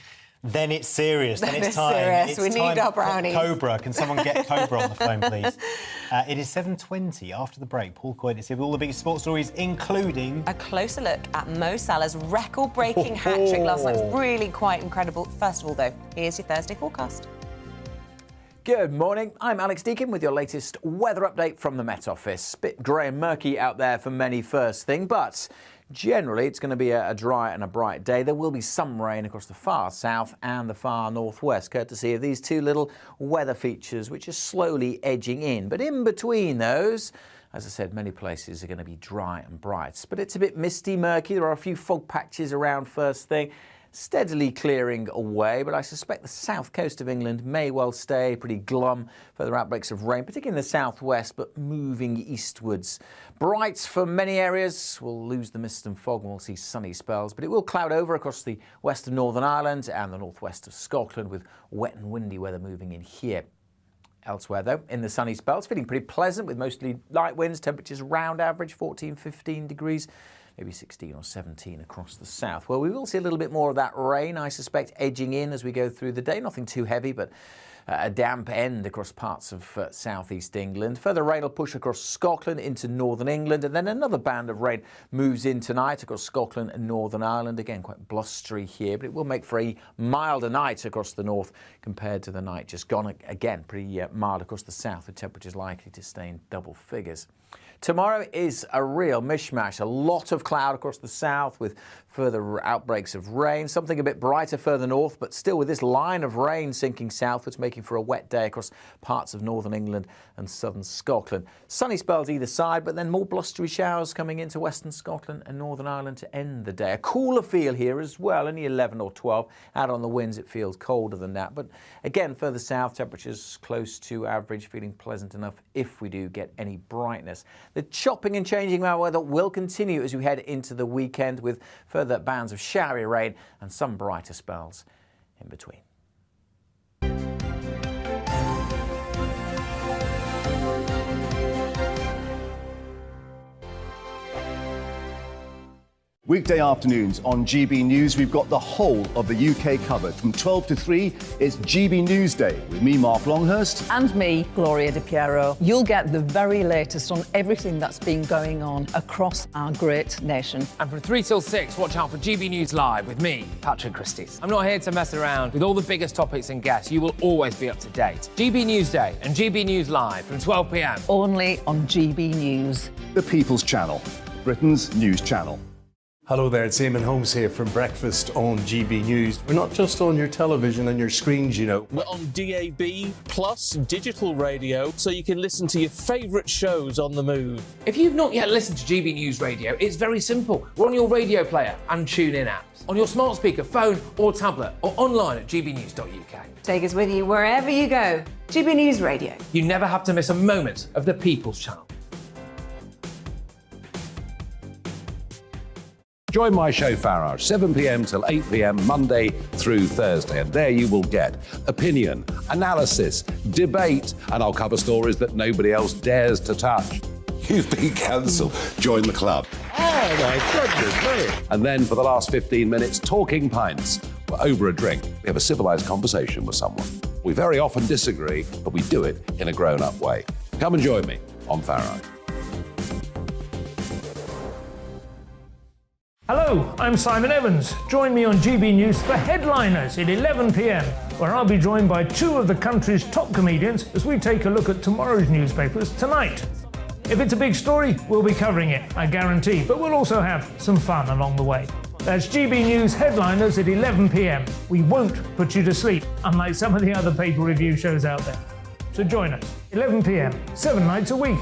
then it's serious. Then it's it's time. serious. It's We time. need our brownies. Cobra. Can someone get Cobra on the phone, please? It is 7:20. After the break, Paul Coyte is here with all the biggest sports stories, including a closer look at Mo Salah's record-breaking hat-trick last night. It's really quite incredible. First of all, though, here's your Thursday forecast. Good morning, I'm Alex Deakin with your latest weather update from the Met Office. Bit grey and murky out there for many first thing, but generally it's going to be a dry and a bright day. There will be some rain across the far south and the far northwest, courtesy of these two little weather features which are slowly edging in. But in between those, as I said, many places are going to be dry and bright. But it's a bit misty, murky. There are a few fog patches around first thing. Steadily clearing away, but I suspect the south coast of England may well stay pretty glum. Further outbreaks of rain, particularly in the southwest, but moving eastwards. Bright for many areas. We'll lose the mist and fog and we'll see sunny spells, but it will cloud over across the west of Northern Ireland and the northwest of Scotland, with wet and windy weather moving in here. Elsewhere, though, in the sunny spells, feeling pretty pleasant with mostly light winds, temperatures around average, 14, 15 degrees. Maybe 16 or 17 across the south. Well, we will see a little bit more of that rain, I suspect, edging in as we go through the day. Nothing too heavy, but a damp end across parts of southeast England. Further rain will push across Scotland into northern England, and then another band of rain moves in tonight across Scotland and Northern Ireland. Again, quite blustery here, but it will make for a milder night across the north compared to the night just gone. Again, pretty mild across the south, with temperatures likely to stay in double figures. Tomorrow is a real mishmash. A lot of cloud across the south with further outbreaks of rain. Something a bit brighter further north, but still with this line of rain sinking southwards, making for a wet day across parts of northern England and southern Scotland. Sunny spells either side, but then more blustery showers coming into western Scotland and Northern Ireland to end the day. A cooler feel here as well, only 11 or 12. Out on the winds, it feels colder than that. But again, further south, temperatures close to average, feeling pleasant enough if we do get any brightness. The chopping and changing of our weather will continue as we head into the weekend, with further bands of showery rain and some brighter spells in between. Weekday afternoons on GB News, we've got the whole of the UK covered. From 12 to 3, it's GB News Day with me, Mark Longhurst. And me, Gloria Di Piero. You'll get the very latest on everything that's been going on across our great nation. And from 3 till 6, watch out for GB News Live with me, Patrick Christys. I'm not here to mess around with all the biggest topics and guests. You will always be up to date. GB News Day and GB News Live from 12 p.m. Only on GB News. The People's Channel, Britain's news channel. Hello there, it's Eamonn Holmes here from Breakfast on GB News. We're not just on your television and your screens, you know. We're on DAB plus digital radio, so you can listen to your favourite shows on the move. If you've not yet listened to GB News Radio, it's very simple. We're on your radio player and TuneIn apps, on your smart speaker, phone or tablet, or online at gbnews.uk. Take us with you wherever you go. GB News Radio. You never have to miss a moment of the People's Channel. Join my show Farage, 7 p.m. till 8 p.m. Monday through Thursday. And there you will get opinion, analysis, debate, and I'll cover stories that nobody else dares to touch. You've been cancelled. Join the club. Oh, my goodness me. And then for the last 15 minutes, talking pints. We're over a drink. We have a civilised conversation with someone. We very often disagree, but we do it in a grown-up way. Come and join me on Farage. Hello, I'm Simon Evans. Join me on GB News for Headliners at 11 p.m, where I'll be joined by two of the country's top comedians as we take a look at tomorrow's newspapers tonight. If it's a big story, we'll be covering it, I guarantee, but we'll also have some fun along the way. That's GB News Headliners at 11 p.m. We won't put you to sleep, unlike some of the other pay-per-review shows out there. So join us, 11 p.m, 7 nights a week.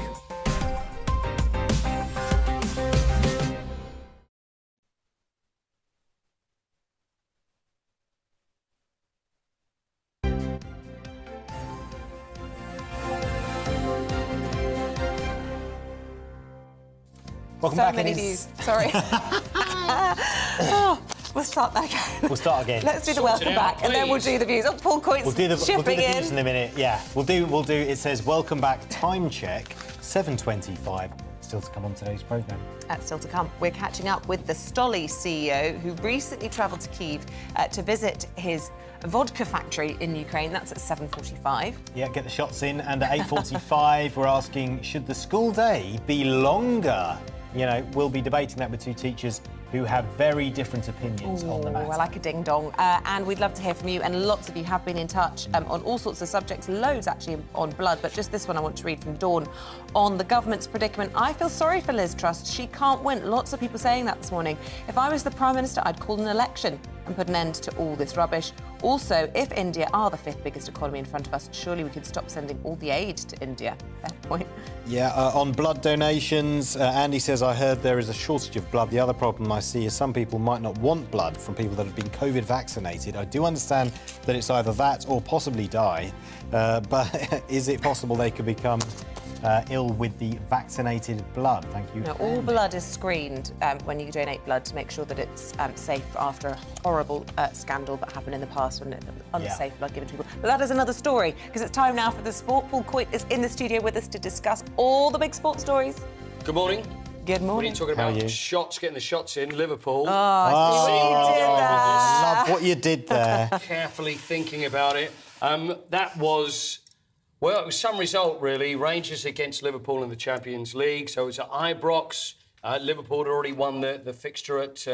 Welcome So back. many views. Sorry. Oh, we'll start that again. We'll start again. Let's do the welcome back, and then we'll do the views. Oh, Paul Coyte's We'll do the shipping views in. in a minute. Yeah, we'll do. It says welcome back. Time check. 7:25. Still to come on today's programme. Still to come, we're catching up with the Stoli CEO, who recently travelled to Kyiv to visit his vodka factory in Ukraine. That's at 7:45. Yeah, get the shots in. And at 8:45, we're asking, should the school day be longer? You know, we'll be debating that with two teachers who have very different opinions on the matter. I like a ding-dong. And we'd love to hear from you, and lots of you have been in touch on all sorts of subjects, loads actually on blood, but just this one I want to read from Dawn on the government's predicament. I feel sorry for Liz Truss. She can't win. Lots of people saying that this morning. If I was the Prime Minister, I'd call an election and put an end to all this rubbish. Also, if India are the fifth biggest economy in front of us, surely we could stop sending all the aid to India. Fair point. Yeah, on blood donations, Andy says, I heard there is a shortage of blood. The other problem I see is some people might not want blood from people that have been COVID vaccinated. I do understand that it's either that or possibly die, but is it possible they could become ill with the vaccinated blood? Thank you. No, all blood is screened when you donate blood to make sure that it's safe after a horrible scandal that happened in the past when unsafe blood given to people. But that is another story, because it's time now for the sport. Paul Coyte is in the studio with us to discuss all the big sports stories. Good morning. Good morning. What are you talking about? Shots, getting the shots in, Liverpool. Oh, I see what you did there. I love what you did there. Carefully thinking about it. That was... Well, it was some result, really. Rangers against Liverpool in the Champions League. So it's at Ibrox. Liverpool had already won the fixture at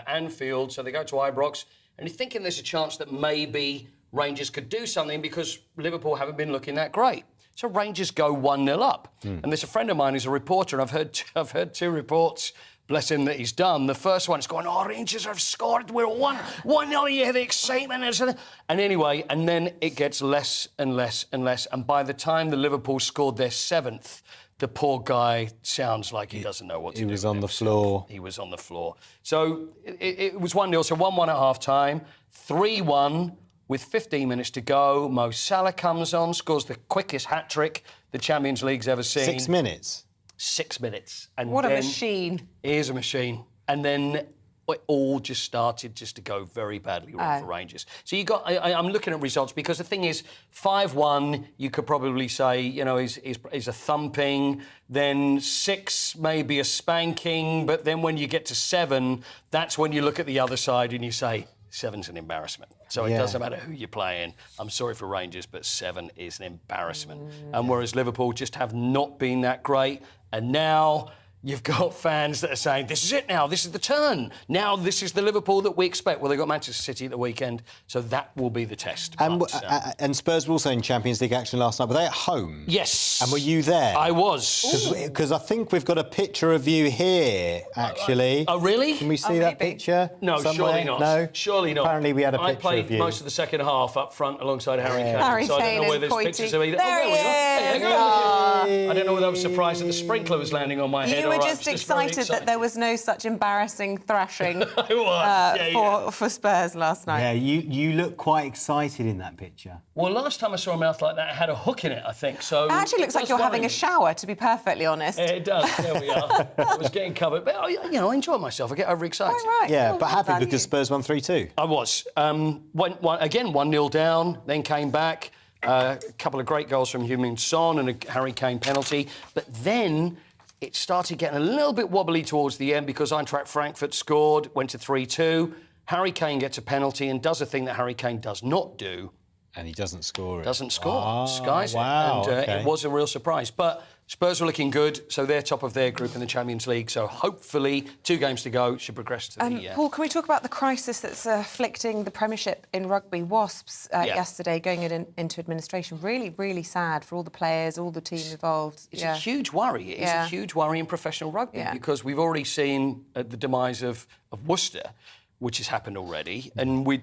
Anfield, so they go to Ibrox. And you're thinking there's a chance that maybe Rangers could do something because Liverpool haven't been looking that great. So Rangers go 1-0 up. And there's a friend of mine who's a reporter, and I've heard two reports, bless him, that he's done. The first one is going, oh, Rangers have scored. We're 1-0. You hear the excitement. And anyway, and then it gets less and less and less. And by the time the Liverpool scored their seventh, the poor guy sounds like he doesn't know what to do. He was on the floor. He was on the floor. So it was 1-0. So 1-1 at half-time, 3-1 with 15 minutes to go. Mo Salah comes on, scores the quickest hat-trick the Champions League's ever seen. 6 minutes? 6 minutes. And what a then, machine. He is a machine. And then it all just started to go very badly wrong for Rangers. So you got. I'm looking at results because the thing is, 5-1. You could probably say, is a thumping. Then 6 maybe a spanking. But then when you get to 7, that's when you look at the other side and you say 7's an embarrassment. So it doesn't matter who you're playing. I'm sorry for Rangers, but 7 is an embarrassment. And whereas Liverpool just have not been that great, and now you've got fans that are saying, this is it now, this is the turn. Now this is the Liverpool that we expect. Well, they've got Manchester City at the weekend, so that will be the test. And Spurs were also in Champions League action last night. Were they at home? Yes. And were you there? I was. Because I think we've got a picture of you here, actually. Oh, really? Can we see that picture? No, somewhere? surely not. No? Surely not. Apparently we had a picture I played of you. most of the second half up front alongside Harry Kane. Harry so I don't Kane know where is there's pointing. pictures of either. There he is. I don't know whether I was surprised that the sprinkler was landing on my head. You were or I just was very excited that there was no such embarrassing thrashing for Spurs last night. Yeah, you look quite excited in that picture. Well, last time I saw a mouth like that, it had a hook in it, I think. So It actually looks like you're having a shower, to be perfectly honest. Yeah, it does. There we are. I was getting covered. But, I enjoy myself. I get overexcited. Right. Yeah, but happy because Spurs won 3-2. I was. Went 1-0 down, then came back. A couple of great goals from Heung-min Son and a Harry Kane penalty. But then it started getting a little bit wobbly towards the end because Eintracht Frankfurt scored, went to 3-2. Harry Kane gets a penalty and does a thing that Harry Kane does not do. And he doesn't score it. Doesn't score. Skies wow, it. And okay. it was a real surprise. But Spurs were looking good, so they're top of their group in the Champions League. So hopefully, 2 games to go, should progress to the... Paul, can we talk about the crisis that's afflicting the Premiership in rugby? Wasps yesterday going into administration. Really, really sad for all the players, all the team involved. It's a huge worry. It is a huge worry in professional rugby because we've already seen the demise of Worcester, which has happened already. And we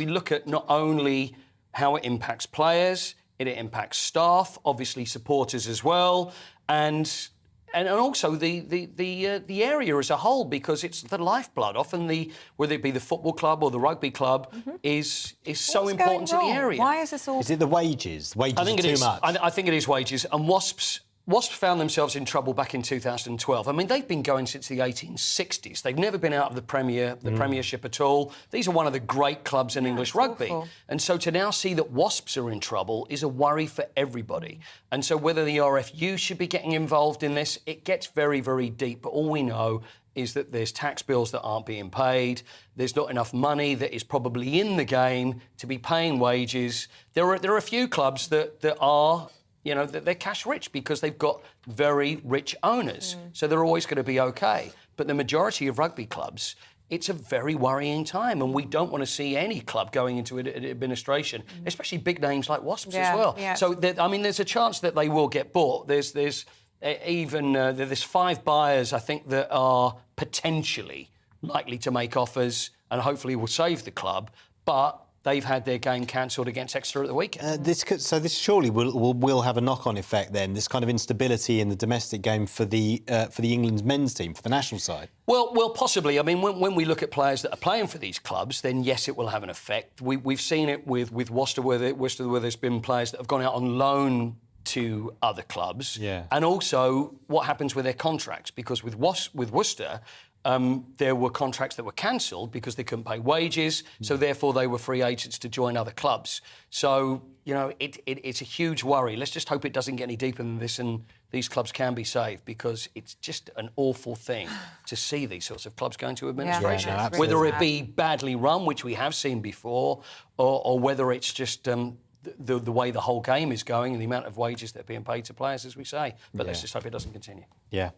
look at not only how it impacts players, it impacts staff, obviously supporters as well, and also the area as a whole, because it's the lifeblood. Often whether it be the football club or the rugby club is so important to the area. Why is this all? Is it the wages? Wages I think are too it is. much. I think it is wages. And Wasps found themselves in trouble back in 2012. I mean, they've been going since the 1860s. They've never been out of the Premiership at all. These are one of the great clubs in English rugby. Awful. And so to now see that Wasps are in trouble is a worry for everybody. And so whether the RFU should be getting involved in this, it gets very, very deep. But all we know is that there's tax bills that aren't being paid. There's not enough money that is probably in the game to be paying wages. There are a few clubs that are... they're cash rich because they've got very rich owners. So they're always going to be OK. But the majority of rugby clubs, it's a very worrying time. And we don't want to see any club going into administration, especially big names like Wasps as well. Yeah. So, there's a chance that they will get bought. There's 5 buyers, I think, that are potentially likely to make offers and hopefully will save the club. But they've had their game cancelled against Exeter at the weekend. This surely will have a knock-on effect then. This kind of instability in the domestic game for the England's men's team, for the national side. Well, possibly. I mean, when we look at players that are playing for these clubs, then yes, it will have an effect. We've seen it with Worcester, where there's been players that have gone out on loan to other clubs, and also what happens with their contracts. Because with Worcester. There were contracts that were cancelled because they couldn't pay wages, so therefore they were free agents to join other clubs. So, it's a huge worry. Let's just hope it doesn't get any deeper than this and these clubs can be saved, because it's just an awful thing to see these sorts of clubs going to administration. Yeah, no, whether it be badly run, which we have seen before, or whether it's just... the way the whole game is going and the amount of wages that are being paid to players, as we say. But let's just hope it doesn't continue. Yeah.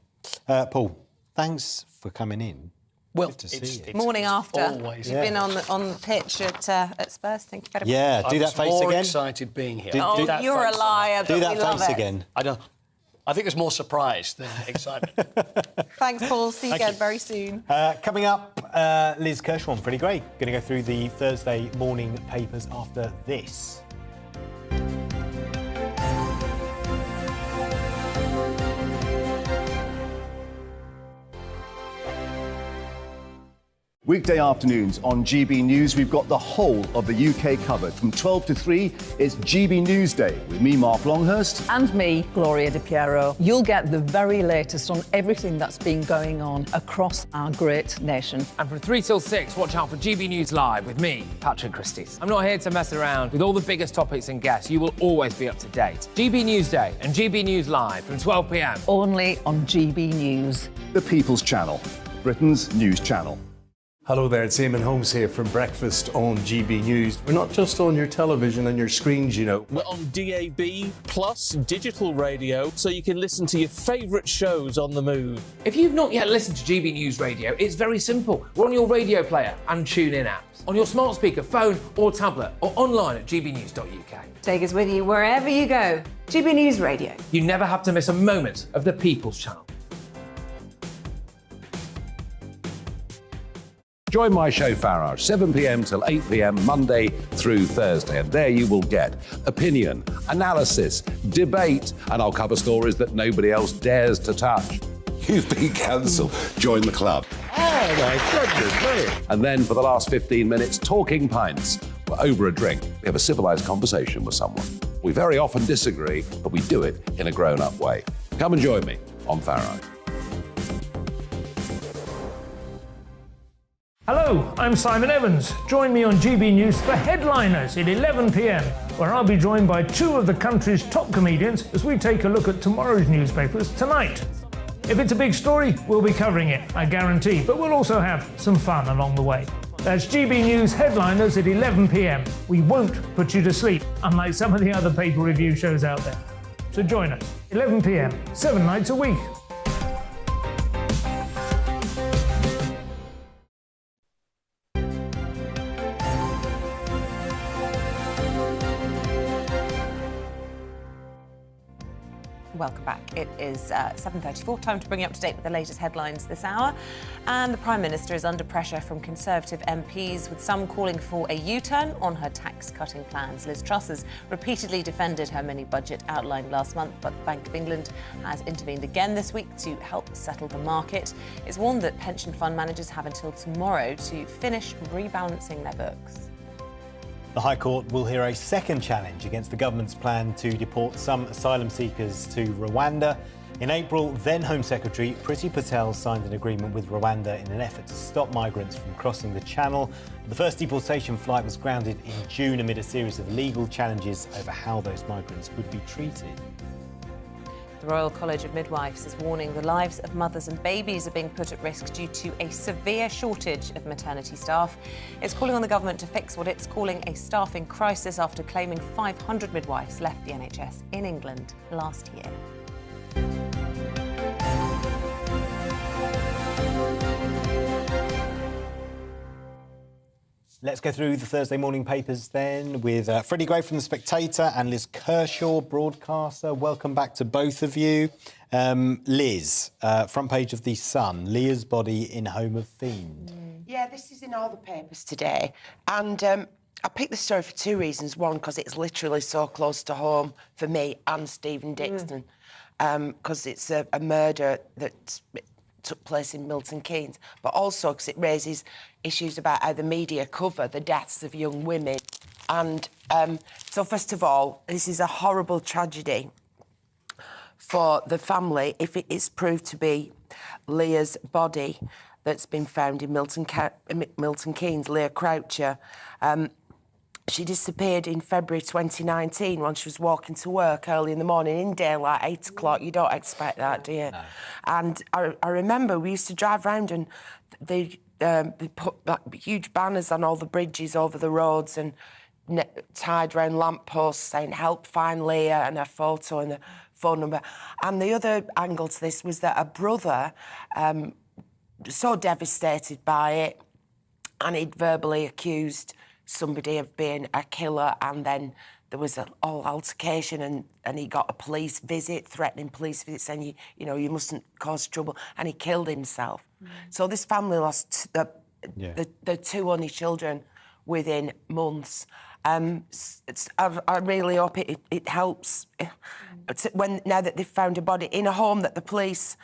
Paul, thanks for coming in. Well, good to see you. Morning after. Always. You've been on the pitch at Spurs. Thank you very much. Yeah, do that face I was more again. excited being here. You're a liar, Do but that we love face it. again. I think there's more surprise than excitement. Thanks, Paul. See you Thank again you. very soon. Coming up, Liz Kirschwan, pretty great. Going to go through the Thursday morning papers after this. Weekday afternoons on GB News, we've got the whole of the UK covered. From 12 to 3, it's GB Newsday with me, Mark Longhurst. And me, Gloria Di Piero. You'll get the very latest on everything that's been going on across our great nation. And from 3 till 6, watch out for GB News Live with me, Patrick Christys. I'm not here to mess around. With all the biggest topics and guests, you will always be up to date. GB Newsday and GB News Live from 12 p.m. Only on GB News. The People's Channel, Britain's news channel. Hello there, it's Eamonn Holmes here from Breakfast on GB News. We're not just on your television and your screens, you know. We're on DAB plus digital radio, so you can listen to your favourite shows on the move. If you've not yet listened to GB News Radio, it's very simple. We're on your radio player and tune-in apps, on your smart speaker, phone or tablet, or online at gbnews.uk. Take us with you wherever you go. GB News Radio. You never have to miss a moment of the People's Channel. Join my show Farage, 7 p.m. till 8 p.m. Monday through Thursday, and there you will get opinion, analysis, debate, and I'll cover stories that nobody else dares to touch. You've been cancelled. Join the club. Oh my goodness me. And then for the last 15 minutes, talking pints. We're over a drink. We have a civilised conversation with someone. We very often disagree, but we do it in a grown-up way. Come and join me on Farage. Hello, I'm Simon Evans. Join me on GB News for Headliners at 11 p.m, where I'll be joined by two of the country's top comedians as we take a look at tomorrow's newspapers tonight. If it's a big story, we'll be covering it, I guarantee, but we'll also have some fun along the way. That's GB News Headliners at 11 p.m. We won't put you to sleep, unlike some of the other paper review shows out there. So join us, 11 p.m, 7 nights a week. Welcome back. It is 7:34, time to bring you up to date with the latest headlines this hour. And the Prime Minister is under pressure from Conservative MPs, with some calling for a U-turn on her tax-cutting plans. Liz Truss has repeatedly defended her mini-budget outlined last month, but the Bank of England has intervened again this week to help settle the market. It's warned that pension fund managers have until tomorrow to finish rebalancing their books. The High Court will hear a second challenge against the government's plan to deport some asylum seekers to Rwanda. In April, then Home Secretary Priti Patel signed an agreement with Rwanda in an effort to stop migrants from crossing the Channel. The first deportation flight was grounded in June amid a series of legal challenges over how those migrants would be treated. The Royal College of Midwives is warning the lives of mothers and babies are being put at risk due to a severe shortage of maternity staff. It's calling on the government to fix what it's calling a staffing crisis after claiming 500 midwives left the NHS in England last year. Let's go through the Thursday morning papers then with Freddie Gray from The Spectator and Liz Kershaw, broadcaster. Welcome back to both of you. Liz, front page of The Sun, Leah's body in home of fiend. Yeah, this is in all the papers today. And I picked this story for two reasons. One, because it's literally so close to home for me and Stephen Dixon, because it's a murder that took place in Milton Keynes, but also because it raises issues about how the media cover the deaths of young women. And so, first of all, this is a horrible tragedy for the family if it is proved to be Leah's body that's been found in Milton Keynes, Leah Croucher. She disappeared in February 2019 when she was walking to work early in the morning in daylight, 8 o'clock. You don't expect that, do you? No. And I remember we used to drive around and they put like, huge banners on all the bridges over the roads and tied around lampposts saying, "Help find Leah," and her photo and the phone number. And the other angle to this was that a brother, so devastated by it, and he'd verbally accused somebody of being a killer, and then there was an altercation and he got a police visit, threatening police visit, saying, you mustn't cause trouble, and he killed himself. So this family lost the two only children within months. I really hope it helps now that they've found a body in a home that the police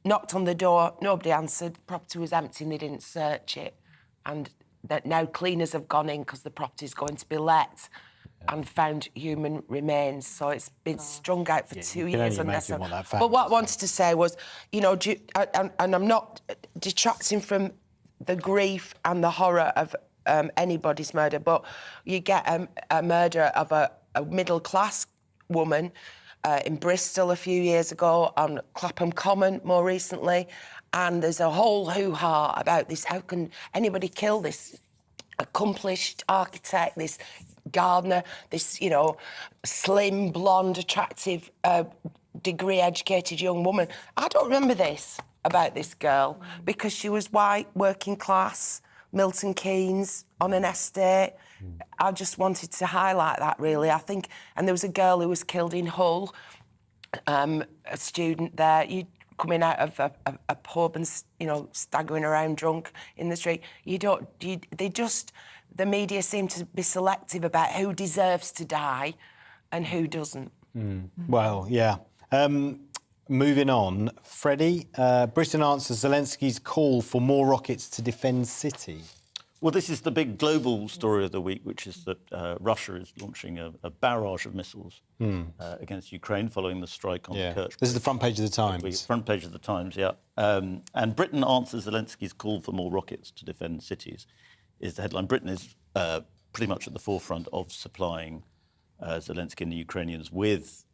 knocked on the door, nobody answered, the property was empty and they didn't search it. and that now cleaners have gone in because the property's going to be let and found human remains. So it's been strung out for 2 you can years. only imagine what that But family what I wanted to say was, you know, and I'm not detracting from the grief and the horror of anybody's murder, but you get a murder of a middle-class woman in Bristol a few years ago, on Clapham Common more recently, and there's a whole hoo-ha about this. How can anybody kill this accomplished architect, this gardener, this, you know, slim, blonde, attractive, degree-educated young woman? I don't remember this about this girl because she was white, working class, Milton Keynes, on an estate. I just wanted to highlight that, really. I think, and there was a girl who was killed in Hull, a student there. You coming out of a pub and, you know, staggering around drunk in the street. The media seem to be selective about who deserves to die and who doesn't. Well, yeah. Moving on, Freddie, Britain answers Zelensky's call for more rockets to defend city. Well, this is the big global story of the week, which is that Russia is launching a barrage of missiles against Ukraine following the strike on the Kerch. This is the front page of the Times. Front page of the Times, yeah. And Britain answers Zelensky's call for more rockets to defend cities, is the headline. Britain is pretty much at the forefront of supplying Zelensky and the Ukrainians with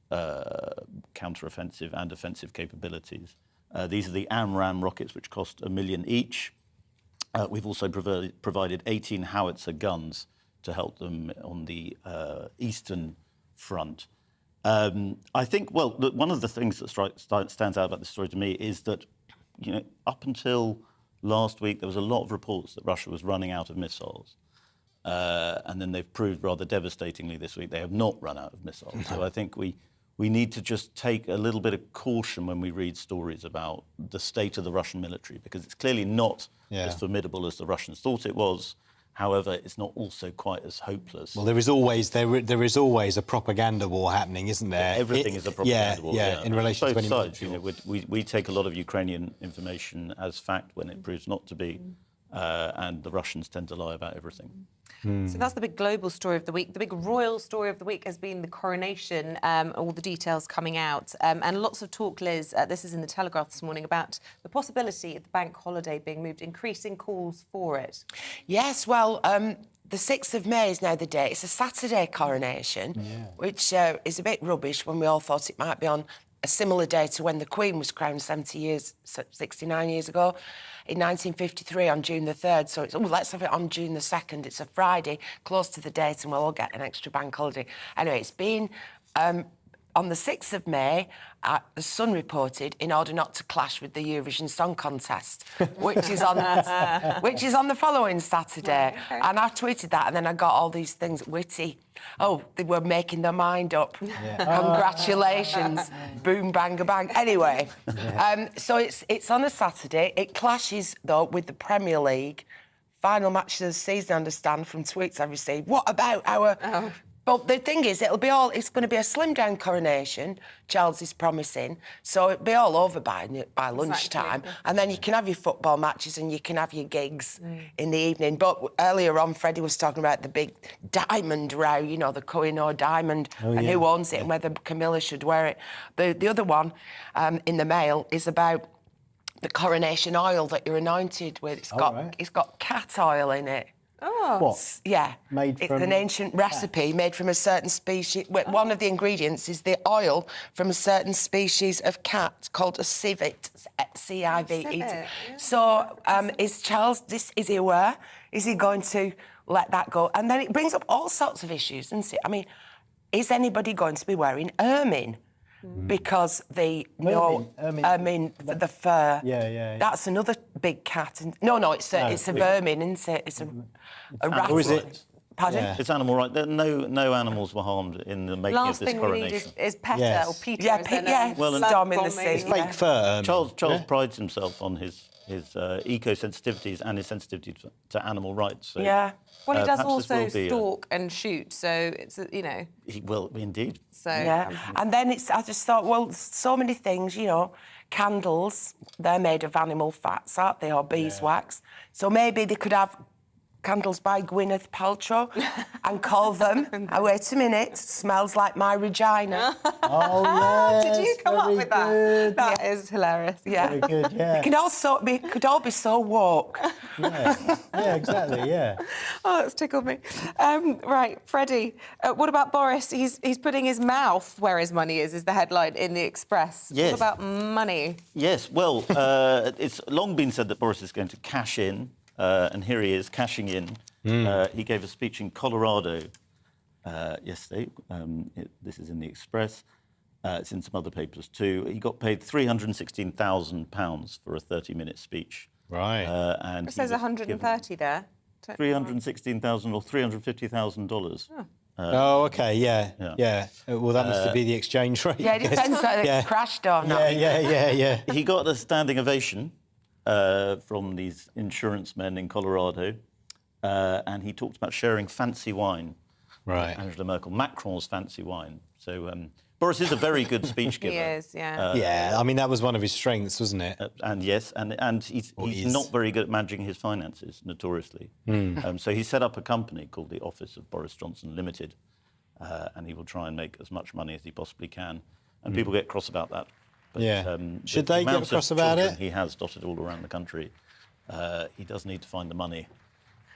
counter-offensive and offensive capabilities. These are the AMRAAM rockets, which cost $1 million each. We've also provided 18 howitzer guns to help them on the eastern front. I think, well, one of the things that stands out about this story to me is that, you know, up until last week, there was a lot of reports that Russia was running out of missiles. And then they've proved rather devastatingly this week they have not run out of missiles. So I think we need to just take a little bit of caution when we read stories about the state of the Russian military, because it's clearly not as formidable as the Russians thought it was. However, it's not also quite as hopeless. Well, there is always a propaganda war happening, isn't there? Everything is a propaganda war. In relation to both any sides. You know, we take a lot of Ukrainian information as fact when it proves not to be, and the Russians tend to lie about everything. So that's the big global story of the week. The big royal story of the week has been the coronation, all the details coming out. And lots of talk, Liz, this is in the Telegraph this morning, about the possibility of the bank holiday being moved, increasing calls for it. Yes, well, the 6th of May is now the date. It's a Saturday coronation, which is a bit rubbish when we all thought it might be on a similar day to when the Queen was crowned 69 years ago. In 1953 on June the 3rd, so it's, let's have it on June the 2nd. It's a Friday, close to the date, and we'll all get an extra bank holiday. Anyway, it's been on the 6th of May, the Sun reported, in order not to clash with the Eurovision Song Contest, which is on the following Saturday. Right, okay. And I tweeted that, and then I got all these things witty. Oh, they were making their mind up. Congratulations, boom, bang, bang. Anyway, so it's on a Saturday. It clashes, though, with the Premier League. Final match of the season, I understand, from tweets I've received. What about our... But the thing is, it's going to be a slimmed-down coronation, Charles is promising, so it'll be all over by lunchtime, exactly. And then you can have your football matches and you can have your gigs in the evening. But earlier on, Freddie was talking about the big diamond row, you know, the Koh-i-Noor diamond, and who owns it and whether Camilla should wear it. The other one in the Mail is about the coronation oil that you're anointed with. It's got cat oil in it. Oh. What? Yeah. It's an ancient recipe made from a certain species. One of the ingredients is the oil from a certain species of cat called a civet, C-I-V-E-T. Yeah. So is Charles, is he aware? Is he going to let that go? And then it brings up all sorts of issues, doesn't it? I mean, is anybody going to be wearing ermine? Because the the fur. Yeah. That's another big cat. It's a vermin, isn't it? It's a rat. Or is it? Pardon? Yeah. It's animal right. No animals were harmed in the making of this coronation. Last thing we need is PETA or Peter. Well, and Storm in the sea. It's fake fur. Charles prides himself on his eco-sensitivities and his sensitivity to animal rights. So, well, he does also stalk and shoot, so it's, you know... He will, indeed. So, and then I just thought, well, so many things, you know, candles, they're made of animal fats, aren't they, or beeswax. So maybe they could have candles by Gwyneth Paltrow and call them, wait a minute, smells like my regina. Oh, yes. Did you come up with that? That is hilarious. Yeah. Very good, yeah. It could all be so woke. Yeah, exactly, yeah. Oh, that's tickled me. Right, Freddie, what about Boris? He's putting his mouth where his money is the headline in the Express. Yes. What about money? Yes, well, it's long been said that Boris is going to cash in, and here he is cashing in. He gave a speech in Colorado yesterday. This is in the Express. It's in some other papers too. He got paid £316,000 for a 30-minute speech. Right. And It says 130 there. $316,000 or $350,000. Oh, OK, yeah. Well, that must be the exchange rate. Yeah, it depends whether it's crashed or not. Yeah. He got a standing ovation from these insurance men in Colorado, and he talked about sharing fancy wine. Right. Angela Merkel, Macron's fancy wine. So Boris is a very good speech giver. He is, yeah. Yeah, I mean, that was one of his strengths, wasn't it? And yes, and he's not very good at managing his finances, notoriously. So he set up a company called the Office of Boris Johnson Limited, and he will try and make as much money as he possibly can. And people get cross about that. But, Should they get cross about it? He has dotted all around the country. He does need to find the money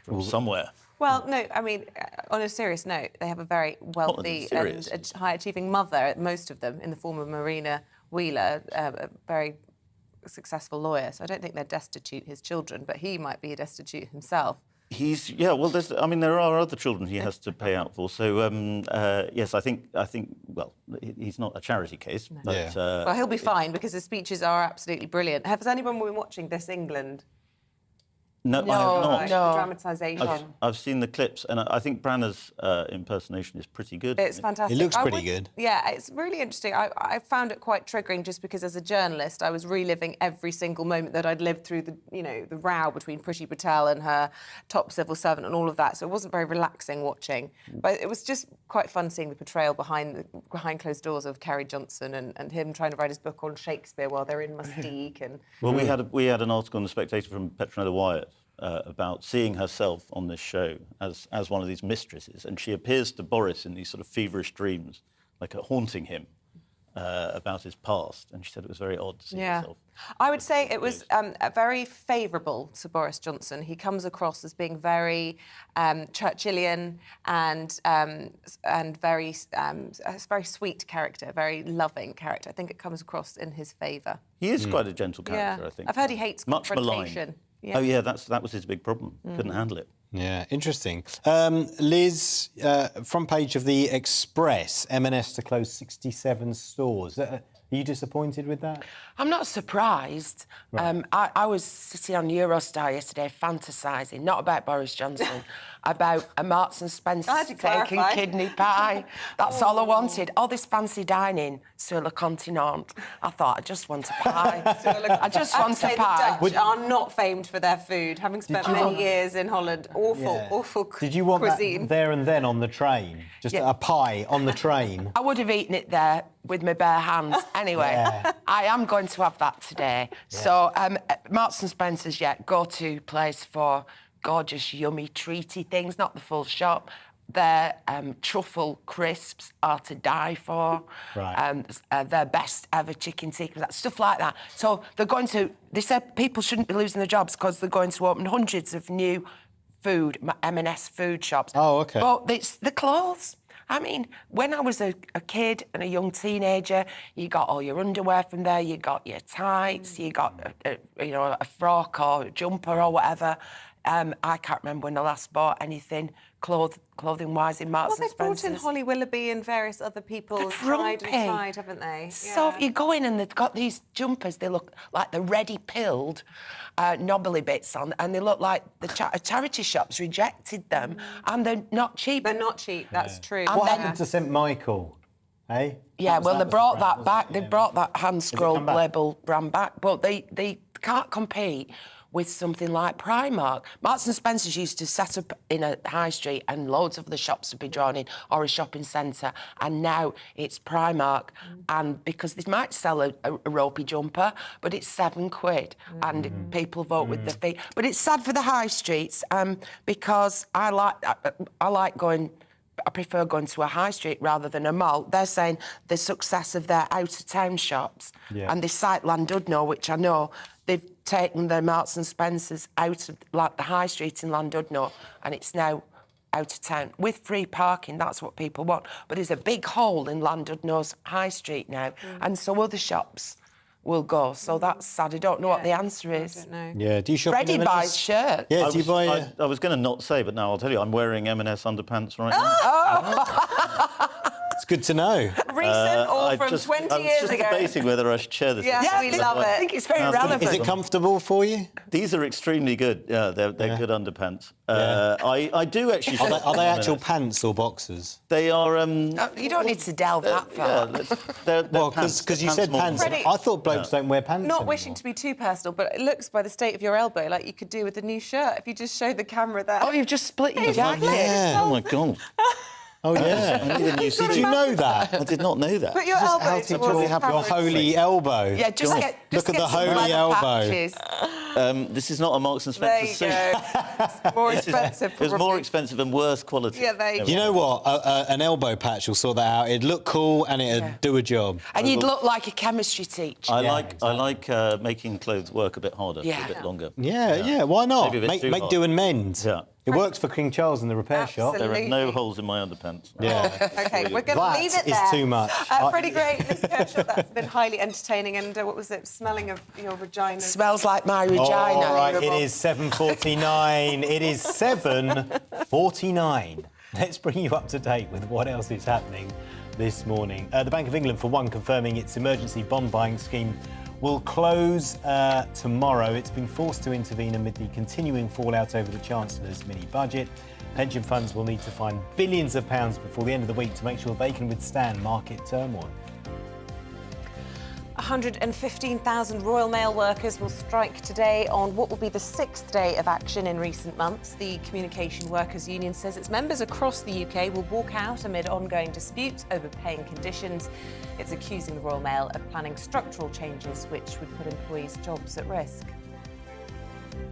from somewhere. Well, no, I mean, on a serious note, they have a very wealthy and high-achieving mother, most of them, in the form of Marina Wheeler, a very successful lawyer. So I don't think they're destitute, his children, but he might be destitute himself. Well, there are other children he has to pay out for. So, yes, I think, well, he's not a charity case. No. But, well, he'll be fine because his speeches are absolutely brilliant. Has anyone been watching This England? No, I have not. No. Dramatisation. I've seen the clips, and I think Branner's impersonation is pretty good. It's fantastic. It looks pretty good. Yeah, it's really interesting. I found it quite triggering just because as a journalist, I was reliving every single moment that I'd lived through the row between Priti Patel and her top civil servant and all of that. So it wasn't very relaxing watching. But it was just quite fun seeing the portrayal behind closed doors of Kerry Johnson and him trying to write his book on Shakespeare while they're in Mustique. And Well, we had an article in The Spectator from Petronella Wyatt about seeing herself on this show as one of these mistresses, and she appears to Boris in these sort of feverish dreams, like haunting him about his past, and she said it was very odd to see herself. I would say it was very favourable to Boris Johnson. He comes across as being very Churchillian and very a very sweet character, very loving character. I think it comes across in his favour. He is quite a gentle character, I think. I've heard he hates much confrontation. maligned. Yeah. Oh yeah, that was his big problem. Couldn't handle it. Yeah, interesting. Liz, front page of the Express, M&S to close 67 stores. Are you disappointed with that? I'm not surprised. Right. I was sitting on Eurostar yesterday fantasising, not about Boris Johnson, about a Marks and Spencer steak and kidney pie. That's all I wanted. All this fancy dining, sur le continent. I thought, I just want a pie. I just want a pie. The Dutch are not famed for their food, having spent many years in Holland. Awful Did you want cuisine. that there and then on the train? Just a pie on the train? I would have eaten it there with my bare hands. Anyway, I am going to have that today. Yeah. So, Marks and Spencer's, go-to place for gorgeous, yummy, treaty things, not the full shop. Their truffle crisps are to die for. Right. Their best ever chicken tikka, stuff like that. So they said people shouldn't be losing their jobs because they're going to open hundreds of new M&S food shops. Oh, OK. But it's the clothes. I mean, when I was a kid and a young teenager, you got all your underwear from there, you got your tights, you got a frock or a jumper or whatever. I can't remember when I last bought anything clothing-wise in Marks and Spencer's. Well, they've brought in Holly Willoughby and various other people, tried, haven't they? So you go in and they've got these jumpers, they look like the ready-pilled knobbly bits on, and they look like the charity shops rejected them, and they're not cheap. They're not cheap, that's true. What happened to St Michael, eh? Yeah, well, they brought that back. They brought that hand-scrolled label brand back, but they can't compete with something like Primark. Marks and Spencer's used to set up in a high street and loads of the shops would be drawn in, or a shopping centre, and now it's Primark. And because they might sell a ropey jumper, but it's £7, and people vote with their feet. But it's sad for the high streets because I like going. I prefer going to a high street rather than a mall. They're saying the success of their out-of-town shops, and they cite Llandudno, which I know they've taken their Marks and Spencer's out of the high street in Llandudno, and it's now out of town with free parking. That's what people want. But there's a big hole in Llandudno's high street now, and so other shops will go. So that's sad. I don't know what the answer is. Yeah, do you shop Freddie in M&S? buys shirts. Yeah, do you buy... I was going to not say, but now I'll tell you, I'm wearing M&S underpants right now. It's good to know. Recent or from 20 years ago? I was just debating whether I should share this. Yeah, we love it. I think it's very relevant. Is it comfortable for you? These are extremely good. Yeah, they're good underpants. I do actually... Are they actual pants or boxers? They are... you don't need to delve that far. Well, because you said pants. Freddie, I thought blokes don't wear pants Not anymore. wishing to be too personal, but it looks by the state of your elbow like you could do with a new shirt if you just showed the camera there. Oh, you've just split your jacket. Yeah. Oh, my God. Oh, yeah. I need a new Did you know that? I did not know that. Put your elbow Out towards the your camera. holy elbow. Yeah, just God. get Look at the some holy leather elbow. patches. This is not a Marks and There Spencer you suit. go. It's more expensive. It was more expensive and worse quality. Yeah, there you go. You know what? An elbow patch will sort that out. It'd look cool and it'd do a job. And you'd look like a chemistry teacher. I like making clothes work a bit harder, for a bit longer. Yeah, why not? Maybe a bit too Make hard. do and mend. Yeah. It works for King Charles in the repair shop. There are no holes in my underpants. Yeah. OK, we're going to leave it there. That is too much. Freddie Gray, this show, that's been highly entertaining. And what was it? Smelling of your vagina. Smells like my Oh, vagina. all right, it is 7:49. It is 7:49. Let's bring you up to date with what else is happening this morning. The Bank of England, for one, confirming its emergency bond buying scheme will close tomorrow. It's been forced to intervene amid the continuing fallout over the Chancellor's mini-budget. Pension funds will need to find billions of pounds before the end of the week to make sure they can withstand market turmoil. 115,000 Royal Mail workers will strike today on what will be the 6th day of action in recent months. The Communication Workers Union says its members across the UK will walk out amid ongoing disputes over pay and conditions. It's accusing the Royal Mail of planning structural changes which would put employees' jobs at risk.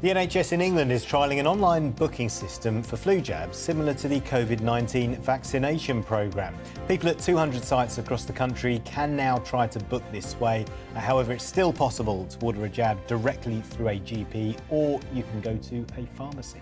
The NHS in England is trialling an online booking system for flu jabs similar to the COVID-19 vaccination programme. People at 200 sites across the country can now try to book this way. However, it's still possible to order a jab directly through a GP, or you can go to a pharmacy.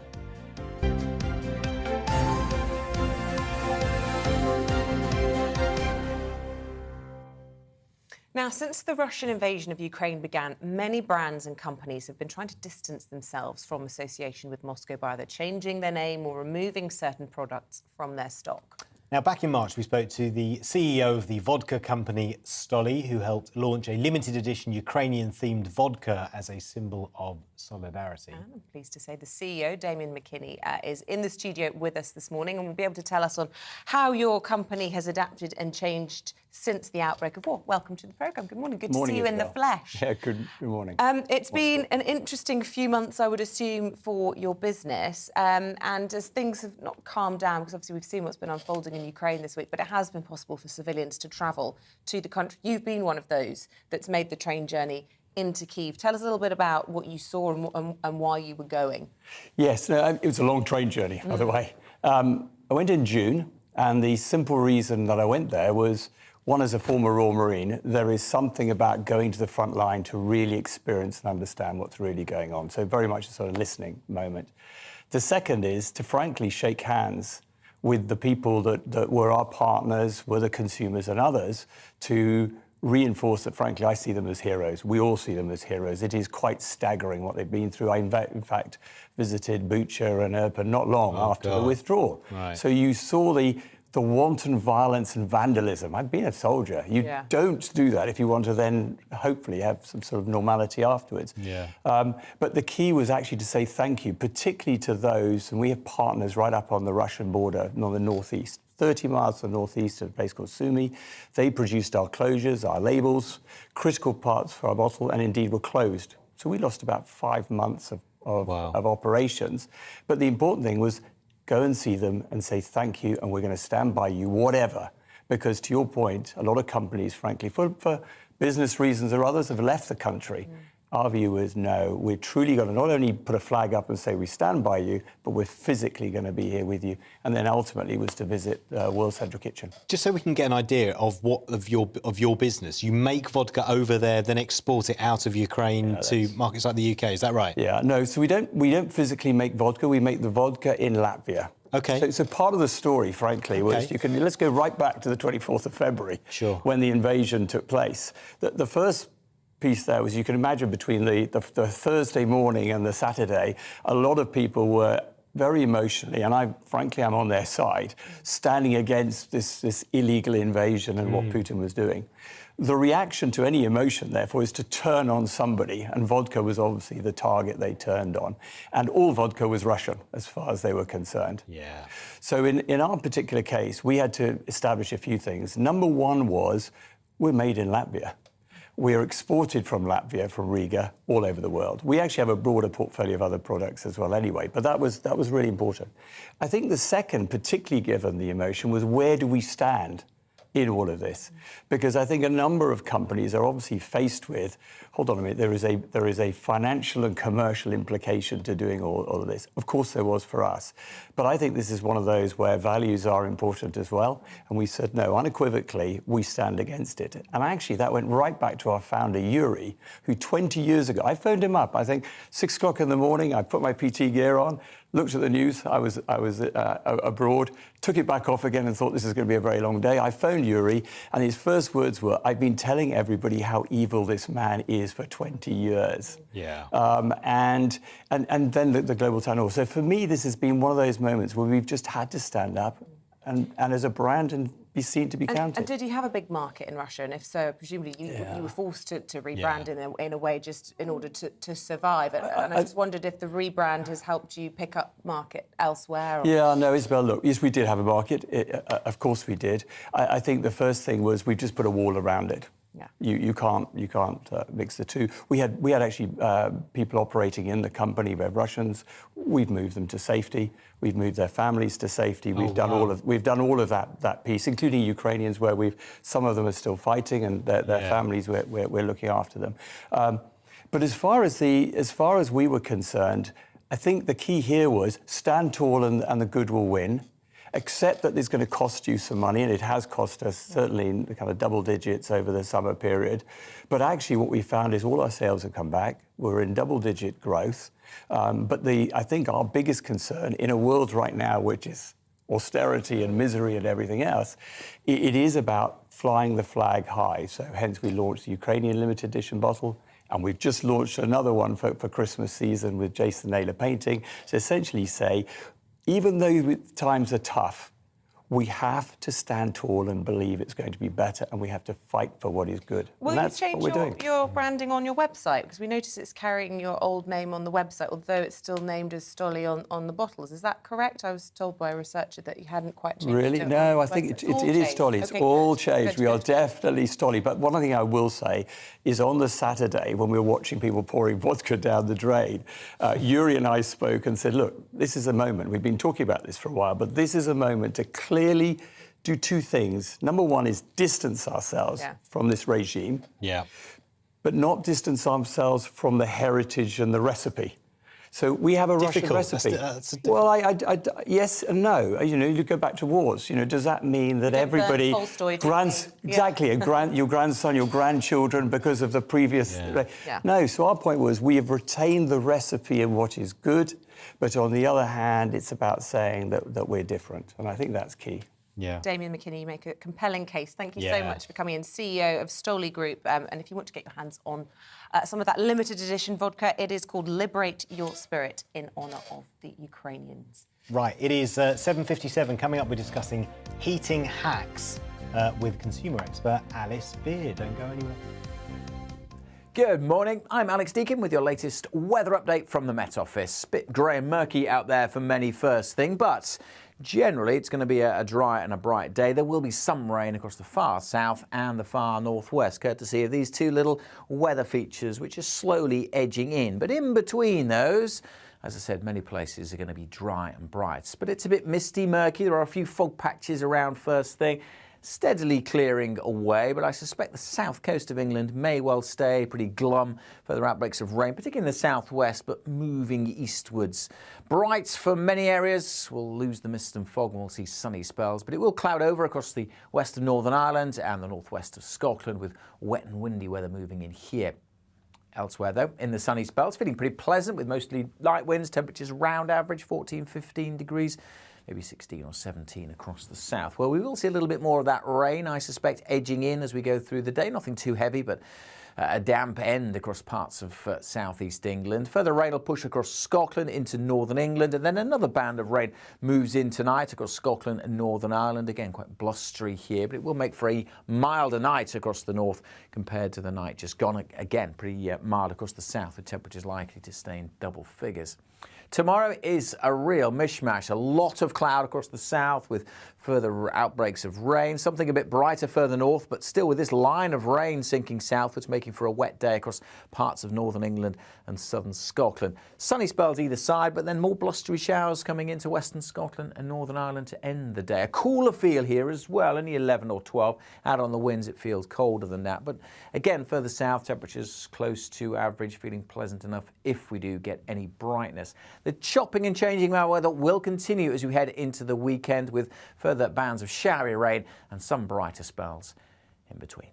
Now, since the Russian invasion of Ukraine began, many brands and companies have been trying to distance themselves from association with Moscow by either changing their name or removing certain products from their stock. Now, back in March, we spoke to the CEO of the vodka company Stoli, who helped launch a limited edition Ukrainian-themed vodka as a symbol of solidarity. And I'm pleased to say the CEO, Damien McKinney, is in the studio with us this morning and will be able to tell us on how your company has adapted and changed since the outbreak of war. Welcome to the programme. Good morning. Good to see you in the flesh. Yeah, good morning. It's been an interesting few months, I would assume, for your business. And as things have not calmed down, because obviously we've seen what's been unfolding in Ukraine this week, but it has been possible for civilians to travel to the country. You've been one of those that's made the train journey into Kyiv. Tell us a little bit about what you saw and why you were going. Yes, it was a long train journey, by the way. I went in June, and the simple reason that I went there was, one, as a former Royal Marine, there is something about going to the front line to really experience and understand what's really going on. So very much a sort of listening moment. The second is to frankly shake hands with the people that were our partners, were the consumers and others, to reinforce that, frankly, I see them as heroes. We all see them as heroes. It is quite staggering what they've been through. I, in fact, visited Bucha and Irpin not long after the withdrawal. Right. So you saw the wanton violence and vandalism. I've been a soldier. You don't do that if you want to then hopefully have some sort of normality afterwards. Yeah. But the key was actually to say thank you, particularly to those, and we have partners right up on the Russian border, on the northeast, 30 miles to the northeast of a place called Sumy. They produced our closures, our labels, critical parts for our bottle, and indeed were closed. So we lost about 5 months of operations. But the important thing was go and see them and say thank you, and we're going to stand by you, whatever. Because to your point, a lot of companies, frankly, for business reasons or others, have left the country. Our view is no, we're truly going to not only put a flag up and say we stand by you, but we're physically going to be here with you. And then ultimately was to visit World Central Kitchen. Just so we can get an idea of your business, you make vodka over there, then export it out of Ukraine to markets like the UK. Is that right? Yeah, no. So we don't physically make vodka. We make the vodka in Latvia. Okay. So part of the story, frankly, was let's go right back to the 24th of February, when the invasion took place. The first piece there was, you can imagine, between the Thursday morning and the Saturday, a lot of people were very emotionally, and I'm on their side, standing against this illegal invasion and what Putin was doing. The reaction to any emotion, therefore, is to turn on somebody, and vodka was obviously the target they turned on. And all vodka was Russian, as far as they were concerned. Yeah. So in our particular case, we had to establish a few things. Number one was, we're made in Latvia. We are exported from Latvia, from Riga, all over the world. We actually have a broader portfolio of other products as well anyway, but that was really important. I think the second, particularly given the emotion, was where do we stand in all of this? Because I think a number of companies are obviously faced with, hold on a minute, there is a financial and commercial implication to doing all of this. Of course there was for us. But I think this is one of those where values are important as well. And we said, no, unequivocally, we stand against it. And actually that went right back to our founder, Yuri, who 20 years ago, I phoned him up, I think 6 o'clock in the morning, I put my PT gear on, looked at the news, I was abroad, took it back off again and thought this is going to be a very long day. I phoned Yuri, and his first words were, I've been telling everybody how evil this man is for 20 years. Yeah. And then the global town hall. So for me, this has been one of those moments where we've just had to stand up and as a brand and be seen to be counted. And did you have a big market in Russia? And if so, presumably you were forced to rebrand in a way just in order to survive. And I just wondered if the rebrand has helped you pick up market elsewhere. Or... Yeah, no, Isabel, look, yes, we did have a market. Of course we did. I think the first thing was we just put a wall around it. Yeah. You can't mix the two. We had actually people operating in the company. We have Russians. We've moved them to safety. We've moved their families to safety. We've done all of that piece, including Ukrainians, where some of them are still fighting, and their families we're looking after them. But as far as we were concerned, I think the key here was stand tall and the good will win. Accept that it's going to cost you some money, and it has cost us certainly in the kind of double digits over the summer period. But actually what we found is all our sales have come back. We're in double-digit growth. But I think our biggest concern in a world right now, which is austerity and misery and everything else, it is about flying the flag high. So hence we launched the Ukrainian limited edition bottle. And we've just launched another one for Christmas season with Jason Naylor painting. So essentially say, even though times are tough, we have to stand tall and believe it's going to be better, and we have to fight for what is good. Will you change your branding on your website? Because we notice it's carrying your old name on the website, although it's still named as Stoli on the bottles. Is that correct? I was told by a researcher that you hadn't quite changed it. Really? No, I think it is Stoli. It's all changed. We are definitely Stoli. But one thing I will say is on the Saturday, when we were watching people pouring vodka down the drain, Yuri and I spoke and said, look, this is a moment. We've been talking about this for a while, but this is a moment to clearly do two things. Number one is distance ourselves from this regime, but not distance ourselves from the heritage and the recipe. So we have a Russian recipe. Well, yes and no. You go back to wars. Does that mean that everybody, your grandson, your grandchildren, because of the previous? No. So our point was we have retained the recipe and what is good, but on the other hand, it's about saying that we're different, and I think that's key. Yeah. Damien McKinney, you make a compelling case. Thank you so much for coming in, CEO of Stoli Group. And if you want to get your hands on some of that limited edition vodka, it is called Liberate Your Spirit in honour of the Ukrainians. Right, it is 7:57. Coming up, we're discussing heating hacks with consumer expert Alice Beer. Don't go anywhere. Good morning, I'm Alex Deakin with your latest weather update from the Met Office. Bit grey and murky out there for many first thing, but generally it's going to be a dry and a bright day. There will be some rain across the far south and the far northwest, courtesy of these two little weather features which are slowly edging in. But in between those, as I said, many places are going to be dry and bright. But it's a bit misty, murky. There are a few fog patches around first thing. Steadily clearing away, but I suspect the south coast of England may well stay pretty glum. Further outbreaks of rain, particularly in the southwest, but moving eastwards. Bright for many areas. We'll lose the mist and fog and we'll see sunny spells, but it will cloud over across the west of Northern Ireland and the northwest of Scotland, with wet and windy weather moving in here. Elsewhere, though, in the sunny spells, feeling pretty pleasant with mostly light winds, temperatures around average, 14, 15 degrees. Maybe 16 or 17 across the south. Well, we will see a little bit more of that rain, I suspect, edging in as we go through the day. Nothing too heavy, but a damp end across parts of southeast England. Further rain will push across Scotland into northern England, and then another band of rain moves in tonight across Scotland and Northern Ireland. Again, quite blustery here, but it will make for a milder night across the north compared to the night just gone. Again, pretty mild across the south, with temperatures likely to stay in double figures. Tomorrow is a real mishmash. A lot of cloud across the south with further outbreaks of rain. Something a bit brighter further north, but still with this line of rain sinking southwards, making for a wet day across parts of northern England and southern Scotland. Sunny spells either side, but then more blustery showers coming into western Scotland and Northern Ireland to end the day. A cooler feel here as well, only 11 or 12. Out on the winds, it feels colder than that. But again, further south, temperatures close to average, feeling pleasant enough if we do get any brightness. The chopping and changing our weather will continue as we head into the weekend, with further bands of showery rain and some brighter spells in between.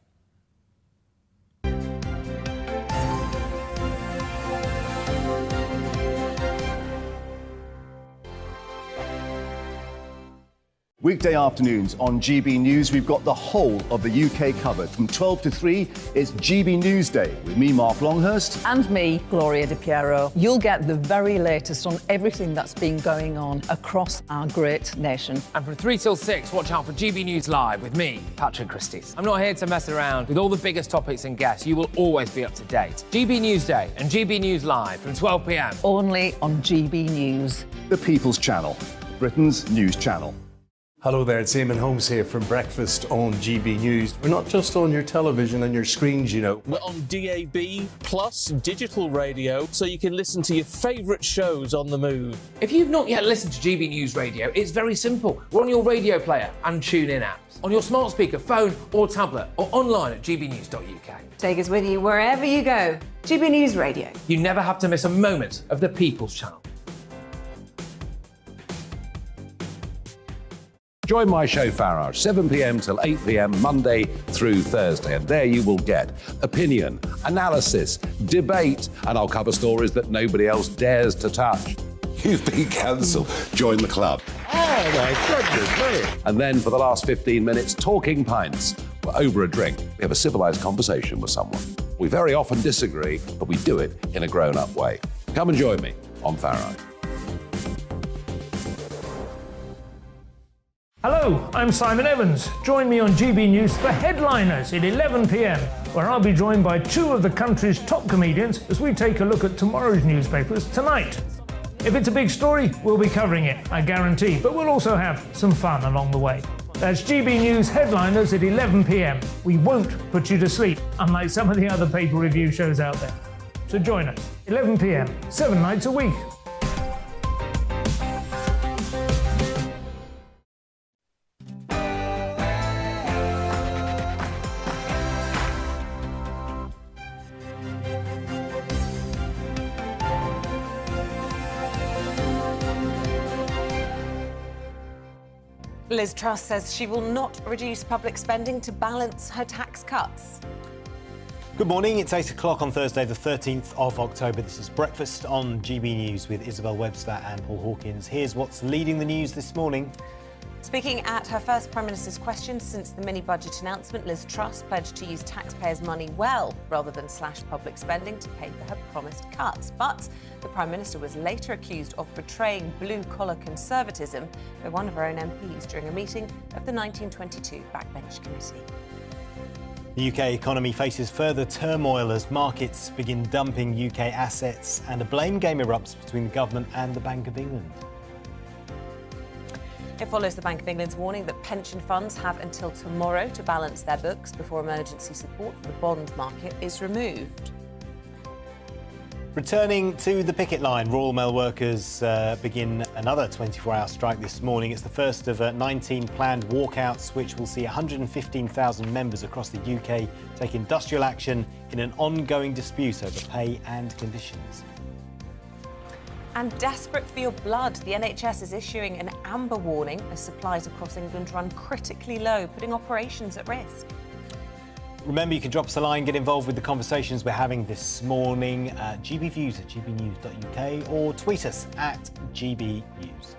Weekday afternoons on GB News, we've got the whole of the UK covered. From 12 to 3, it's GB News Day with me, Mark Longhurst. And me, Gloria Di Piero. You'll get the very latest on everything that's been going on across our great nation. And from 3 till 6, watch out for GB News Live with me, Patrick Christys. I'm not here to mess around. With all the biggest topics and guests, you will always be up to date. GB News Day and GB News Live from 12 p.m. Only on GB News. The People's Channel, Britain's news channel. Hello there, it's Eamonn Holmes here from Breakfast on GB News. We're not just on your television and your screens, you know. We're on DAB plus digital radio, so you can listen to your favourite shows on the move. If you've not yet listened to GB News Radio, it's very simple. We're on your radio player and tune-in apps, on your smart speaker, phone or tablet, or online at gbnews.uk. Take us with you wherever you go. GB News Radio. You never have to miss a moment of the People's Channel. Join my show Farage, 7 p.m. till 8 p.m. Monday through Thursday, and there you will get opinion, analysis, debate, and I'll cover stories that nobody else dares to touch. You've been cancelled. Join the club. Oh my goodness me. And then for the last 15 minutes, talking pints. We're over a drink. We have a civilised conversation with someone. We very often disagree, but we do it in a grown-up way. Come and join me on Farage. Hello, I'm Simon Evans. Join me on GB News for Headliners at 11 p.m, where I'll be joined by two of the country's top comedians as we take a look at tomorrow's newspapers tonight. If it's a big story, we'll be covering it, I guarantee, but we'll also have some fun along the way. That's GB News Headliners at 11 p.m. We won't put you to sleep, unlike some of the other paper review shows out there. So join us, 11 p.m, 7 nights a week. Liz Truss says she will not reduce public spending to balance her tax cuts. Good morning, it's 8 o'clock on Thursday the 13th of October. This is Breakfast on GB News with Isabel, Webster and Paul Hawkins. Here's what's leading the news this morning. Speaking at her first Prime Minister's question since the mini-budget announcement, Liz Truss pledged to use taxpayers' money well rather than slash public spending to pay for her promised cuts. But the Prime Minister was later accused of betraying blue-collar conservatism by one of her own MPs during a meeting of the 1922 Backbench Committee. The UK economy faces further turmoil as markets begin dumping UK assets and a blame game erupts between the government and the Bank of England. It follows the Bank of England's warning that pension funds have until tomorrow to balance their books before emergency support for the bond market is removed. Returning to the picket line, Royal Mail workers begin another 24-hour strike this morning. It's the first of 19 planned walkouts, which will see 115,000 members across the UK take industrial action in an ongoing dispute over pay and conditions. And desperate for your blood, the NHS is issuing an amber warning as supplies across England run critically low, putting operations at risk. Remember, you can drop us a line, get involved with the conversations we're having this morning. gbviews@gbnews.uk or tweet us at gbnews.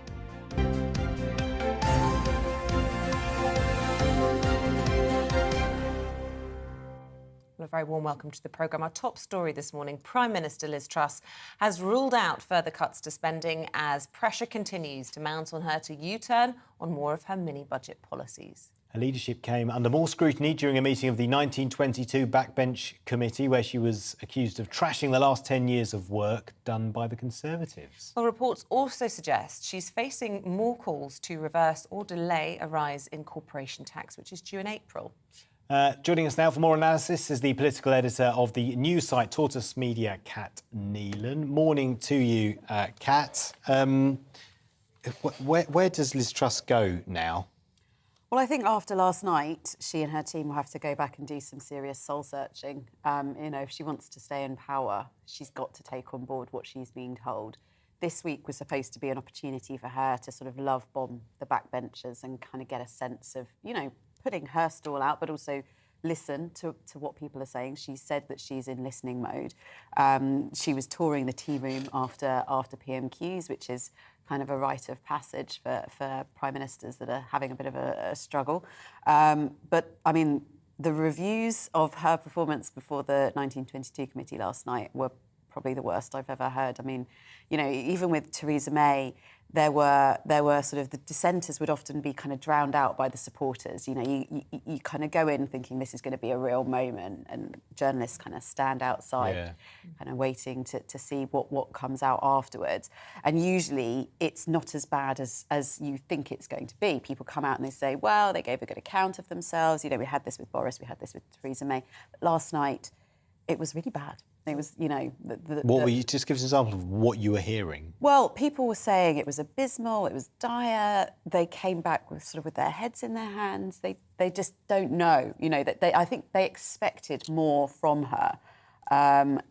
A very warm welcome to the programme. Our top story this morning, Prime Minister Liz Truss has ruled out further cuts to spending as pressure continues to mount on her to U-turn on more of her mini-budget policies. Her leadership came under more scrutiny during a meeting of the 1922 Backbench Committee, where she was accused of trashing the last 10 years of work done by the Conservatives. Well, reports also suggest she's facing more calls to reverse or delay a rise in corporation tax, which is due in April. Joining us now for more analysis is the political editor of the news site Tortoise Media, Kat Neelan. Morning to you, Kat. Where does Liz Truss go now? Well, I think after last night, she and her team will have to go back and do some serious soul-searching. If she wants to stay in power, she's got to take on board what she's being told. This week was supposed to be an opportunity for her to sort of love-bomb the backbenchers and kind of get a sense of, putting her stall out, but also listen to what people are saying. She said that she's in listening mode. She was touring the tea room after PMQs, which is kind of a rite of passage for prime ministers that are having a bit of a struggle. But, I mean, the reviews of her performance before the 1922 committee last night were probably the worst I've ever heard. I mean, even with Theresa May, there were sort of the dissenters would often be kind of drowned out by the supporters. You kind of go in thinking this is going to be a real moment, and journalists kind of stand outside, kind of waiting to see what comes out afterwards. And usually it's not as bad as you think it's going to be. People come out and they say, well, they gave a good account of themselves. We had this with Boris, we had this with Theresa May. But last night, it was really bad. It was, What were you? Just give us an example of what you were hearing. Well, people were saying it was abysmal, it was dire. They came back with their heads in their hands. They just don't know. I think they expected more from her. And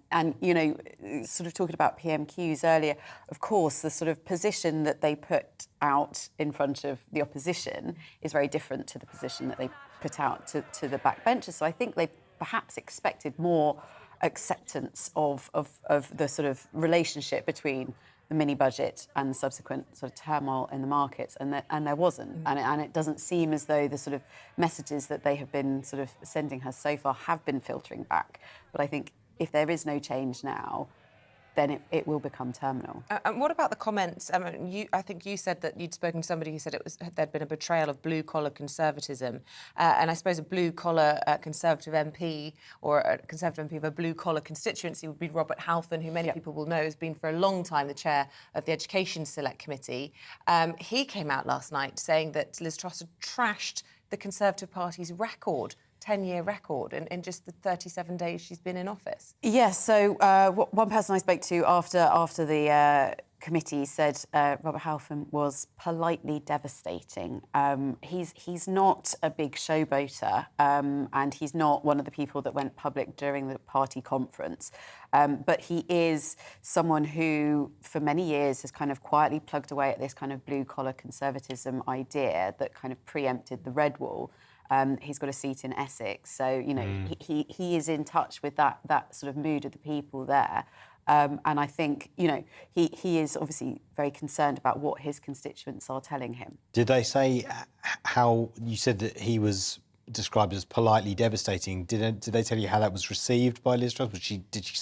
sort of talking about PMQs earlier, of course, the sort of position that they put out in front of the opposition is very different to the position that they put out to the backbenchers. So I think they perhaps expected more acceptance of the sort of relationship between the mini budget and the subsequent sort of turmoil in the markets, and there wasn't. And it doesn't seem as though the sort of messages that they have been sort of sending her so far have been filtering back. But I think if there is no change now, then it will become terminal. And what about the comments? I think you said that you'd spoken to somebody who said there'd been a betrayal of blue-collar conservatism. And I suppose a blue-collar Conservative MP or a Conservative MP of a blue-collar constituency would be Robert Halfon, who many people will know has been for a long time the chair of the Education Select Committee. He came out last night saying that Liz Truss had trashed the Conservative Party's record, 10-year record in just the 37 days she's been in office. Yes, so one person I spoke to after the committee said Robert Halfon was politely devastating. He's not a big showboater, and he's not one of the people that went public during the party conference. But he is someone who, for many years, has kind of quietly plugged away at this kind of blue-collar conservatism idea that kind of preempted the red wall. He's got a seat in Essex, so he is in touch with that sort of mood of the people there, and I think he is obviously very concerned about what his constituents are telling him. Did they say how you said that he was described as politely devastating? Did they tell you how that was received by Liz Truss? Did she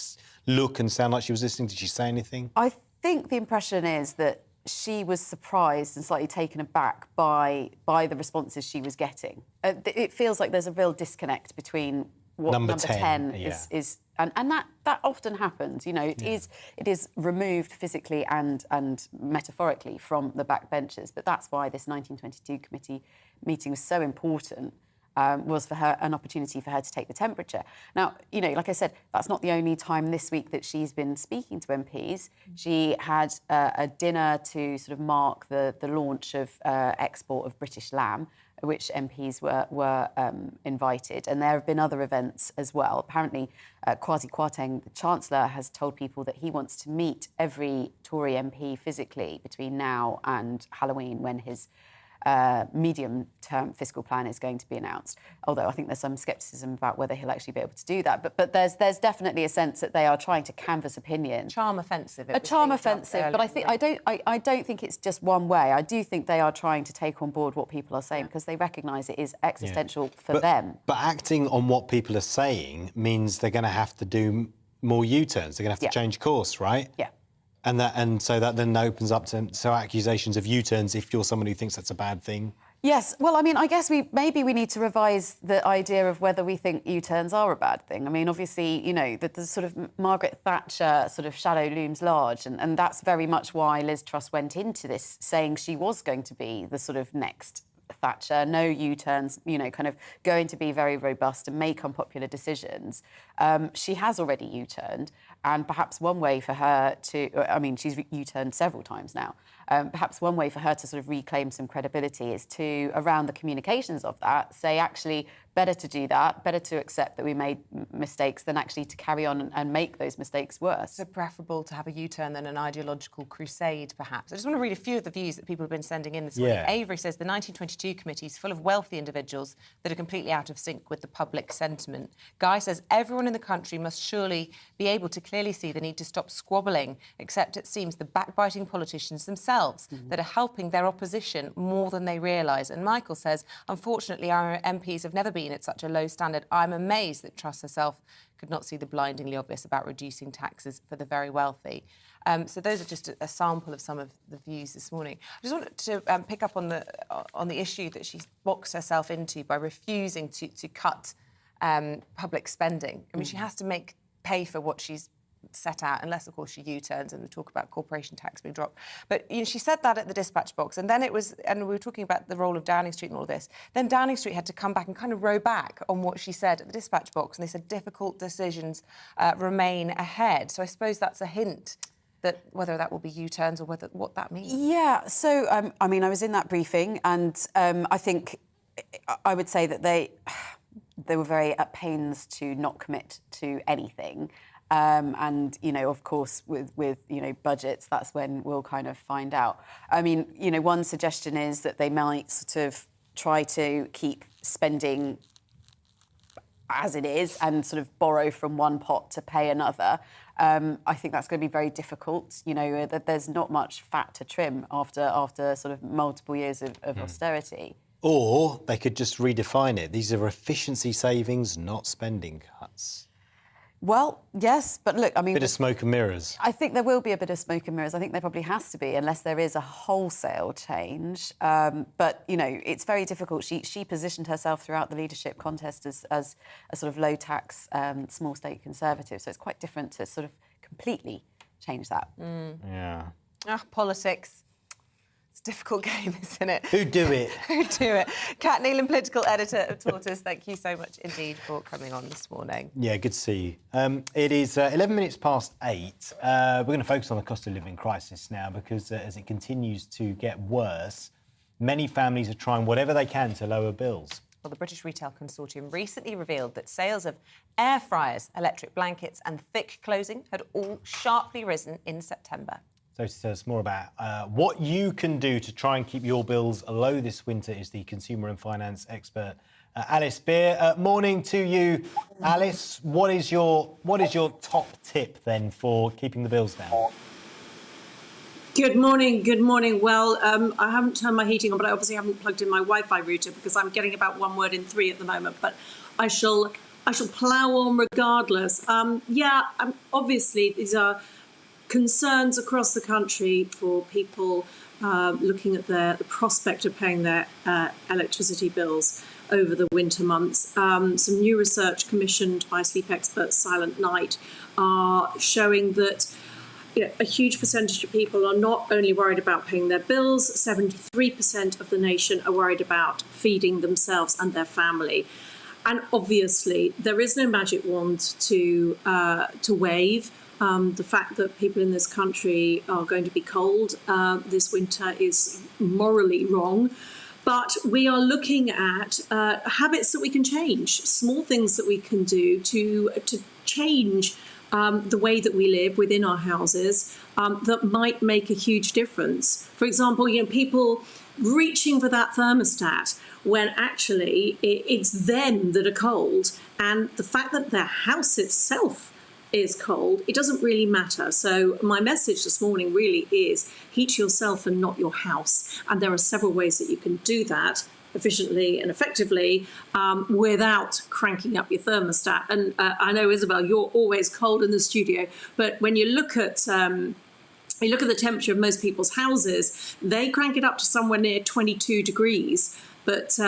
look and sound like she was listening? Did she say anything? I think the impression is that she was surprised and slightly taken aback by the responses she was getting. It feels like there's a real disconnect between what number 10 is and that often happens. You know, it is removed physically and metaphorically from the backbenchers. But that's why this 1922 committee meeting was so important. Was for her an opportunity for her to take the temperature. Now, you know, like I said, that's not the only time this week that she's been speaking to MPs. She had a dinner to sort of mark the launch of export of British lamb, which MPs were invited. And there have been other events as well. Apparently, Kwasi Kwarteng, the Chancellor, has told people that he wants to meet every Tory MP physically between now and Halloween, when his medium-term fiscal plan is going to be announced. Although I think there's some scepticism about whether he'll actually be able to do that. But there's definitely a sense that they are trying to canvass opinion. Charm offensive. A charm offensive. But I don't think it's just one way. I do think they are trying to take on board what people are saying because they recognise it is existential for them. But acting on what people are saying means they're going to have to do more U-turns. They're going to have to change course, right? Yeah. And so that then opens up to accusations of U-turns if you're someone who thinks that's a bad thing. Yes, well, I mean, I guess maybe we need to revise the idea of whether we think U-turns are a bad thing. I mean, obviously, you know, the sort of Margaret Thatcher sort of shadow looms large, and that's very much why Liz Truss went into this saying she was going to be the sort of next Thatcher, no U-turns, you know, kind of going to be very robust and make unpopular decisions. She has already U-turned, and perhaps one way for her to, I mean, she's U-turned several times now. Perhaps one way for her to sort of reclaim some credibility is to, around the communications of that, say, actually, better to do that, better to accept that we made mistakes than actually to carry on and make those mistakes worse. So preferable to have a U-turn than an ideological crusade, perhaps. I just want to read a few of the views that people have been sending in this morning. Avery says the 1922 committee is full of wealthy individuals that are completely out of sync with the public sentiment. Guy says everyone in the country must surely be able to clearly see the need to stop squabbling, except it seems the backbiting politicians themselves that are helping their opposition more than they realise. And Michael says, unfortunately, our MPs have never been at such a low standard. I'm amazed that Truss herself could not see the blindingly obvious about reducing taxes for the very wealthy. So those are just a sample of some of the views this morning. I just wanted to pick up on the issue that she's boxed herself into by refusing to cut public spending. I mean, she has to pay for what she's set out, unless, of course, she U-turns, and we talk about corporation tax being dropped. But you know, she said that at the dispatch box, and then it was, and we were talking about the role of Downing Street and all of this. Then Downing Street had to come back and kind of row back on what she said at the dispatch box, and they said difficult decisions remain ahead. So I suppose that's a hint that whether that will be U-turns or what that means. Yeah. So I mean, I was in that briefing, and I think I would say that they were very at pains to not commit to anything. And, you know, of course, with you know, budgets, that's when we'll kind of find out. I mean, you know, one suggestion is that they might sort of try to keep spending as it is and sort of borrow from one pot to pay another. I think that's going to be very difficult. You know, there's not much fat to trim after sort of multiple years of austerity. Or they could just redefine it. These are efficiency savings, not spending cuts. Well, yes, but look, I mean... Bit of smoke and mirrors. I think there will be a bit of smoke and mirrors. I think there probably has to be, unless there is a wholesale change. But, you know, it's very difficult. She positioned herself throughout the leadership contest as a sort of low-tax, small-state Conservative, so it's quite different to sort of completely change that. Yeah. Politics. It's a difficult game, isn't it? Who do it? Who do it? Kat Neelan, political editor of Tortoise, thank you so much indeed for coming on this morning. Yeah, good to see you. It is 11 minutes past 8. We're going to focus on the cost of living crisis now because as it continues to get worse, many families are trying whatever they can to lower bills. Well, the British Retail Consortium recently revealed that sales of air fryers, electric blankets and thick clothing had all sharply risen in September. So to tell us more about what you can do to try and keep your bills low this winter is the consumer and finance expert Alice Beer. Morning to you, Alice. What is your top tip then for keeping the bills down? Good morning. Good morning. Well, I haven't turned my heating on, but I obviously haven't plugged in my Wi-Fi router because I'm getting about 1 word in 3 at the moment. But I shall plough on regardless. Obviously these are concerns across the country for people looking at the prospect of paying their electricity bills over the winter months. Some new research commissioned by sleep expert Silent Night are showing that a huge percentage of people are not only worried about paying their bills, 73% of the nation are worried about feeding themselves and their family. And obviously, there is no magic wand to wave. The fact that people in this country are going to be cold this winter is morally wrong. But we are looking at habits that we can change, small things that we can do to change the way that we live within our houses that might make a huge difference. For example, people reaching for that thermostat when actually it's them that are cold, and the fact that their house itself is cold, it doesn't really matter. So my message this morning really is heat yourself and not your house. And there are several ways that you can do that efficiently and effectively without cranking up your thermostat. And I know, Isabel, you're always cold in the studio, but when you look at the temperature of most people's houses, they crank it up to somewhere near 22 degrees, but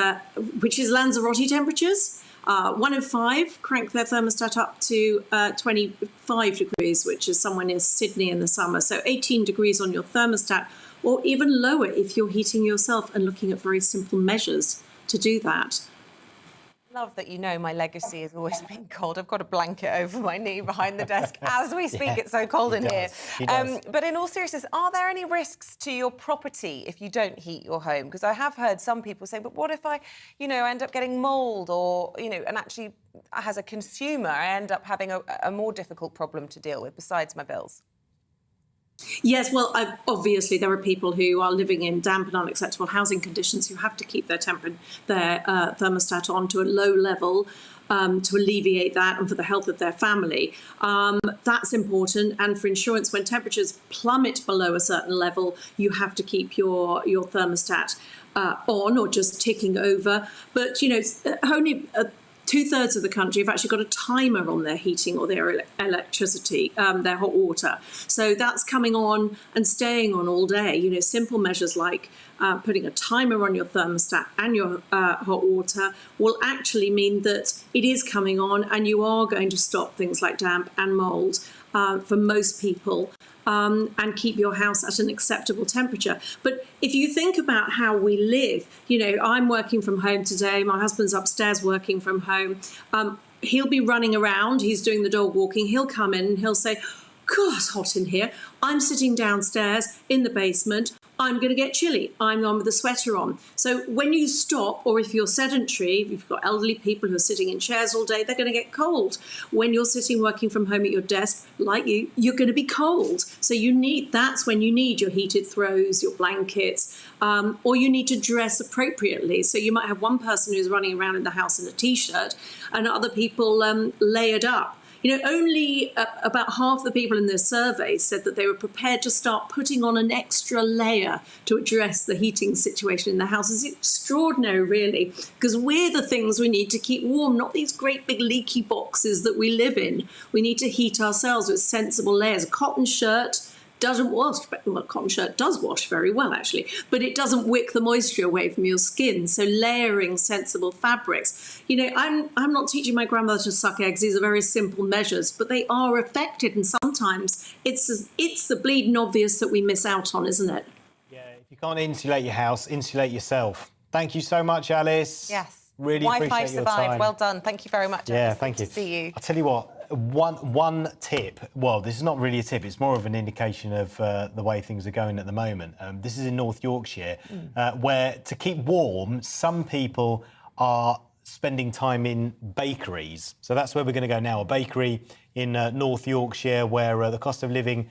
which is Lanzarote temperatures. 1 in 5 crank their thermostat up to 25 degrees, which is somewhere near Sydney in the summer. So 18 degrees on your thermostat, or even lower if you're heating yourself, and looking at very simple measures to do that. Love that my legacy has always been cold. I've got a blanket over my knee behind the desk as we speak. It's so cold in here. But in all seriousness, are there any risks to your property if you don't heat your home? Because I have heard some people say, but what if I, end up getting mould or, and actually as a consumer, I end up having a more difficult problem to deal with besides my bills? Yes, well, obviously there are people who are living in damp and unacceptable housing conditions who have to keep their thermostat on to a low level to alleviate that and for the health of their family. That's important. And for insurance, when temperatures plummet below a certain level, you have to keep your thermostat on or just ticking over. But, only 2/3 of the country have actually got a timer on their heating or their electricity, their hot water. So that's coming on and staying on all day. Simple measures like putting a timer on your thermostat and your hot water will actually mean that it is coming on, and you are going to stop things like damp and mould for most people. And keep your house at an acceptable temperature. But if you think about how we live, I'm working from home today. My husband's upstairs working from home. He'll be running around. He's doing the dog walking. He'll come in and he'll say, God, it's hot in here. I'm sitting downstairs in the basement. I'm going to get chilly. I'm on with a sweater on. So when you stop, or if you're sedentary, if you've got elderly people who are sitting in chairs all day, they're going to get cold. When you're sitting working from home at your desk, like you're going to be cold. So that's when you need your heated throws, your blankets, or you need to dress appropriately. So you might have one person who's running around in the house in a T-shirt and other people layered up. Only about half the people in this survey said that they were prepared to start putting on an extra layer to address the heating situation in the house. It's extraordinary, really, because we're the things we need to keep warm, not these great big leaky boxes that we live in. We need to heat ourselves with sensible layers. A cotton shirt doesn't wash. Well, a cotton shirt does wash very well, actually, but it doesn't wick the moisture away from your skin. So layering sensible fabrics. I'm not teaching my grandmother to suck eggs. These are very simple measures, but they are effective. And sometimes it's the bleeding obvious that we miss out on, isn't it? Yeah, if you can't insulate your house, insulate yourself. Thank you so much, Alice. Yes. Really Wi-Fi appreciate your survived. time. Well done. Thank you very much. Yeah, Alice. thank you. Good to see you. I'll tell you what, one tip, well, this is not really a tip, it's more of an indication of the way things are going at the moment. This is in North Yorkshire, where to keep warm, some people are spending time in bakeries. So that's where we're going to go now, a bakery in North Yorkshire, where the cost of living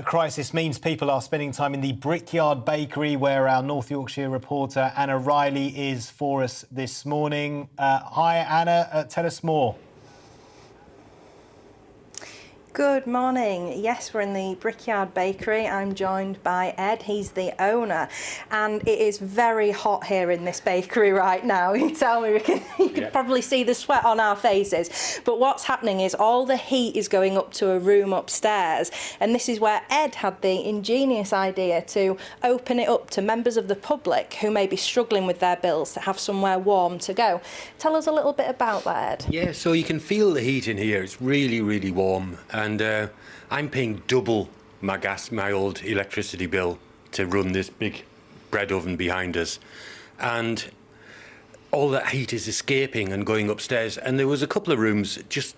crisis means people are spending time in the Brickyard Bakery, where our North Yorkshire reporter Anna Riley is for us this morning. Hi, Anna. Tell us more. Good morning. Yes, we're in the Brickyard Bakery. I'm joined by Ed. He's the owner, and it is very hot here in this bakery right now. You tell me, you can probably see the sweat on our faces. But what's happening is all the heat is going up to a room upstairs, and this is where Ed had the ingenious idea to open it up to members of the public who may be struggling with their bills to have somewhere warm to go. Tell us a little bit about that, Ed. Yeah, so you can feel the heat in here. It's really, really warm. And I'm paying double my old electricity bill to run this big bread oven behind us. And all that heat is escaping and going upstairs. And there was a couple of rooms, just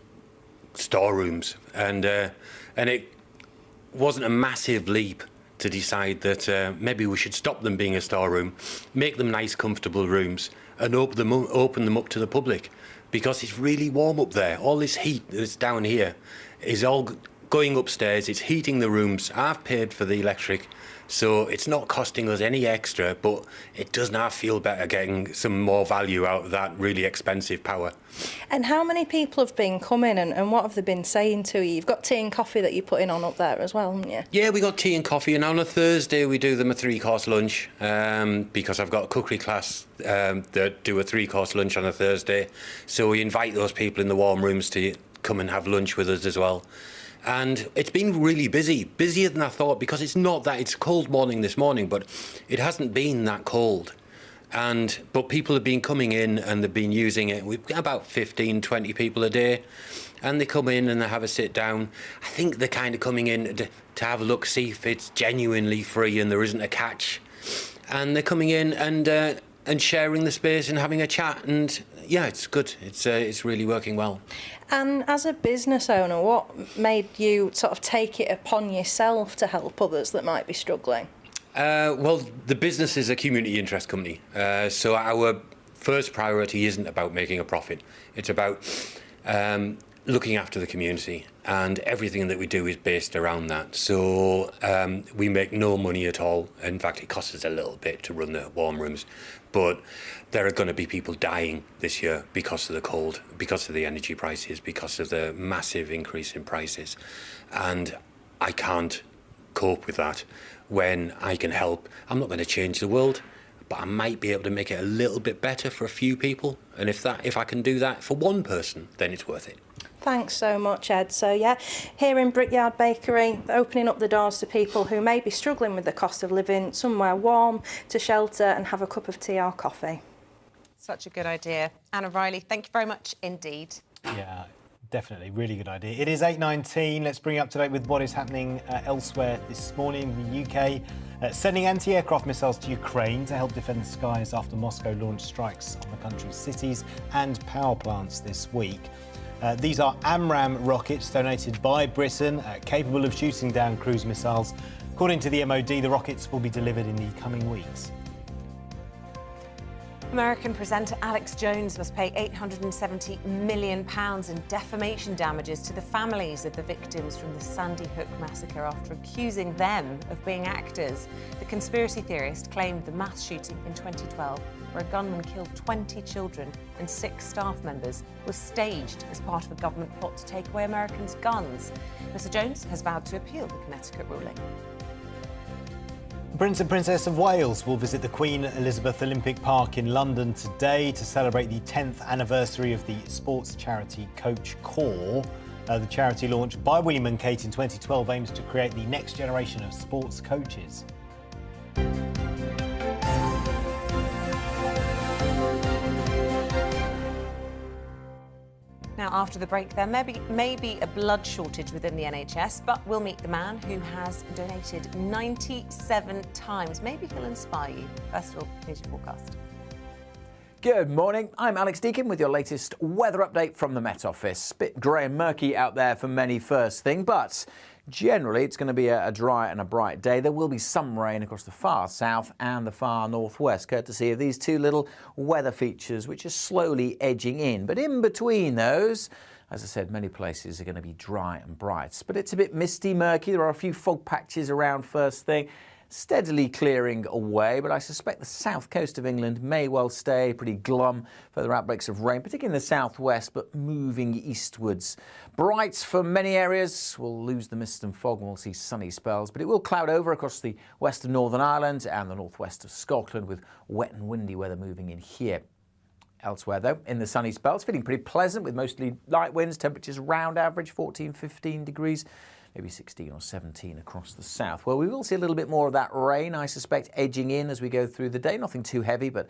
storerooms. And it wasn't a massive leap to decide that maybe we should stop them being a storeroom, make them nice, comfortable rooms, and open them up to the public. Because it's really warm up there. All this heat that's down here is all going upstairs. It's heating the rooms. I've paid for the electric, so it's not costing us any extra, but it does now feel better getting some more value out of that really expensive power. And how many people have been coming, and what have they been saying to you? You've got tea and coffee that you're putting on up there as well, haven't you? Yeah, we got tea and coffee, and on a Thursday we do them a 3-course lunch because I've got a cookery class that do a 3-course lunch on a Thursday. So we invite those people in the warm rooms to come and have lunch with us as well. And it's been really busy, busier than I thought, because it's a cold morning this morning, but it hasn't been that cold. But people have been coming in and they've been using it. We've got about 15, 20 people a day, and they come in and they have a sit down. I think they're kind of coming in to have a look, see if it's genuinely free and there isn't a catch. And they're coming in and sharing the space and having a chat, and yeah, it's good. It's really working well. And as a business owner, what made you sort of take it upon yourself to help others that might be struggling? Well, the business is a community interest company, so our first priority isn't about making a profit. It's about looking after the community, and everything that we do is based around that. So we make no money at all. In fact, it costs us a little bit to run the warm rooms, but there are going to be people dying this year because of the cold, because of the energy prices, because of the massive increase in prices. And I can't cope with that when I can help. I'm not going to change the world, but I might be able to make it a little bit better for a few people. And if I can do that for one person, then it's worth it. Thanks so much, Ed. So yeah, here in Brickyard Bakery, opening up the doors to people who may be struggling with the cost of living, somewhere warm to shelter and have a cup of tea or coffee. Such a good idea. Anna Riley, thank you very much indeed. Yeah, definitely. Really good idea. It is 8:19. Let's bring you up to date with what is happening elsewhere this morning. The UK sending anti-aircraft missiles to Ukraine to help defend the skies after Moscow launched strikes on the country's cities and power plants this week. These are AMRAAM rockets donated by Britain, capable of shooting down cruise missiles. According to the MOD, the rockets will be delivered in the coming weeks. American presenter Alex Jones must pay £870 million in defamation damages to the families of the victims from the Sandy Hook massacre after accusing them of being actors. The conspiracy theorist claimed the mass shooting in 2012, where a gunman killed 20 children and 6 staff members, was staged as part of a government plot to take away Americans' guns. Mr. Jones has vowed to appeal the Connecticut ruling. Prince and Princess of Wales will visit the Queen Elizabeth Olympic Park in London today to celebrate the 10th anniversary of the sports charity Coach Corps. The charity launched by William and Kate in 2012 aims to create the next generation of sports coaches. Now, after the break, there may be a blood shortage within the NHS, but we'll meet the man who has donated 97 times. Maybe he'll inspire you. First of all, here's your forecast. Good morning. I'm Alex Deakin with your latest weather update from the Met Office. Bit grey and murky out there for many first thing, but generally it's going to be a dry and a bright day. There will be some rain across the far south and the far northwest, courtesy of these two little weather features which are slowly edging in. But in between those, as I said, many places are going to be dry and bright. But it's a bit misty, murky. There are a few fog patches around first thing. steadily clearing away, but I suspect the south coast of England may well stay pretty glum. Further outbreaks of rain, particularly in the southwest, but moving eastwards. Bright for many areas. We'll lose the mist and fog and we'll see sunny spells, but it will cloud over across the west of Northern Ireland and the northwest of Scotland, with wet and windy weather moving in here. Elsewhere, though, in the sunny spells, feeling pretty pleasant with mostly light winds, temperatures around average, 14, 15 degrees, maybe 16 or 17 across the south. Well, we will see a little bit more of that rain, I suspect, edging in as we go through the day. Nothing too heavy, but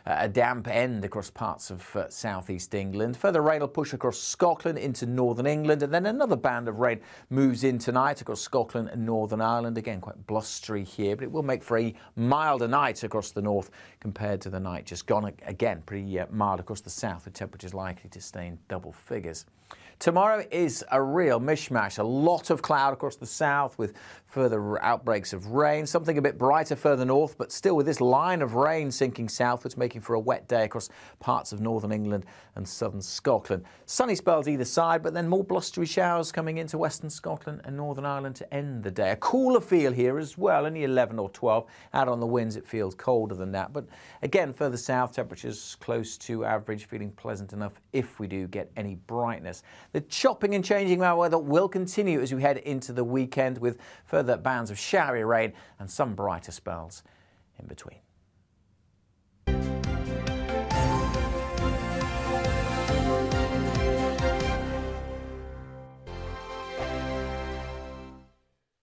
a damp end across parts of southeast England. Further rain will push across Scotland into northern England, and then another band of rain moves in tonight across Scotland and Northern Ireland. Again, quite blustery here, but it will make for a milder night across the north compared to the night just gone. Again, pretty mild across the south, with temperatures likely to stay in double figures. Tomorrow is a real mishmash. A lot of cloud across the south with further outbreaks of rain. Something a bit brighter further north, but still with this line of rain sinking southwards, making for a wet day across parts of northern England and southern Scotland. Sunny spells either side, but then more blustery showers coming into western Scotland and Northern Ireland to end the day. A cooler feel here as well, only 11 or 12. Out on the winds, it feels colder than that. But again, further south, temperatures close to average, feeling pleasant enough if we do get any brightness. The chopping and changing our weather will continue as we head into the weekend, with further bands of showery rain and some brighter spells in between.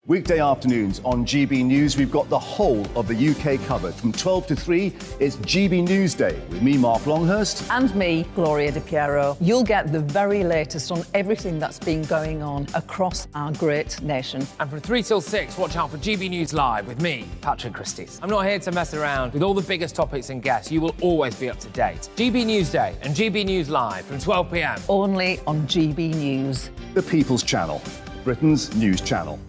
Weekday afternoons on GB News, we've got the whole of the UK covered. From 12 to 3, it's GB News Day with me, Mark Longhurst. And me, Gloria Di Piero. You'll get the very latest on everything that's been going on across our great nation. And from 3 till 6, watch out for GB News Live with me, Patrick Christys. I'm not here to mess around with all the biggest topics and guests. You will always be up to date. GB News Day and GB News Live from 12 p.m. Only on GB News. The People's Channel, Britain's news channel.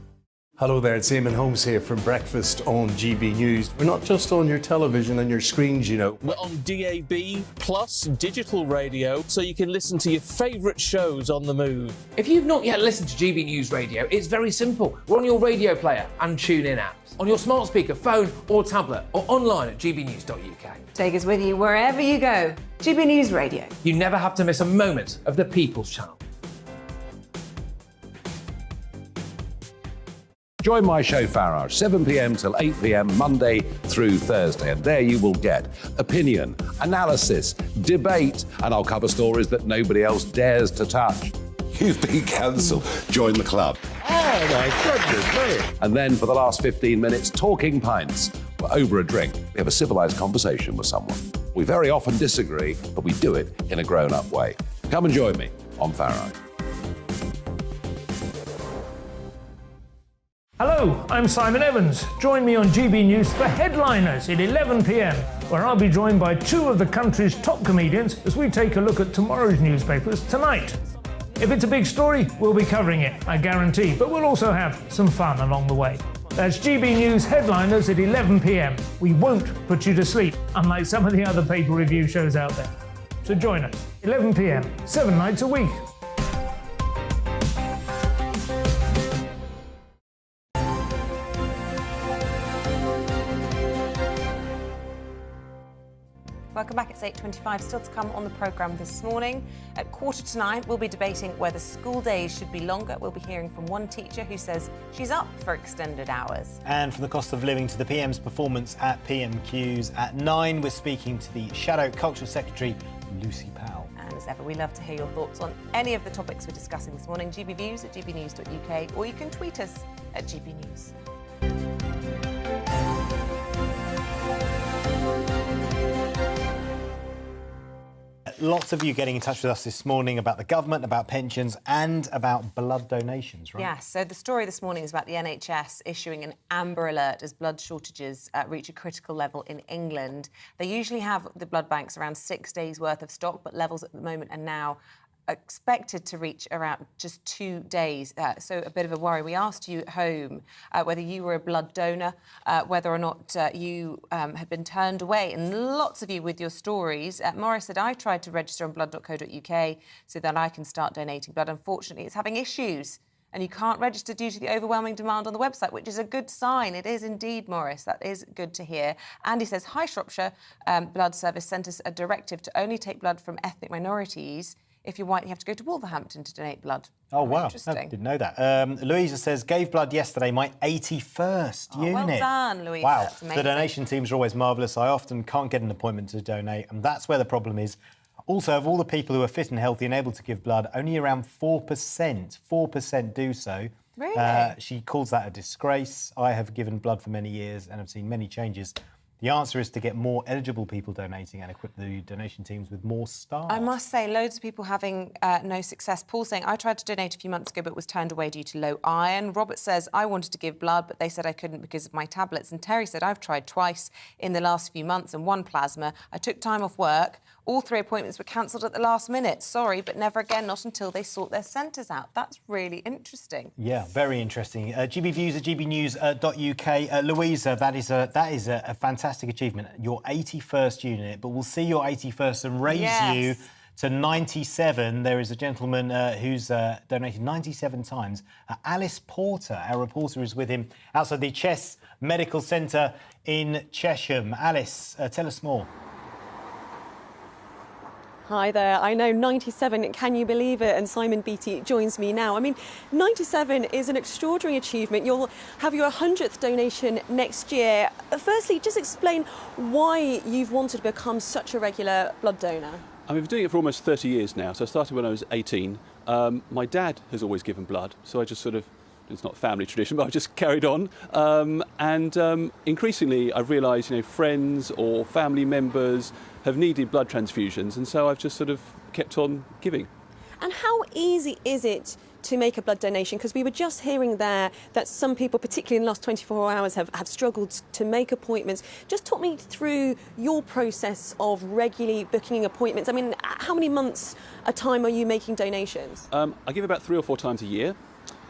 Hello there, it's Eamonn Holmes here from Breakfast on GB News. We're not just on your television and your screens, you know. We're on DAB plus digital radio, so you can listen to your favourite shows on the move. If you've not yet listened to GB News Radio, it's very simple. We're on your radio player and TuneIn apps, on your smart speaker, phone or tablet, or online at gbnews.uk. Take us with you wherever you go. GB News Radio. You never have to miss a moment of the People's Channel. Join my show Farage, 7 p.m. till 8 p.m. Monday through Thursday, and there you will get opinion, analysis, debate, and I'll cover stories that nobody else dares to touch. You've been cancelled. Join the club. Oh my goodness me. And then for the last 15 minutes, talking pints. We're over a drink. We have a civilised conversation with someone. We very often disagree, but we do it in a grown-up way. Come and join me on Farage. Hello, I'm Simon Evans. Join me on GB News for Headliners at 11 p.m, where I'll be joined by 2 of the country's top comedians as we take a look at tomorrow's newspapers tonight. If it's a big story, we'll be covering it, I guarantee, but we'll also have some fun along the way. That's GB News Headliners at 11 p.m. We won't put you to sleep, unlike some of the other paper review shows out there. So join us, 11 p.m, 7 nights a week. Welcome back. It's 8:25. Still to come on the programme this morning. At 8:45, we'll be debating whether school days should be longer. We'll be hearing from one teacher who says she's up for extended hours. And from the cost of living to the PM's performance at PMQs at 9, we're speaking to the Shadow Cultural Secretary, Lucy Powell. And as ever, we love to hear your thoughts on any of the topics we're discussing this morning. GB Views at gbnews.uk, or you can tweet us at GB News. Lots of you getting in touch with us this morning about the government, about pensions and about blood donations, right? Yes, so the story this morning is about the NHS issuing an amber alert as blood shortages reach a critical level in England. They usually have the blood banks around 6 days' worth of stock, but levels at the moment are now expected to reach around just 2 days. So a bit of a worry. We asked you at home whether you were a blood donor, whether or not you had been turned away, and lots of you with your stories. Morris said, I tried to register on blood.co.uk so that I can start donating blood. Unfortunately, it's having issues. and you can't register due to the overwhelming demand on the website, which is a good sign. It is indeed, Morris. That is good to hear. Andy says, High Shropshire Blood Service sent us a directive to only take blood from ethnic minorities. If you're white, you have to go to Wolverhampton to donate blood. Oh, wow. Interesting. I didn't know that. Louisa says, gave blood yesterday, my 81st unit. Well done, Louisa. Wow. That's amazing. The donation teams are always marvellous. I often can't get an appointment to donate, and that's where the problem is. Also, of all the people who are fit and healthy and able to give blood, only around 4% do so. Really? She calls that a disgrace. I have given blood for many years and have seen many changes. The answer is to get more eligible people donating and equip the donation teams with more staff. I must say, loads of people having no success. Paul saying, I tried to donate a few months ago but was turned away due to low iron. Robert says, I wanted to give blood but they said I couldn't because of my tablets. And Terry said, I've tried twice in the last few months and one plasma. I took time off work. All 3 appointments were cancelled at the last minute. Sorry, but never again, not until they sort their centres out. That's really interesting. Yeah, very interesting. GBviews at gbnews.uk. Louisa, that is a fantastic achievement. Your 81st unit, but we'll see your 81st and raise you to 97. There is a gentleman who's donated 97 times. Alice Porter, our reporter, is with him outside the Chess Medical Centre in Chesham. Alice, tell us more. Hi there. I know 97, can you believe it? And Simon Beattie joins me now. I mean, 97 is an extraordinary achievement. You'll have your 100th donation next year. Firstly, just explain why you've wanted to become such a regular blood donor. I've been doing it for almost 30 years now. So I started when I was 18. My dad has always given blood, so I just sort of, it's not family tradition, but I've just carried on. Increasingly, I've realised, friends or family members have needed blood transfusions, and so I've just sort of kept on giving. And how easy is it to make a blood donation? Because we were just hearing there that some people, particularly in the last 24 hours, have struggled to make appointments. Just talk me through your process of regularly booking appointments. I mean, how many months a time are you making donations? I give about 3 or 4 times a year,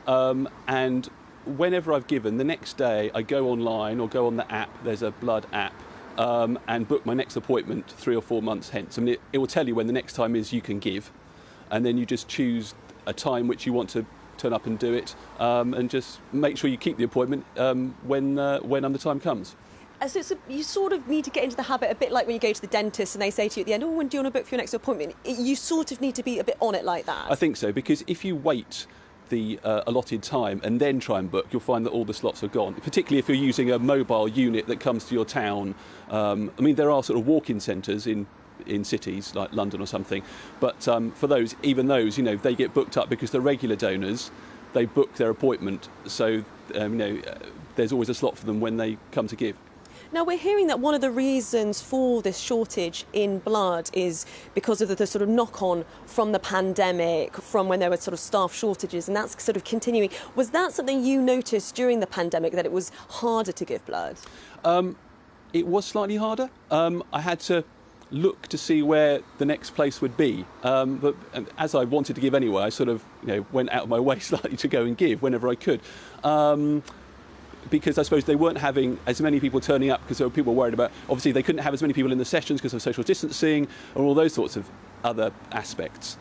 and whenever I've given, the next day I go online or go on the app, there's a blood app, and book my next appointment 3 or 4 months hence. I mean, it will tell you when the next time is you can give, and then you just choose a time which you want to turn up and do it, and just make sure you keep the appointment when the time comes. So you sort of need to get into the habit, a bit like when you go to the dentist and they say to you at the end, when do you want to book for your next appointment? You sort of need to be a bit on it like that. I think so, because if you wait the allotted time and then try and book, you'll find that all the slots are gone, particularly if you're using a mobile unit that comes to your town. I mean, there are sort of walk-in centres in cities like London or something, but for those, even those, they get booked up because the regular donors, they book their appointment, so there's always a slot for them when they come to give. Now, we're hearing that one of the reasons for this shortage in blood is because of the sort of knock-on from the pandemic, from when there were sort of staff shortages, and that's sort of continuing. Was that something you noticed during the pandemic, that it was harder to give blood? It was slightly harder. I had to look to see where the next place would be. But as I wanted to give anyway, I sort of went out of my way slightly to go and give whenever I could. Because I suppose they weren't having as many people turning up because there were people worried about, obviously they couldn't have as many people in the sessions because of social distancing or all those sorts of other aspects.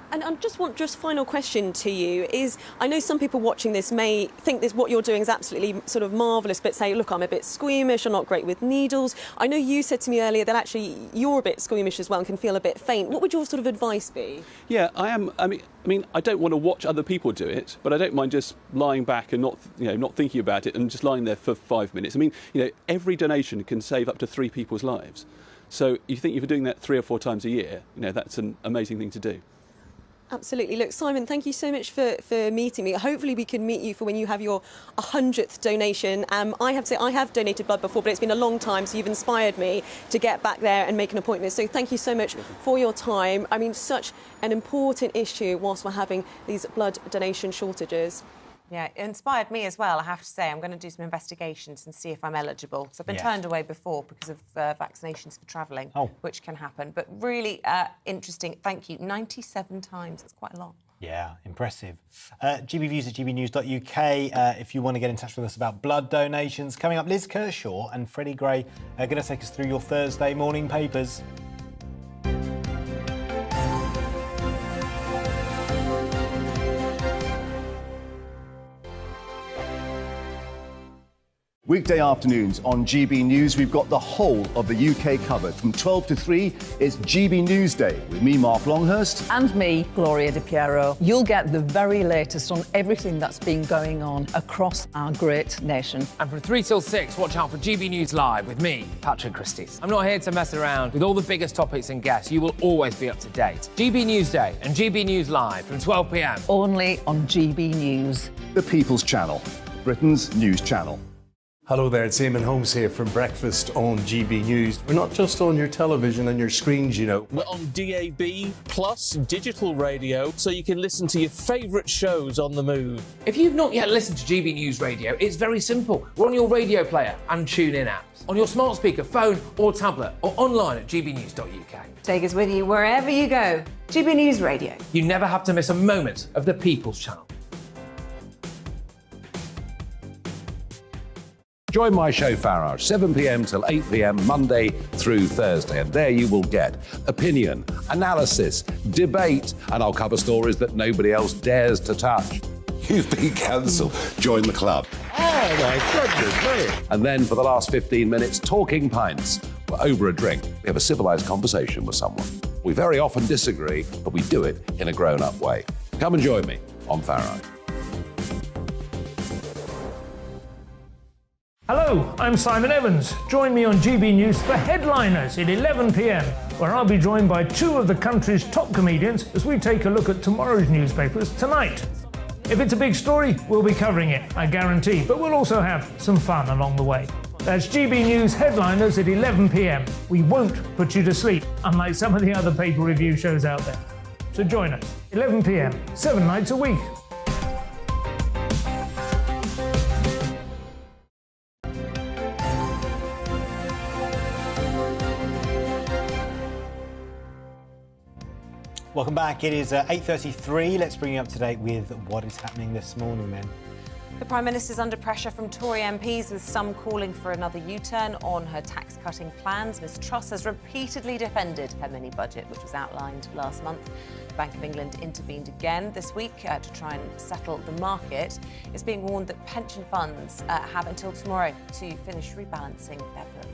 And I just final question to you is, I know some people watching this may think this what you're doing is absolutely sort of marvellous, but say, look, I'm a bit squeamish, I'm not great with needles. I know you said to me earlier that actually you're a bit squeamish as well and can feel a bit faint. What would your sort of advice be? Yeah, I am. I mean, I don't want to watch other people do it, but I don't mind just lying back and not thinking about it and just lying there for 5 minutes. I mean, every donation can save up to 3 people's lives. So you think if you're doing that 3 or 4 times a year, that's an amazing thing to do. Absolutely. Look, Simon, thank you so much for meeting me. Hopefully we can meet you for when you have your 100th donation. I have to say, I have donated blood before, but it's been a long time, so you've inspired me to get back there and make an appointment. So thank you so much for your time. I mean, such an important issue whilst we're having these blood donation shortages. Yeah, it inspired me as well, I have to say. I'm going to do some investigations and see if I'm eligible. Because I've been turned away before because of vaccinations for travelling, which can happen. But really interesting. Thank you. 97 times. That's quite a lot. Yeah, impressive. GBviews at gbnews.uk if you want to get in touch with us about blood donations. Coming up, Liz Kershaw and Freddie Gray are going to take us through your Thursday morning papers. Weekday afternoons on GB News, we've got the whole of the UK covered. From 12 to 3, it's GB News Day with me, Mark Longhurst. And me, Gloria Di Piero. You'll get the very latest on everything that's been going on across our great nation. And from 3 till 6, watch out for GB News Live with me, Patrick Christys. I'm not here to mess around. With all the biggest topics and guests, you will always be up to date. GB News Day and GB News Live from 12 p.m. Only on GB News. The People's Channel, Britain's news channel. Hello there, it's Eamonn Holmes here from Breakfast on GB News. We're not just on your television and your screens, you know. We're on DAB plus digital radio, so you can listen to your favourite shows on the move. If you've not yet listened to GB News Radio, it's very simple. We're on your radio player and TuneIn apps, on your smart speaker, phone or tablet, or online at gbnews.uk. Take us with you wherever you go. GB News Radio. You never have to miss a moment of the People's Channel. Join my show Farage, 7 p.m. till 8 p.m. Monday through Thursday, and there you will get opinion, analysis, debate, and I'll cover stories that nobody else dares to touch. You've been cancelled. Join the club. Oh my goodness me. And then for the last 15 minutes, talking pints. We're over a drink. We have a civilised conversation with someone. We very often disagree, but we do it in a grown-up way. Come and join me on Farage. Hello, I'm Simon Evans. Join me on GB News for Headliners at 11 p.m, where I'll be joined by two of the country's top comedians as we take a look at tomorrow's newspapers tonight. If it's a big story, we'll be covering it, I guarantee, but we'll also have some fun along the way. That's GB News Headliners at 11 p.m. We won't put you to sleep, unlike some of the other paper review shows out there. So join us, 11 p.m, 7 nights a week. Welcome back. It is 8:33. Let's bring you up to date with what is happening this morning, then. The Prime Minister's under pressure from Tory MPs, with some calling for another U-turn on her tax-cutting plans. Ms Truss has repeatedly defended her mini-budget, which was outlined last month. The Bank of England intervened again this week to try and settle the market. It's being warned that pension funds have until tomorrow to finish rebalancing their book.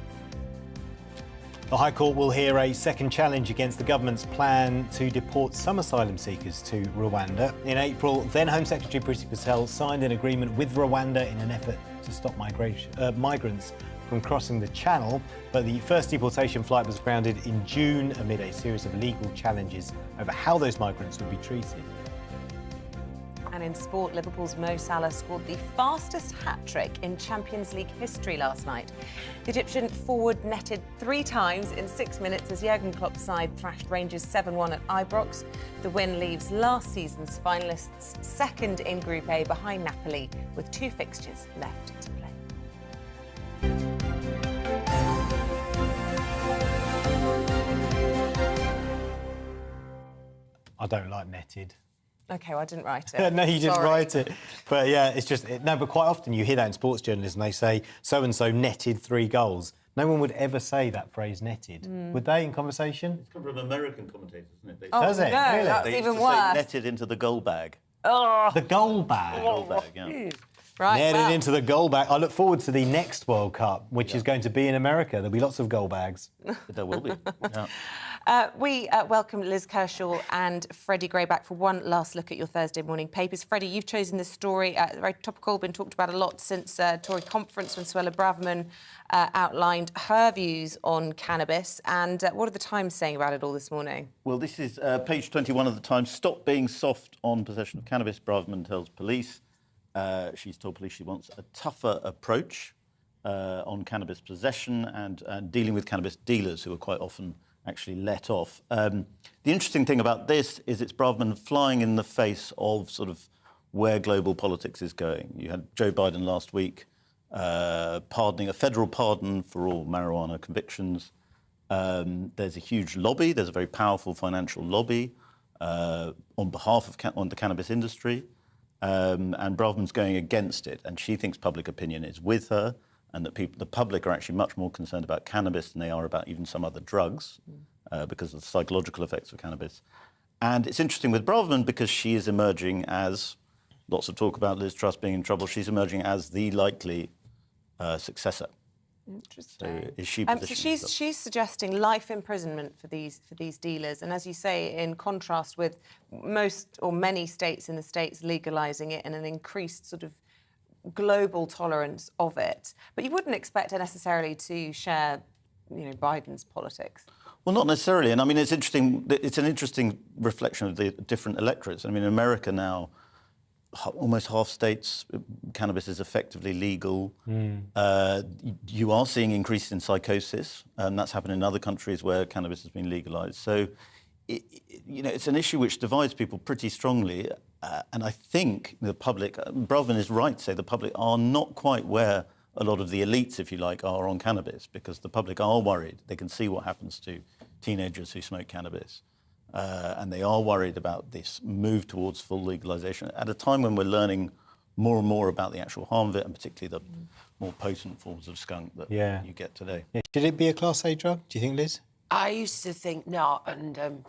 The High Court will hear a second challenge against the government's plan to deport some asylum seekers to Rwanda. In April, then Home Secretary Priti Patel signed an agreement with Rwanda in an effort to stop migrants from crossing the channel, but the first deportation flight was grounded in June amid a series of legal challenges over how those migrants would be treated. And in sport, Liverpool's Mo Salah scored the fastest hat-trick in Champions League history last night. The Egyptian forward netted 3 times in 6 minutes as Jurgen Klopp's side thrashed Rangers 7-1 at Ibrox. The win leaves last season's finalists second in Group A behind Napoli, with 2 fixtures left to play. I don't like netted. OK, well, I didn't write it. No, you didn't Sorry. write it. But yeah, it's just... No, but quite often you hear that in sports journalism. They say, so-and-so netted 3 goals. No one would ever say that phrase netted. Would they, in conversation? It's come from American commentators, isn't it? Does it? No, Really? that's They used even to worse. say netted into the goal bag. Oh. The goal bag. Goal bag, yeah. Right, Netted well. into the goal bag. I look forward to the next World Cup, which is going to be in America. There'll be lots of goal bags. There will be. Yeah. We welcome Liz Kershaw and Freddie Gray back for one last look at your Thursday morning papers. Freddie, you've chosen this story, very topical, been talked about a lot since Tory conference when Suella Braverman outlined her views on cannabis. And what are the Times saying about it all this morning? Well, this is page 21 of the Times. Stop being soft on possession of cannabis, Braverman tells police. She's told police she wants a tougher approach on cannabis possession and dealing with cannabis dealers who are quite often actually let off. The interesting thing about this is it's Braverman flying in the face of sort of where global politics is going. You had Joe Biden last week pardoning, a federal pardon for all marijuana convictions. There's a huge lobby, there's a very powerful financial lobby on behalf of the cannabis industry. And Braverman's going against it, and she thinks public opinion is with her, and that the public are actually much more concerned about cannabis than they are about even some other drugs, because of the psychological effects of cannabis. And it's interesting with Braverman because she is emerging as, lots of talk about Liz Truss being in trouble, she's emerging as the likely successor. Interesting. So is she so positioning she's suggesting life imprisonment for these dealers, and as you say, in contrast with most or many states in the States legalising it and an increased sort of global tolerance of it. But you wouldn't expect her necessarily to share, Biden's politics. Well, not necessarily. And I mean, it's interesting. It's an interesting reflection of the different electorates. I mean, in America now, almost half states, cannabis is effectively legal. You are seeing increase in psychosis, and that's happened in other countries where cannabis has been legalised. So, it's an issue which divides people pretty strongly. And I think the public, Brovin is right to say the public are not quite where a lot of the elites, if you like, are on cannabis, because the public are worried. They can see what happens to teenagers who smoke cannabis. And they are worried about this move towards full legalisation at a time when we're learning more and more about the actual harm of it, and particularly the more potent forms of skunk that you get today. Yeah. Should it be a Class A drug, do you think, Liz? I used to think not, and,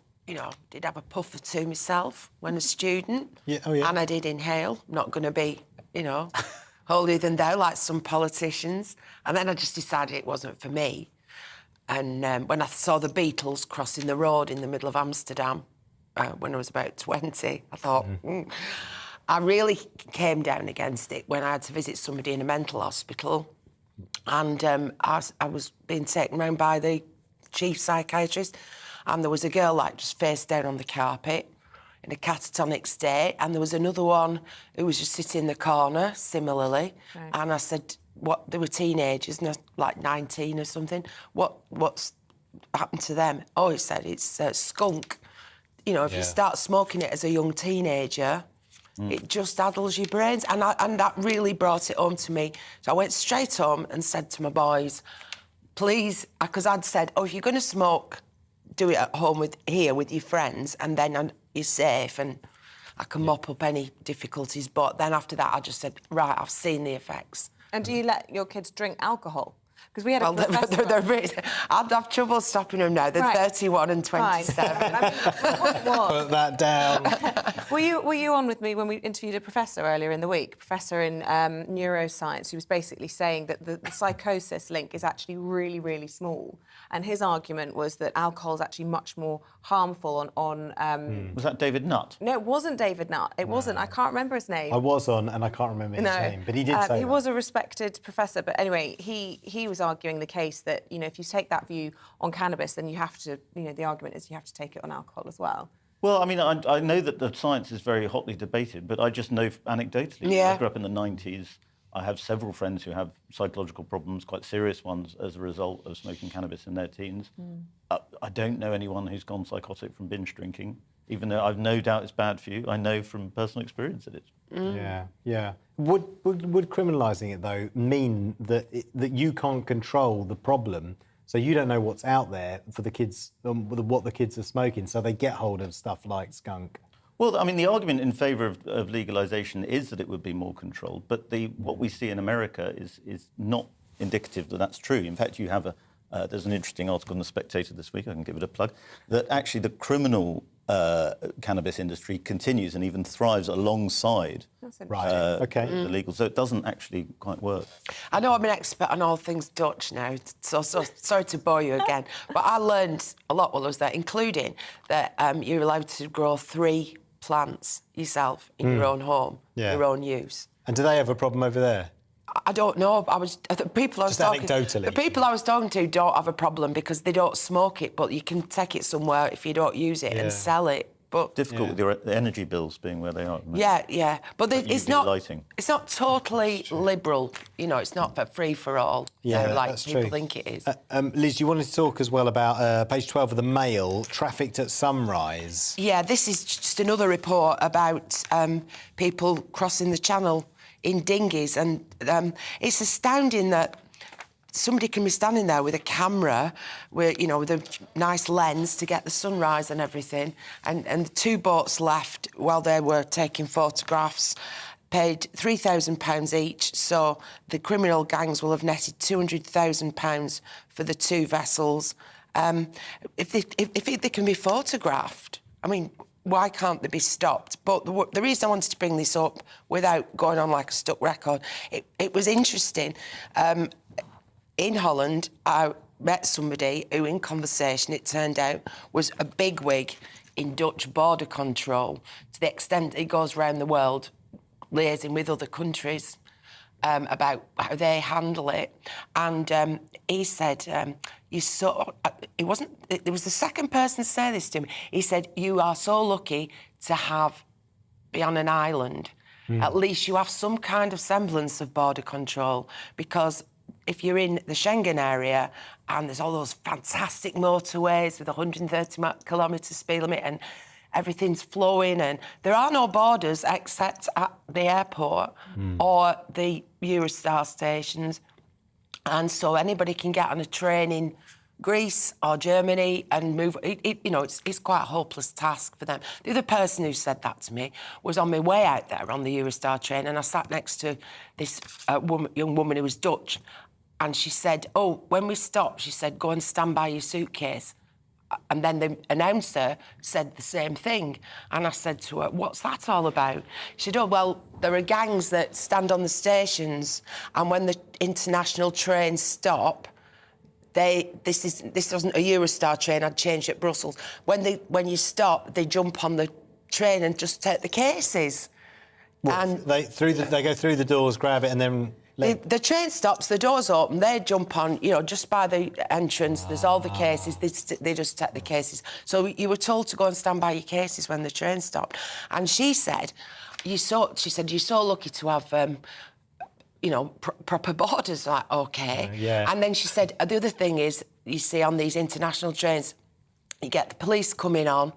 did have a puff or two myself when a student. Yeah. Oh, yeah. And I did inhale. I'm not going to be, holier than thou like some politicians. And then I just decided it wasn't for me. And when I saw the Beatles crossing the road in the middle of Amsterdam when I was about 20, I thought, I really came down against it when I had to visit somebody in a mental hospital. And I was being taken around by the chief psychiatrist, and there was a girl just face down on the carpet in a catatonic state, and there was another one who was just sitting in the corner, similarly. Right. And I said, they were teenagers, like 19 or something. What's happened to them? Oh, he said it's skunk. If you start smoking it as a young teenager, it just addles your brains. And that really brought it home to me. So I went straight home and said to my boys, please, because I'd said, if you're going to smoke, do it at home with your friends, and then you're safe and I can mop up any difficulties. But then after that, I just said, right, I've seen the effects. And do you let your kids drink alcohol? Because we had a professor... I'd have trouble stopping them now. They're 31 and 27. Put that down. Were you on with me when we interviewed a professor earlier in the week, professor in neuroscience, who was basically saying that the psychosis link is actually really, really small. And his argument was that alcohol is actually much more harmful on... Was that David Nutt? No, it wasn't David Nutt. It wasn't. I can't remember his name. I was on, and I can't remember his name, but he did say he was a respected professor. But anyway, he was arguing the case that, if you take that view on cannabis, then you have to, the argument is you have to take it on alcohol as well. Well, I mean, I know that the science is very hotly debated, but I just know anecdotally. Yeah. I grew up in the 90s. I have several friends who have psychological problems, quite serious ones, as a result of smoking cannabis in their teens. I don't know anyone who's gone psychotic from binge drinking, even though I've no doubt it's bad for you. I know from personal experience that it's... Yeah. Would criminalising it, though, mean that you can't control the problem, so you don't know what's out there for the kids, what the kids are smoking, so they get hold of stuff like skunk? Well, I mean, the argument in favour of legalisation is that it would be more controlled, but what we see in America is not indicative that that's true. In fact, you have there's an interesting article in The Spectator this week, I can give it a plug, that actually the criminal cannabis industry continues and even thrives alongside the legal. So it doesn't actually quite work. I know I'm an expert on all things Dutch now, so sorry to bore you again, but I learned a lot while I was there, including that you're allowed to grow 3 plants yourself in your own home, your own use. And do they have a problem over there? I don't know. The people I was talking to don't have a problem because they don't smoke it, but you can take it somewhere if you don't use it and sell it. But difficult with the energy bills being where they are. Yeah. But it's not. Lighting. It's not totally liberal. It's not for free for all. Like that's people true. think it is. Liz, you wanted to talk as well about page 12 of the Mail, trafficked at sunrise. Yeah, this is just another report about people crossing the channel in dinghies, and it's astounding that somebody can be standing there with a camera, with a nice lens to get the sunrise and everything, and the 2 boats left while they were taking photographs, paid £3,000 each, so the criminal gangs will have netted £200,000 for the 2 vessels. If they can be photographed, I mean, why can't they be stopped? But the reason I wanted to bring this up without going on like a stuck record, it was interesting. In Holland, I met somebody who, in conversation, it turned out, was a bigwig in Dutch border control, to the extent that he goes around the world liaising with other countries about how they handle it. And he said, it was the second person to say this to me. He said, you are so lucky to be on an island. At least you have some kind of semblance of border control, because if you're in the Schengen area and there's all those fantastic motorways with 130 kilometre speed limit and everything's flowing and there are no borders except at the airport or the Eurostar stations, and so anybody can get on a train in Greece or Germany and move. It's quite a hopeless task for them. The other person who said that to me was on my way out there on the Eurostar train, and I sat next to this young woman who was Dutch, and she said, "Oh, when we stopped," she said, "go and stand by your suitcase." And then the announcer said the same thing. And I said to her, "What's that all about?" She said, "Oh, well, there are gangs that stand on the stations, and when the international trains stop, this wasn't a Eurostar train, I'd changed at Brussels. When you stop, they jump on the train and just take the cases." And they go through the doors, grab it, and then... The train stops, the doors open, they jump on, just by the entrance, there's all the cases, they just take the cases. So you were told to go and stand by your cases when the train stopped. And she said, you're so lucky to have, proper borders. Like, OK. Yeah. And then she said, the other thing is, you see on these international trains, you get the police coming on,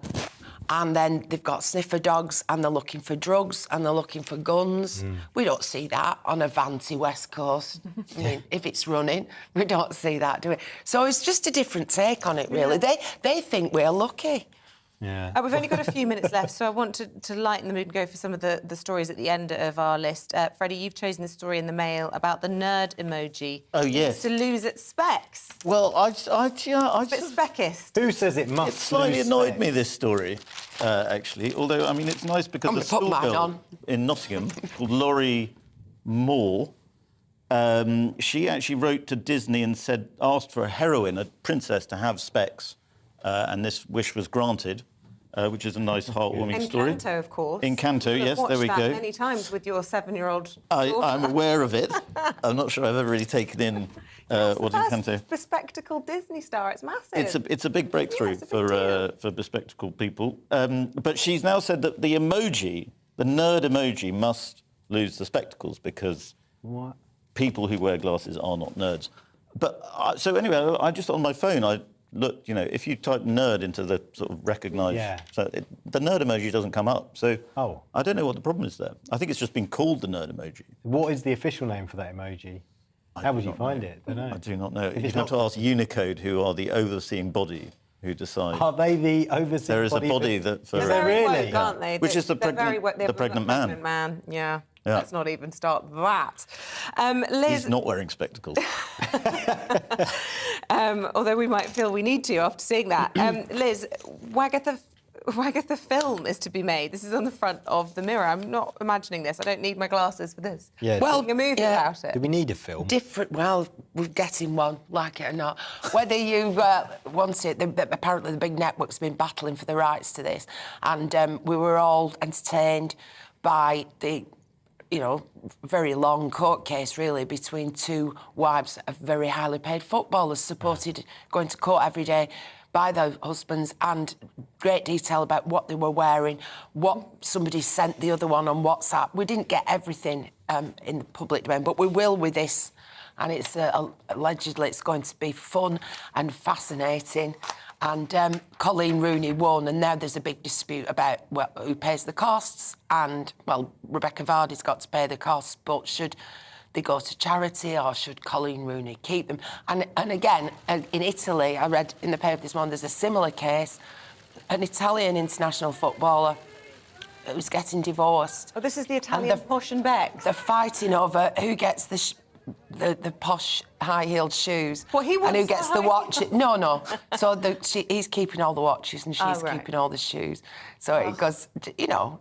and then they've got sniffer dogs, and they're looking for drugs, and they're looking for guns. We don't see that on a Vanti West Coast. I mean, if it's running, we don't see that, do we? So it's just a different take on it, really. Yeah. They think we're lucky. Yeah. We've only got a few minutes left, so I want to lighten the mood and go for some of the stories at the end of our list. Freddie, you've chosen the story in the Mail about the nerd emoji. Oh, yes. To lose its specs. Well, I It's a bit speckist. Who says it must? It slightly lose annoyed specs? me, this story, actually. Although, I mean, it's nice because the school girl in Nottingham called Laurie Moore, she actually wrote to Disney and asked for a heroine, a princess, to have specs, and this wish was granted. Which is a nice, heartwarming story. Encanto, of course. Encanto, yes, there we go. I've watched that many times with your 7-year-old daughter. I'm aware of it. I'm not sure I've ever really taken in what Encanto. Bespectacled Disney star, it's massive. It's a big breakthrough for bespectacled people. But she's now said that the emoji, the nerd emoji, must lose the spectacles because people who wear glasses are not nerds. But so anyway, I just on my phone look, if you type nerd into the sort of recognised... the nerd emoji doesn't come up. So I don't know what the problem is there. I think it's just been called the nerd emoji. What is the official name for that emoji? How would you find it? I don't know. I do not know. You'd have to ask Unicode, who are the overseeing body who decide. Are they the overseeing body? There is a body that... They're very woke, aren't they? Which is the pregnant man. Yeah. Yeah. Let's not even start that. Liz... He's not wearing spectacles. Although we might feel we need to after seeing that. Liz, Wagatha film is to be made. This is on the front of the Mirror. I'm not imagining this. I don't need my glasses for this. Yeah. Well, a movie about it. Do we need a film? Well, we're getting one, like it or not. Whether you want it, apparently the big network's been battling for the rights to this, and we were all entertained by the very long court case, really, between two wives of very highly paid footballers, supported going to court every day by their husbands, and great detail about what they were wearing, what somebody sent the other one on WhatsApp. We didn't get everything in the public domain, but we will with this. And it's allegedly it's going to be fun and fascinating. And Colleen Rooney won, and now there's a big dispute about who pays the costs. And, well, Rebecca Vardy's got to pay the costs, but should they go to charity or should Colleen Rooney keep them? And again, in Italy, I read in the paper this morning, there's a similar case. An Italian international footballer who's getting divorced. Oh, this is the Italian Posh and Becks. They're fighting over who gets the posh high-heeled shoes. Well, he and who wants gets the the high- watch? No. So he's keeping all the watches and she's right. keeping all the shoes. So it goes.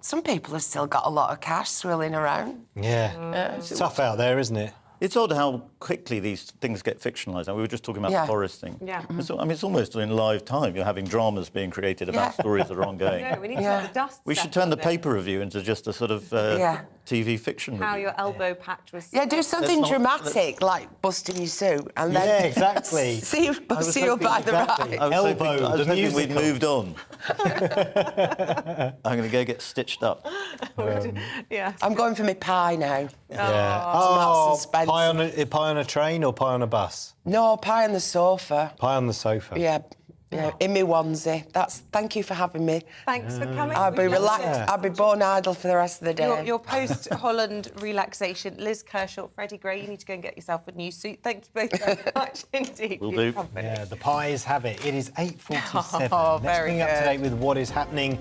Some people have still got a lot of cash swirling around. Yeah. It's tough out there, isn't it? It's odd how quickly these things get fictionalised. We were just talking about the Forest thing. Yeah. It's almost in live time. You're having dramas being created about stories that are ongoing. No, we need to let the dust We should turn the paper review into just a sort of TV fiction How review. your elbow patch was... Do something dramatic, like busting your suit, and then... Yeah, exactly. see you by the right. I was hoping we'd moved on. I'm going to go get stitched up. Yeah. I'm going for my pie now. Yeah. Pie on a train or pie on a bus? No, pie on the sofa. Pie on the sofa. Yeah, in my onesie. Thank you for having me. Thanks for coming. I'll be relaxed. I'll be born idle for the rest of the day. Your post-Holland relaxation. Liz Kershaw, Freddie Gray, you need to go and get yourself a new suit. Thank you both very much indeed. Will do. Yeah, the pies have it. It is 8:47. Oh, Let's very bring you up to good. date with what is happening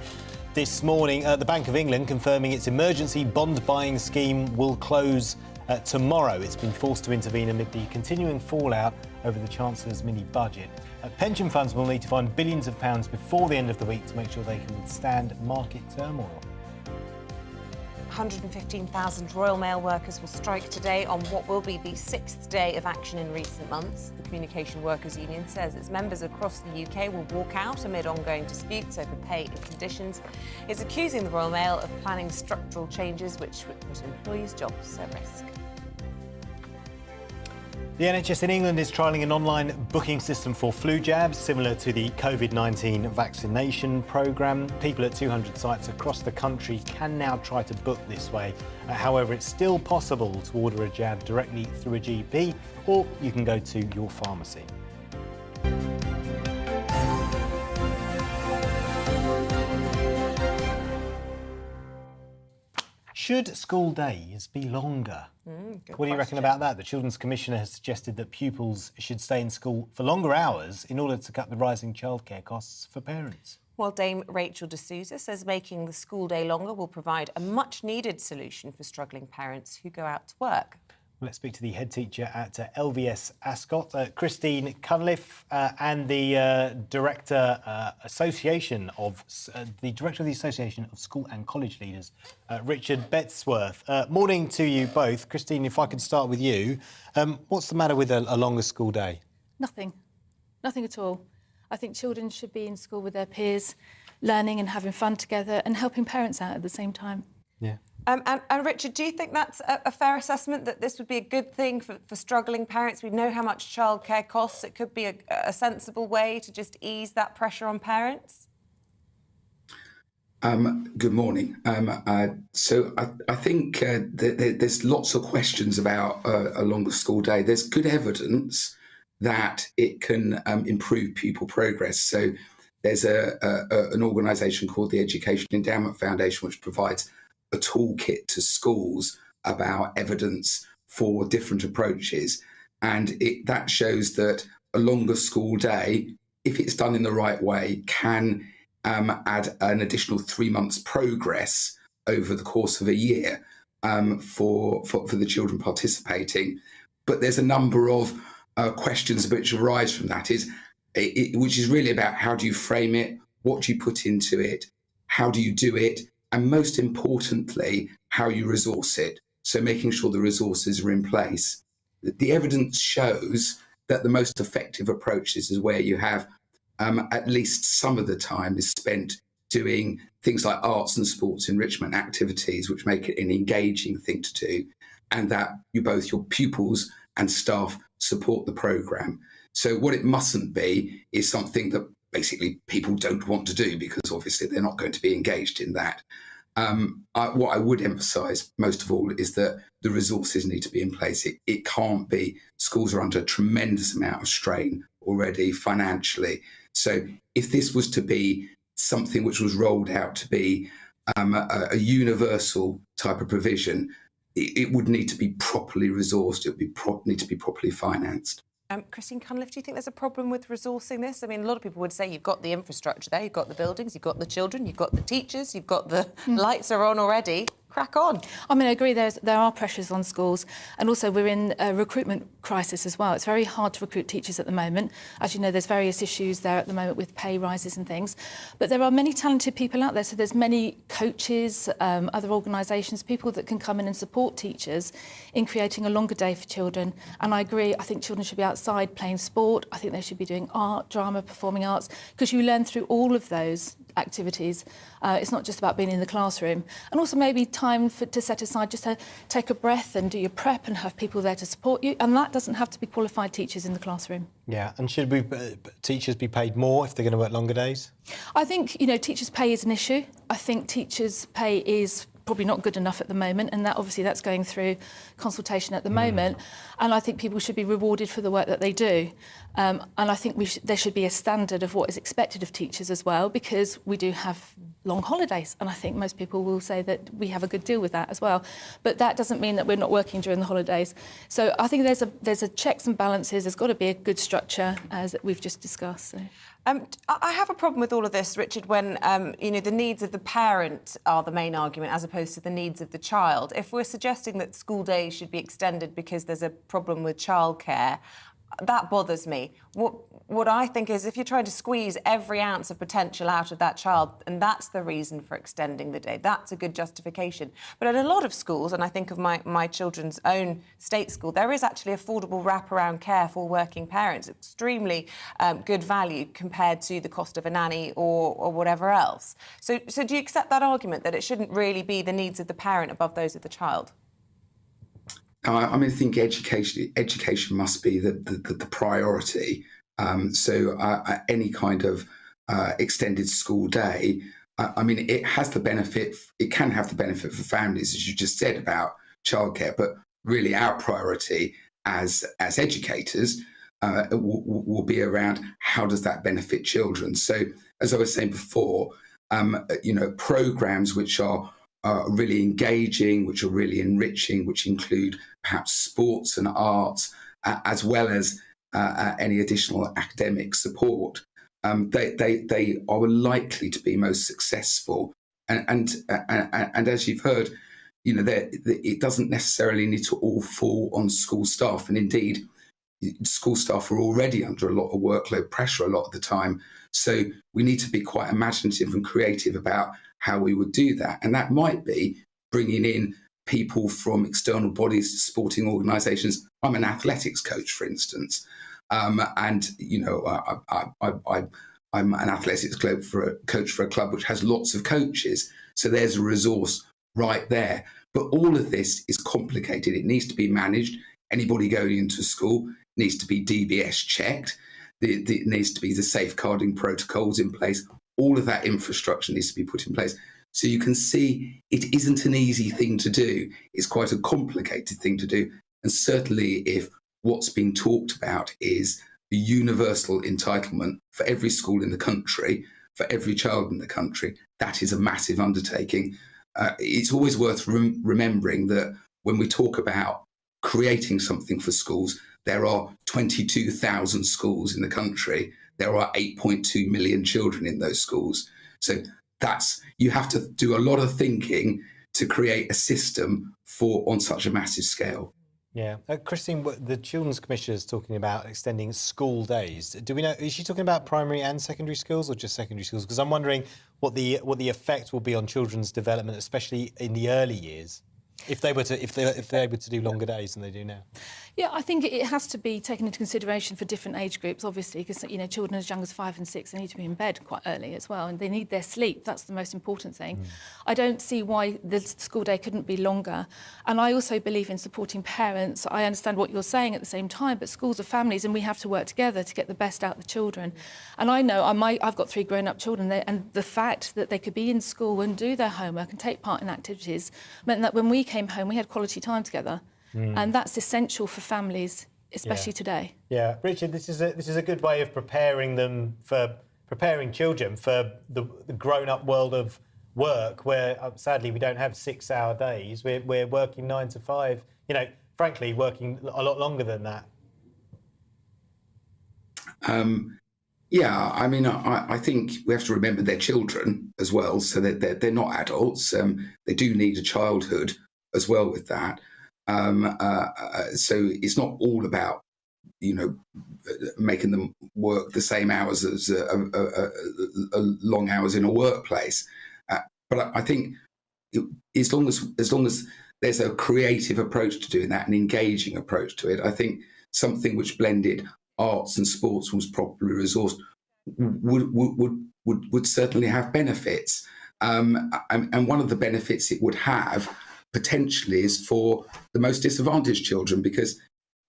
this morning. The Bank of England confirming its emergency bond buying scheme will close tomorrow. It's been forced to intervene amid the continuing fallout over the Chancellor's mini-budget. Pension funds will need to find billions of pounds before the end of the week to make sure they can withstand market turmoil. 115,000 Royal Mail workers will strike today on what will be the 6th day of action in recent months. The Communication Workers Union says its members across the UK will walk out amid ongoing disputes over pay and conditions. It's accusing the Royal Mail of planning structural changes which would put employees' jobs at risk. The NHS in England is trialling an online booking system for flu jabs, similar to the COVID-19 vaccination programme. People at 200 sites across the country can now try to book this way. However, it's still possible to order a jab directly through a GP, or you can go to your pharmacy. Should school days be longer? What do you reckon about that? The Children's Commissioner has suggested that pupils should stay in school for longer hours in order to cut the rising childcare costs for parents. Well, Dame Rachel D'Souza says making the school day longer will provide a much-needed solution for struggling parents who go out to work. Let's speak to the head teacher at LVS Ascot, Christine Cunliffe, and the director of the Association of School and College Leaders, Richard Bettesworth. Morning to you both. Christine, if I could start with you, what's the matter with a longer school day? Nothing at all. I think children should be in school with their peers, learning and having fun together and helping parents out at the same time. Yeah. And Richard, do you think that's a fair assessment, that this would be a good thing for struggling parents? We know how much childcare costs. It could be a sensible way to just ease that pressure on parents? Good morning. So I think there's lots of questions about a longer school day. There's good evidence that it can improve pupil progress. So there's an organisation called the Education Endowment Foundation, which provides a toolkit to schools about evidence for different approaches. And that shows that a longer school day, if it's done in the right way, can add an additional 3 months progress over the course of a year for the children participating. But there's a number of questions which arise from that, which is really about how do you frame it, what do you put into it, how do you do it, and most importantly, how you resource it. So making sure the resources are in place. The evidence shows that the most effective approaches is where you have at least some of the time is spent doing things like arts and sports enrichment activities, which make it an engaging thing to do, and that your pupils and staff support the programme. So what it mustn't be is something that basically people don't want to do, because obviously they're not going to be engaged in that. What I would emphasise most of all is that the resources need to be in place. It can't be. Schools are under a tremendous amount of strain already financially. So if this was to be something which was rolled out to be a universal type of provision, it would need to be properly resourced. It would need to be properly financed. Christine Cunliffe, do you think there's a problem with resourcing this? I mean, a lot of people would say you've got the infrastructure there, you've got the buildings, you've got the children, you've got the teachers, you've got the lights are on already. crack on. I mean, I agree there are pressures on schools, and also we're in a recruitment crisis as well. It's very hard to recruit teachers at the moment. As you know, there's various issues there at the moment with pay rises and things. But there are many talented people out there. So there's many coaches, other organisations, people that can come in and support teachers in creating a longer day for children. And I agree, I think children should be outside playing sport. I think they should be doing art, drama, performing arts, because you learn through all of those activities. It's not just about being in the classroom. And also maybe time to set aside just to take a breath and do your prep and have people there to support you. And that doesn't have to be qualified teachers in the classroom. Yeah, and should teachers be paid more if they're going to work longer days? I think, you know, teachers' pay is an issue. I think teachers' pay is probably not good enough at the moment, and that obviously that's going through consultation at the moment. And I think people should be rewarded for the work that they do. And I think there should be a standard of what is expected of teachers as well, because we do have long holidays, and I think most people will say that we have a good deal with that as well. But that doesn't mean that we're not working during the holidays. So I think there's a checks and balances. There's got to be a good structure, as we've just discussed. So. I have a problem with all of this, Richard, when you know, the needs of the parent are the main argument as opposed to the needs of the child. If we're suggesting that school days should be extended because there's a problem with childcare, that bothers me. What I think is, if you're trying to squeeze every ounce of potential out of that child, and that's the reason for extending the day, that's a good justification. But at a lot of schools, and I think of my children's own state school, there is actually affordable wraparound care for working parents, extremely good value compared to the cost of a nanny or whatever else. So do you accept that argument, that it shouldn't really be the needs of the parent above those of the child? I mean, I think education must be the priority. So any kind of extended school day, I mean, it has the benefit. It can have the benefit for families, as you just said about childcare. But really, our priority as educators will be around how does that benefit children. So, as I was saying before, you know, programs which are really engaging, which are really enriching, which include perhaps sports and arts, as well as any additional academic support. They are likely to be most successful. And as you've heard, you know, it doesn't necessarily need to all fall on school staff. And indeed, school staff are already under a lot of workload pressure a lot of the time. So we need to be quite imaginative and creative about how we would do that. And that might be bringing in people from external bodies, sporting organisations. I'm an athletics coach, for instance. And, you know, I'm an athletics coach for a club which has lots of coaches. So there's a resource right there. But all of this is complicated. It needs to be managed. Anybody going into school needs to be DBS checked. It needs to be the safeguarding protocols in place. All of that infrastructure needs to be put in place. So you can see it isn't an easy thing to do. It's quite a complicated thing to do. And certainly if what's being talked about is a universal entitlement for every school in the country, for every child in the country, that is a massive undertaking. It's always worth remembering that when we talk about creating something for schools, there are 22,000 schools in the country. There are 8.2 million children in those schools. So you have to do a lot of thinking to create a system on such a massive scale. Yeah. Christine, the Children's Commissioner is talking about extending school days. Do we know, is she talking about primary and secondary schools or just secondary schools? Because I'm wondering what the effect will be on children's development, especially in the early years, if they're able to do longer days than they do now. Yeah, I think it has to be taken into consideration for different age groups, obviously, because, you know, children as young as 5 and 6, they need to be in bed quite early as well, and they need their sleep. That's the most important thing. I don't see why the school day couldn't be longer. And I also believe in supporting parents. I understand what you're saying at the same time, but schools are families, and we have to work together to get the best out of the children. And I know I've got 3 grown-up children, and the fact that they could be in school and do their homework and take part in activities meant that when we came home, we had quality time together. And that's essential for families, especially today. Yeah, Richard, this is a good way of preparing children for the grown-up world of work, where sadly we don't have 6-hour days. We're working 9 to 5. You know, frankly, working a lot longer than that. Yeah, I mean, I think we have to remember they're children as well, so that they're not adults. They do need a childhood as well with that. So it's not all about, making them work the same hours as long hours in a workplace. But I think as long as there's a creative approach to doing that, an engaging approach to it, I think something which blended arts and sports was properly resourced would certainly have benefits. And one of the benefits it would have potentially is for the most disadvantaged children, because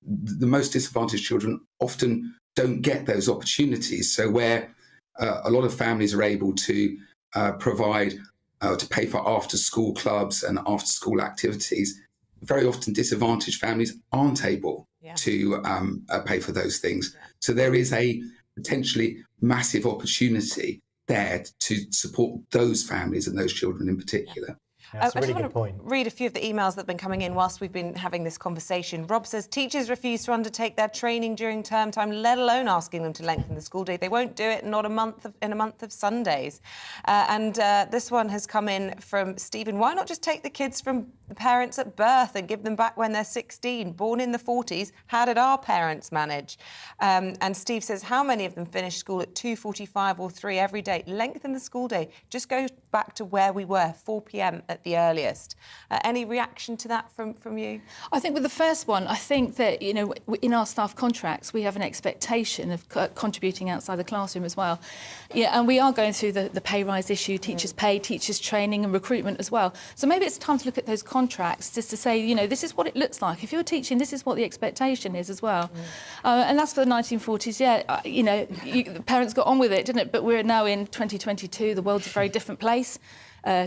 the most disadvantaged children often don't get those opportunities. So where a lot of families are able to provide to pay for after-school clubs and after-school activities, very often disadvantaged families aren't able to pay for those things. So there is a potentially massive opportunity there to support those families and those children in particular. That's a really I good just point. want to read a few of the emails that have been coming in whilst we've been having this conversation. Rob says teachers refuse to undertake their training during term time, let alone asking them to lengthen the school day. They won't do it, not in a month of Sundays. And this one has come in from Stephen. Why not just take the kids from the parents at birth and give them back when they're 16? Born in the 40s, how did our parents manage? And Steve says, how many of them finish school at 2:45 or 3 every day? Lengthen the school day. Just go back to where we were, 4 p.m. at the earliest. Any reaction to that from you? I think with the first one, I think that, in our staff contracts, we have an expectation of contributing outside the classroom as well. Yeah, and we are going through the pay rise issue, teachers' pay, teachers' training and recruitment as well. So maybe it's time to look at those contracts just to say, this is what it looks like. If you're teaching, this is what the expectation is as well. And that's for the 1940s, the parents got on with it, didn't it? But we're now in 2022, the world's a very different place,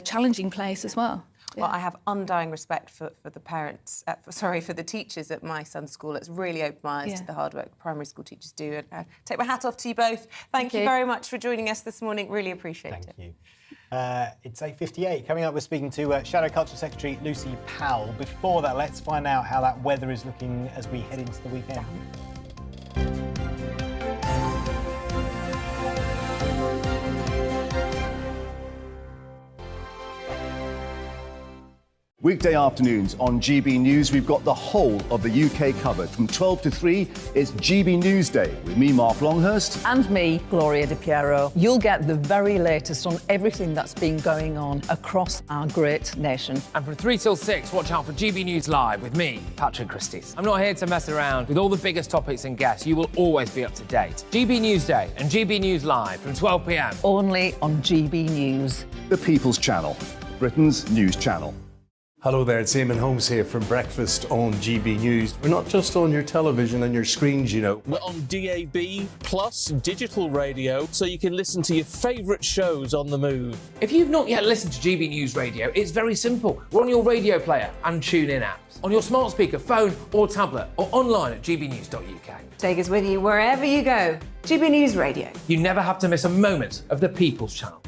challenging place as well. Well, I have undying respect for the parents, for the teachers at my son's school. It's really opened my eyes to the hard work primary school teachers do. And take my hat off to you both. Thank you very much for joining us this morning. Really appreciate it. Thank you. It's 8:58. Coming up, we're speaking to Shadow Culture Secretary Lucy Powell. Before that, let's find out how that weather is looking as we head into the weekend. Weekday afternoons on GB News, we've got the whole of the UK covered. From 12 to 3, it's GB News Day with me, Mark Longhurst. And me, Gloria Di Piero. You'll get the very latest on everything that's been going on across our great nation. And from 3 till 6, watch out for GB News Live with me, Patrick Christys. I'm not here to mess around. With all the biggest topics and guests, you will always be up to date. GB News Day and GB News Live from 12 p.m. Only on GB News. The People's Channel, Britain's news channel. Hello there, it's Eamonn Holmes here from Breakfast on GB News. We're not just on your television and your screens, We're on DAB plus digital radio, so you can listen to your favourite shows on the move. If you've not yet listened to GB News Radio, it's very simple. We're on your radio player and TuneIn apps, on your smart speaker, phone or tablet, or online at gbnews.uk. Take us with you wherever you go. GB News Radio. You never have to miss a moment of the People's Channel.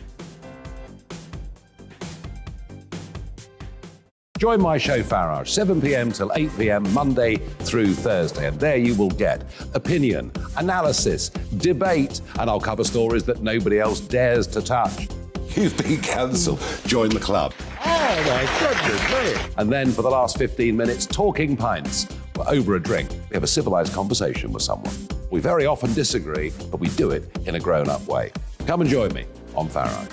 Join my show Farage, 7 p.m. till 8 p.m. Monday through Thursday. And there you will get opinion, analysis, debate, and I'll cover stories that nobody else dares to touch. You've been cancelled. Join the club. Oh, my goodness me. And then for the last 15 minutes, talking pints. We're over a drink. We have a civilised conversation with someone. We very often disagree, but we do it in a grown-up way. Come and join me on Farage.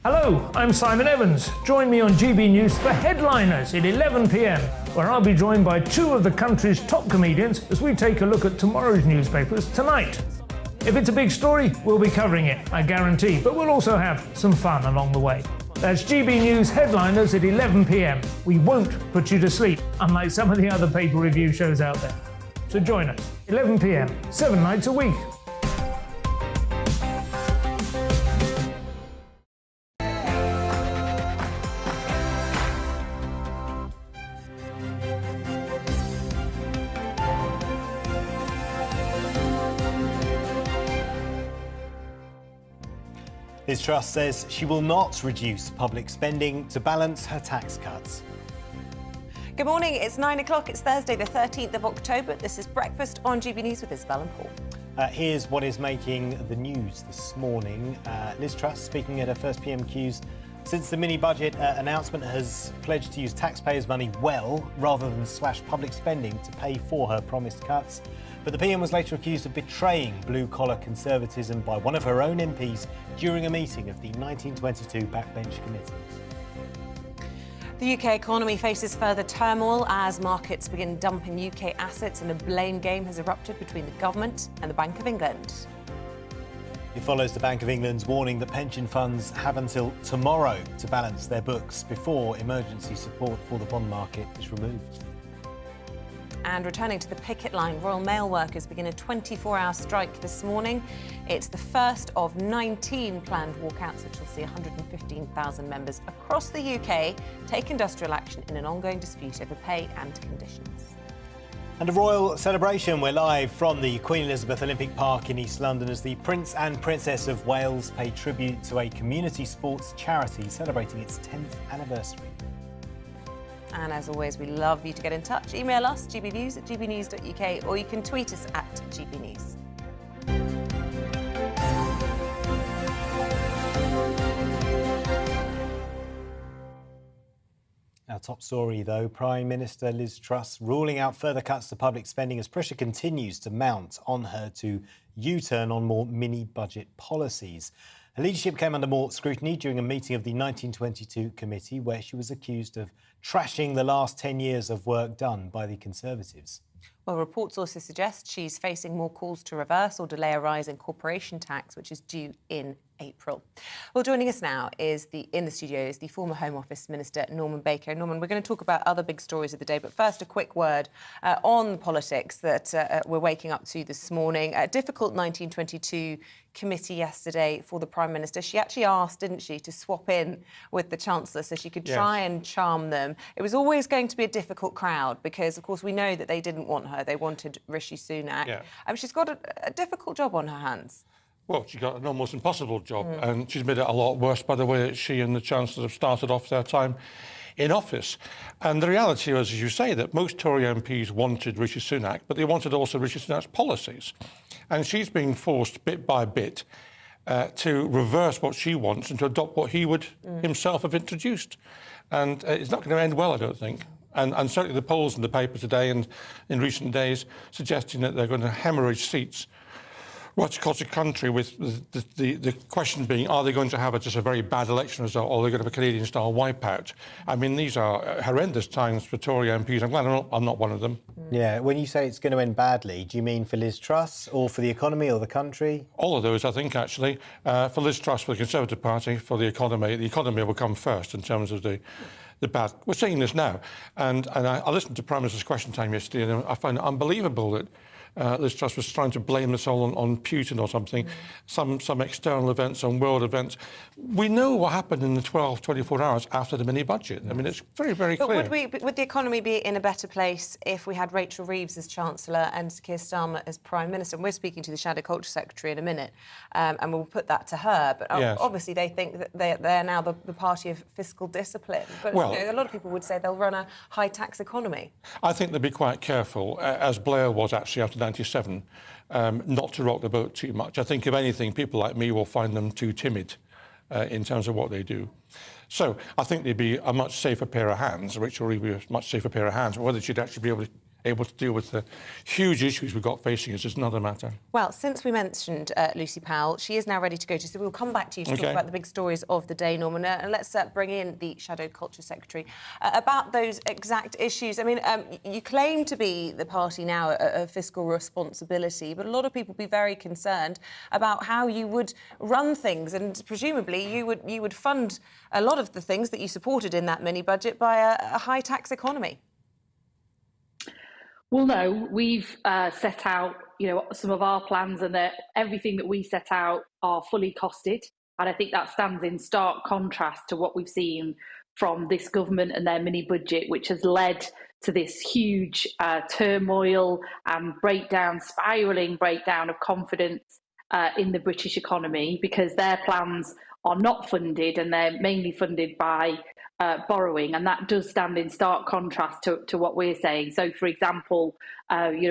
Hello, I'm Simon Evans. Join me on GB News for Headliners at 11 p.m, where I'll be joined by 2 of the country's top comedians as we take a look at tomorrow's newspapers tonight. If it's a big story, we'll be covering it, I guarantee, but we'll also have some fun along the way. That's GB News Headliners at 11 p.m. We won't put you to sleep, unlike some of the other paper review shows out there. So join us, 11 p.m, 7 nights a week. Liz Truss says she will not reduce public spending to balance her tax cuts. Good morning, it's 9 o'clock, it's Thursday the 13th of October. This is Breakfast on GB News with Isabel and Paul. Here's what is making the news this morning. Liz Truss speaking at her first PMQs since the mini-budget announcement has pledged to use taxpayers' money well rather than slash public spending to pay for her promised cuts. But the PM was later accused of betraying blue-collar conservatism by one of her own MPs during a meeting of the 1922 Backbench Committee. The UK economy faces further turmoil as markets begin dumping UK assets and a blame game has erupted between the government and the Bank of England. It follows the Bank of England's warning that pension funds have until tomorrow to balance their books before emergency support for the bond market is removed. And returning to the picket line, Royal Mail workers begin a 24-hour strike this morning. It's the first of 19 planned walkouts, which will see 115,000 members across the UK take industrial action in an ongoing dispute over pay and conditions. And a royal celebration. We're live from the Queen Elizabeth Olympic Park in East London as the Prince and Princess of Wales pay tribute to a community sports charity celebrating its 10th anniversary. And as always, we love you to get in touch. Email us, gbnews@gbnews.uk, or you can tweet us at gbnews. Our top story, though, Prime Minister Liz Truss ruling out further cuts to public spending as pressure continues to mount on her to U-turn on more mini-budget policies. Her leadership came under more scrutiny during a meeting of the 1922 committee where she was accused of trashing the last 10 years of work done by the Conservatives. Well, reports also suggest she's facing more calls to reverse or delay a rise in corporation tax, which is due in April. Well, joining us now in the studio is the former Home Office Minister, Norman Baker. Norman, we're going to talk about other big stories of the day, but first a quick word on politics that we're waking up to this morning. A difficult 1922 committee yesterday for the Prime Minister. She actually asked, didn't she, to swap in with the Chancellor so she could try and charm them. It was always going to be a difficult crowd because, of course, we know that they didn't want her. They wanted Rishi Sunak. Yeah. She's got a difficult job on her hands. Well, she's got an almost impossible job, and she's made it a lot worse by the way that she and the Chancellor have started off their time in office. And the reality is, as you say, that most Tory MPs wanted Rishi Sunak, but they wanted also Rishi Sunak's policies. And she's being forced bit by bit to reverse what she wants and to adopt what he would himself have introduced. And it's not going to end well, I don't think. And certainly the polls in the paper today and in recent days suggesting that they're going to hemorrhage seats right across the country, with the question being, are they going to have just a very bad election result, or are they going to have a Canadian-style wipeout? I mean, these are horrendous times for Tory MPs. I'm glad I'm not one of them. Yeah, when you say it's going to end badly, do you mean for Liz Truss or for the economy or the country? All of those, I think, actually. For Liz Truss, for the Conservative Party, for the economy will come first in terms of the bad. We're seeing this now. And I listened to Prime Minister's Question Time yesterday, and I find it unbelievable that Liz Truss was trying to blame this all on Putin or something, some external events, some world events. We know what happened in the 24 hours after the mini-budget. I mean, it's very, very clear. But would the economy be in a better place if we had Rachel Reeves as Chancellor and Keir Starmer as Prime Minister? And we're speaking to the Shadow Culture Secretary in a minute, and we'll put that to her. But obviously they think that they're now the party of fiscal discipline. But well, a lot of people would say they'll run a high-tax economy. I think they'll be quite careful, as Blair was actually after 97, not to rock the boat too much. I think, if anything, people like me will find them too timid in terms of what they do. So I think they'd be a much safer pair of hands. Rachel Reeves would be a much safer pair of hands. But whether she'd actually be able to deal with the huge issues we've got facing us is another matter. Well, since we mentioned Lucy Powell, she is now ready to go to, so we'll come back to you to talk about the big stories of the day, Norman. And let's bring in the Shadow Culture Secretary about those exact issues. I mean, you claim to be the party now of fiscal responsibility, but a lot of people be very concerned about how you would run things, and presumably you would fund a lot of the things that you supported in that mini-budget by a high-tax economy. Well, no, we've set out, some of our plans, and that everything that we set out are fully costed. And I think that stands in stark contrast to what we've seen from this government and their mini-budget, which has led to this huge turmoil and spiralling breakdown of confidence in the British economy, because their plans are not funded, and they're mainly funded by borrowing, and that does stand in stark contrast to what we're saying. So, for example,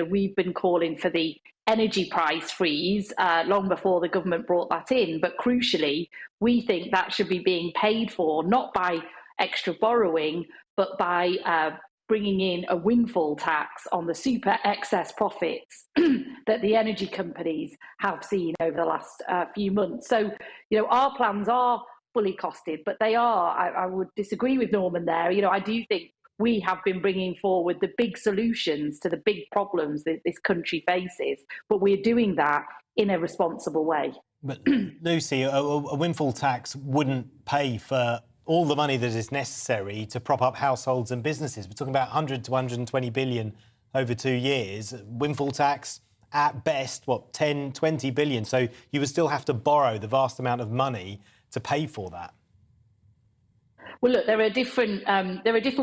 we've been calling for the energy price freeze long before the government brought that in, but crucially, we think that should be being paid for not by extra borrowing, but by bringing in a windfall tax on the super excess profits that the energy companies have seen over the last few months. So, our plans are fully costed, but they are, I would disagree with Norman there. I do think we have been bringing forward the big solutions to the big problems that this country faces, but we're doing that in a responsible way. But Lucy, a windfall tax wouldn't pay for all the money that is necessary to prop up households and businesses. We're talking about 100 to 120 billion over 2 years. Windfall tax, at best, 10, 20 billion. So you would still have to borrow the vast amount of money to pay for that. Well, look, there are different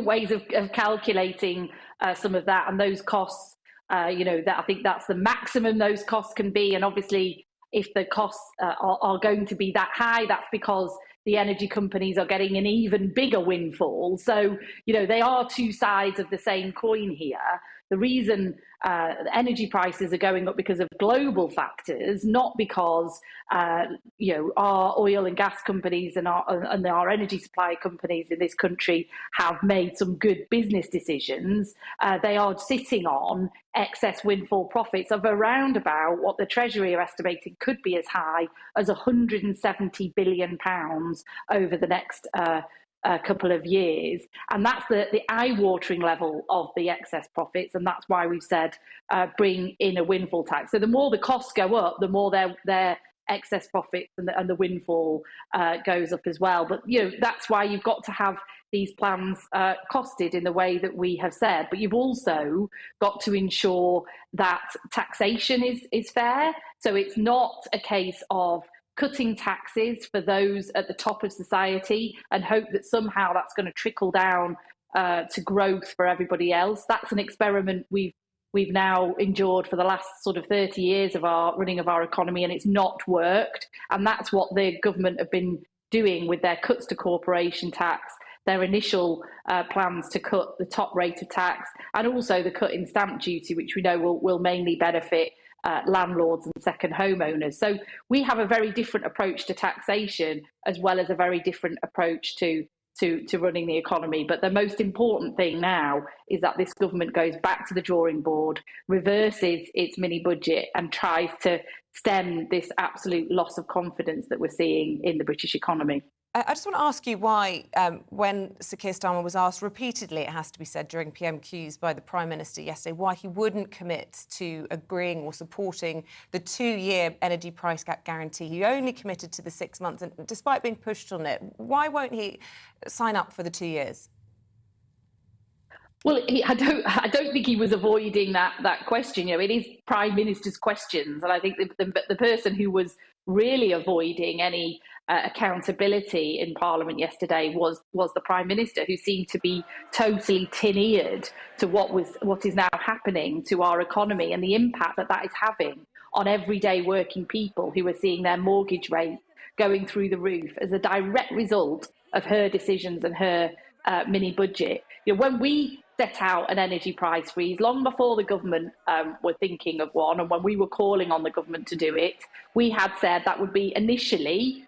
ways of calculating some of that, and those costs. That I think that's the maximum those costs can be, and obviously, if the costs are going to be that high, that's because the energy companies are getting an even bigger windfall. So, they are two sides of the same coin here. The reason the energy prices are going up because of global factors, not because our oil and gas companies and our energy supply companies in this country have made some good business decisions. They are sitting on excess windfall profits of around about what the Treasury are estimating could be as high as £170 billion over the next couple of years, and that's the eye-watering level of the excess profits, and that's why we've said bring in a windfall tax. So the more the costs go up, the more their excess profits and the windfall goes up as well. But that's why you've got to have these plans costed in the way that we have said. But you've also got to ensure that taxation is fair. So it's not a case of cutting taxes for those at the top of society and hope that somehow that's going to trickle down to growth for everybody else. That's an experiment we've now endured for the last sort of 30 years of our running of our economy, and it's not worked. And that's what the government have been doing with their cuts to corporation tax, their initial plans to cut the top rate of tax, and also the cut in stamp duty, which we know will mainly benefit landlords and second homeowners. So we have a very different approach to taxation, as well as a very different approach to running the economy. But the most important thing now is that this government goes back to the drawing board, reverses its mini budget, and tries to stem this absolute loss of confidence that we're seeing in the British economy. I just want to ask you why, when Sir Keir Starmer was asked repeatedly, it has to be said, during PMQs by the Prime Minister yesterday, why he wouldn't commit to agreeing or supporting the 2-year energy price cap guarantee. He only committed to the 6 months, and despite being pushed on it, why won't he sign up for the 2 years? Well, I don't think he was avoiding that question. It is Prime Minister's questions, and I think the person who was really avoiding any accountability in Parliament yesterday was the Prime Minister, who seemed to be totally tin-eared to what is now happening to our economy and the impact that is having on everyday working people who are seeing their mortgage rate going through the roof as a direct result of her decisions and her mini budget. When we set out an energy price freeze long before the government were thinking of one, and when we were calling on the government to do it, we had said that would be initially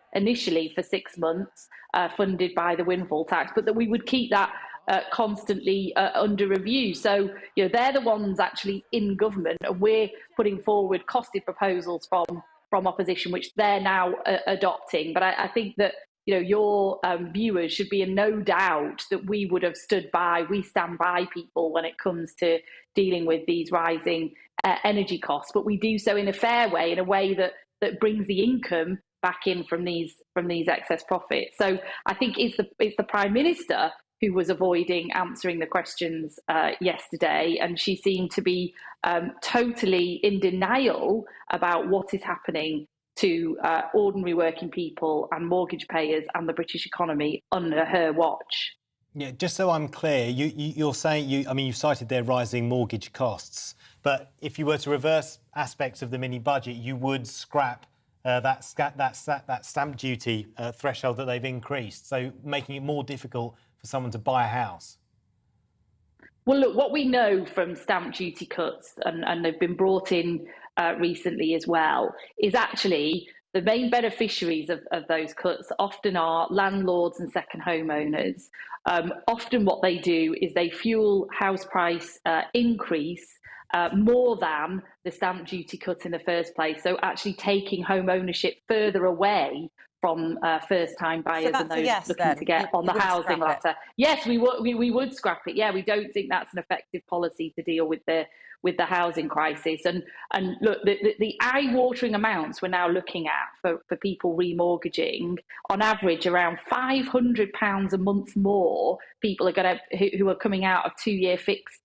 for 6 months funded by the windfall tax, but that we would keep that constantly under review. So they're the ones actually in government, and we're putting forward costed proposals from opposition, which they're now adopting. But I think that your viewers should be in no doubt that we would have stood by. We stand by people when it comes to dealing with these rising energy costs, but we do so in a fair way, in a way that brings the income back in from these excess profits. So I think it's the Prime Minister who was avoiding answering the questions yesterday, and she seemed to be totally in denial about what is happening to ordinary working people and mortgage payers and the British economy under her watch. Yeah, just so I'm clear, you're saying you cited their rising mortgage costs, but if you were to reverse aspects of the mini budget, you would scrap that stamp duty threshold that they've increased, so making it more difficult for someone to buy a house? Well, look, what we know from stamp duty cuts, and they've been brought in recently as well, is actually the main beneficiaries of those cuts often are landlords and second homeowners. Often what they do is they fuel house price increase more than the stamp duty cut in the first place. So actually taking home ownership further away from first-time buyers and those looking to get on the housing ladder. Yes, we would scrap it. Yeah, we don't think that's an effective policy to deal with the housing crisis. And look, the eye-watering amounts we're now looking at for people remortgaging, on average, around £500 a month more. People are who are coming out of 2-year fixed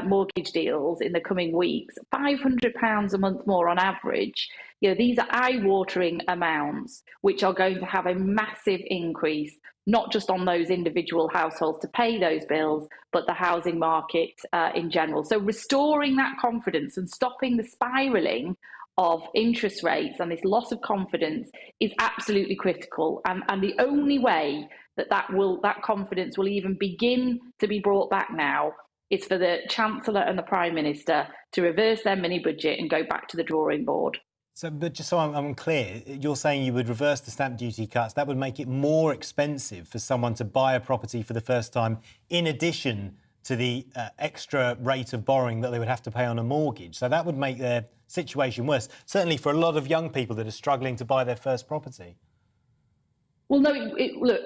mortgage deals in the coming weeks. £500 a month more on average. You know, these are eye-watering amounts which are going to have a massive increase, not just on those individual households to pay those bills, but the housing market in general. So restoring that confidence and stopping the spiralling of interest rates and this loss of confidence is absolutely critical. And the only way that confidence will even begin to be brought back now is for the Chancellor and the Prime Minister to reverse their mini-budget and go back to the drawing board. So, but just so I'm clear, you're saying you would reverse the stamp duty cuts. That would make it more expensive for someone to buy a property for the first time, in addition to the extra rate of borrowing that they would have to pay on a mortgage. So that would make their situation worse, certainly for a lot of young people that are struggling to buy their first property. Well, no, look,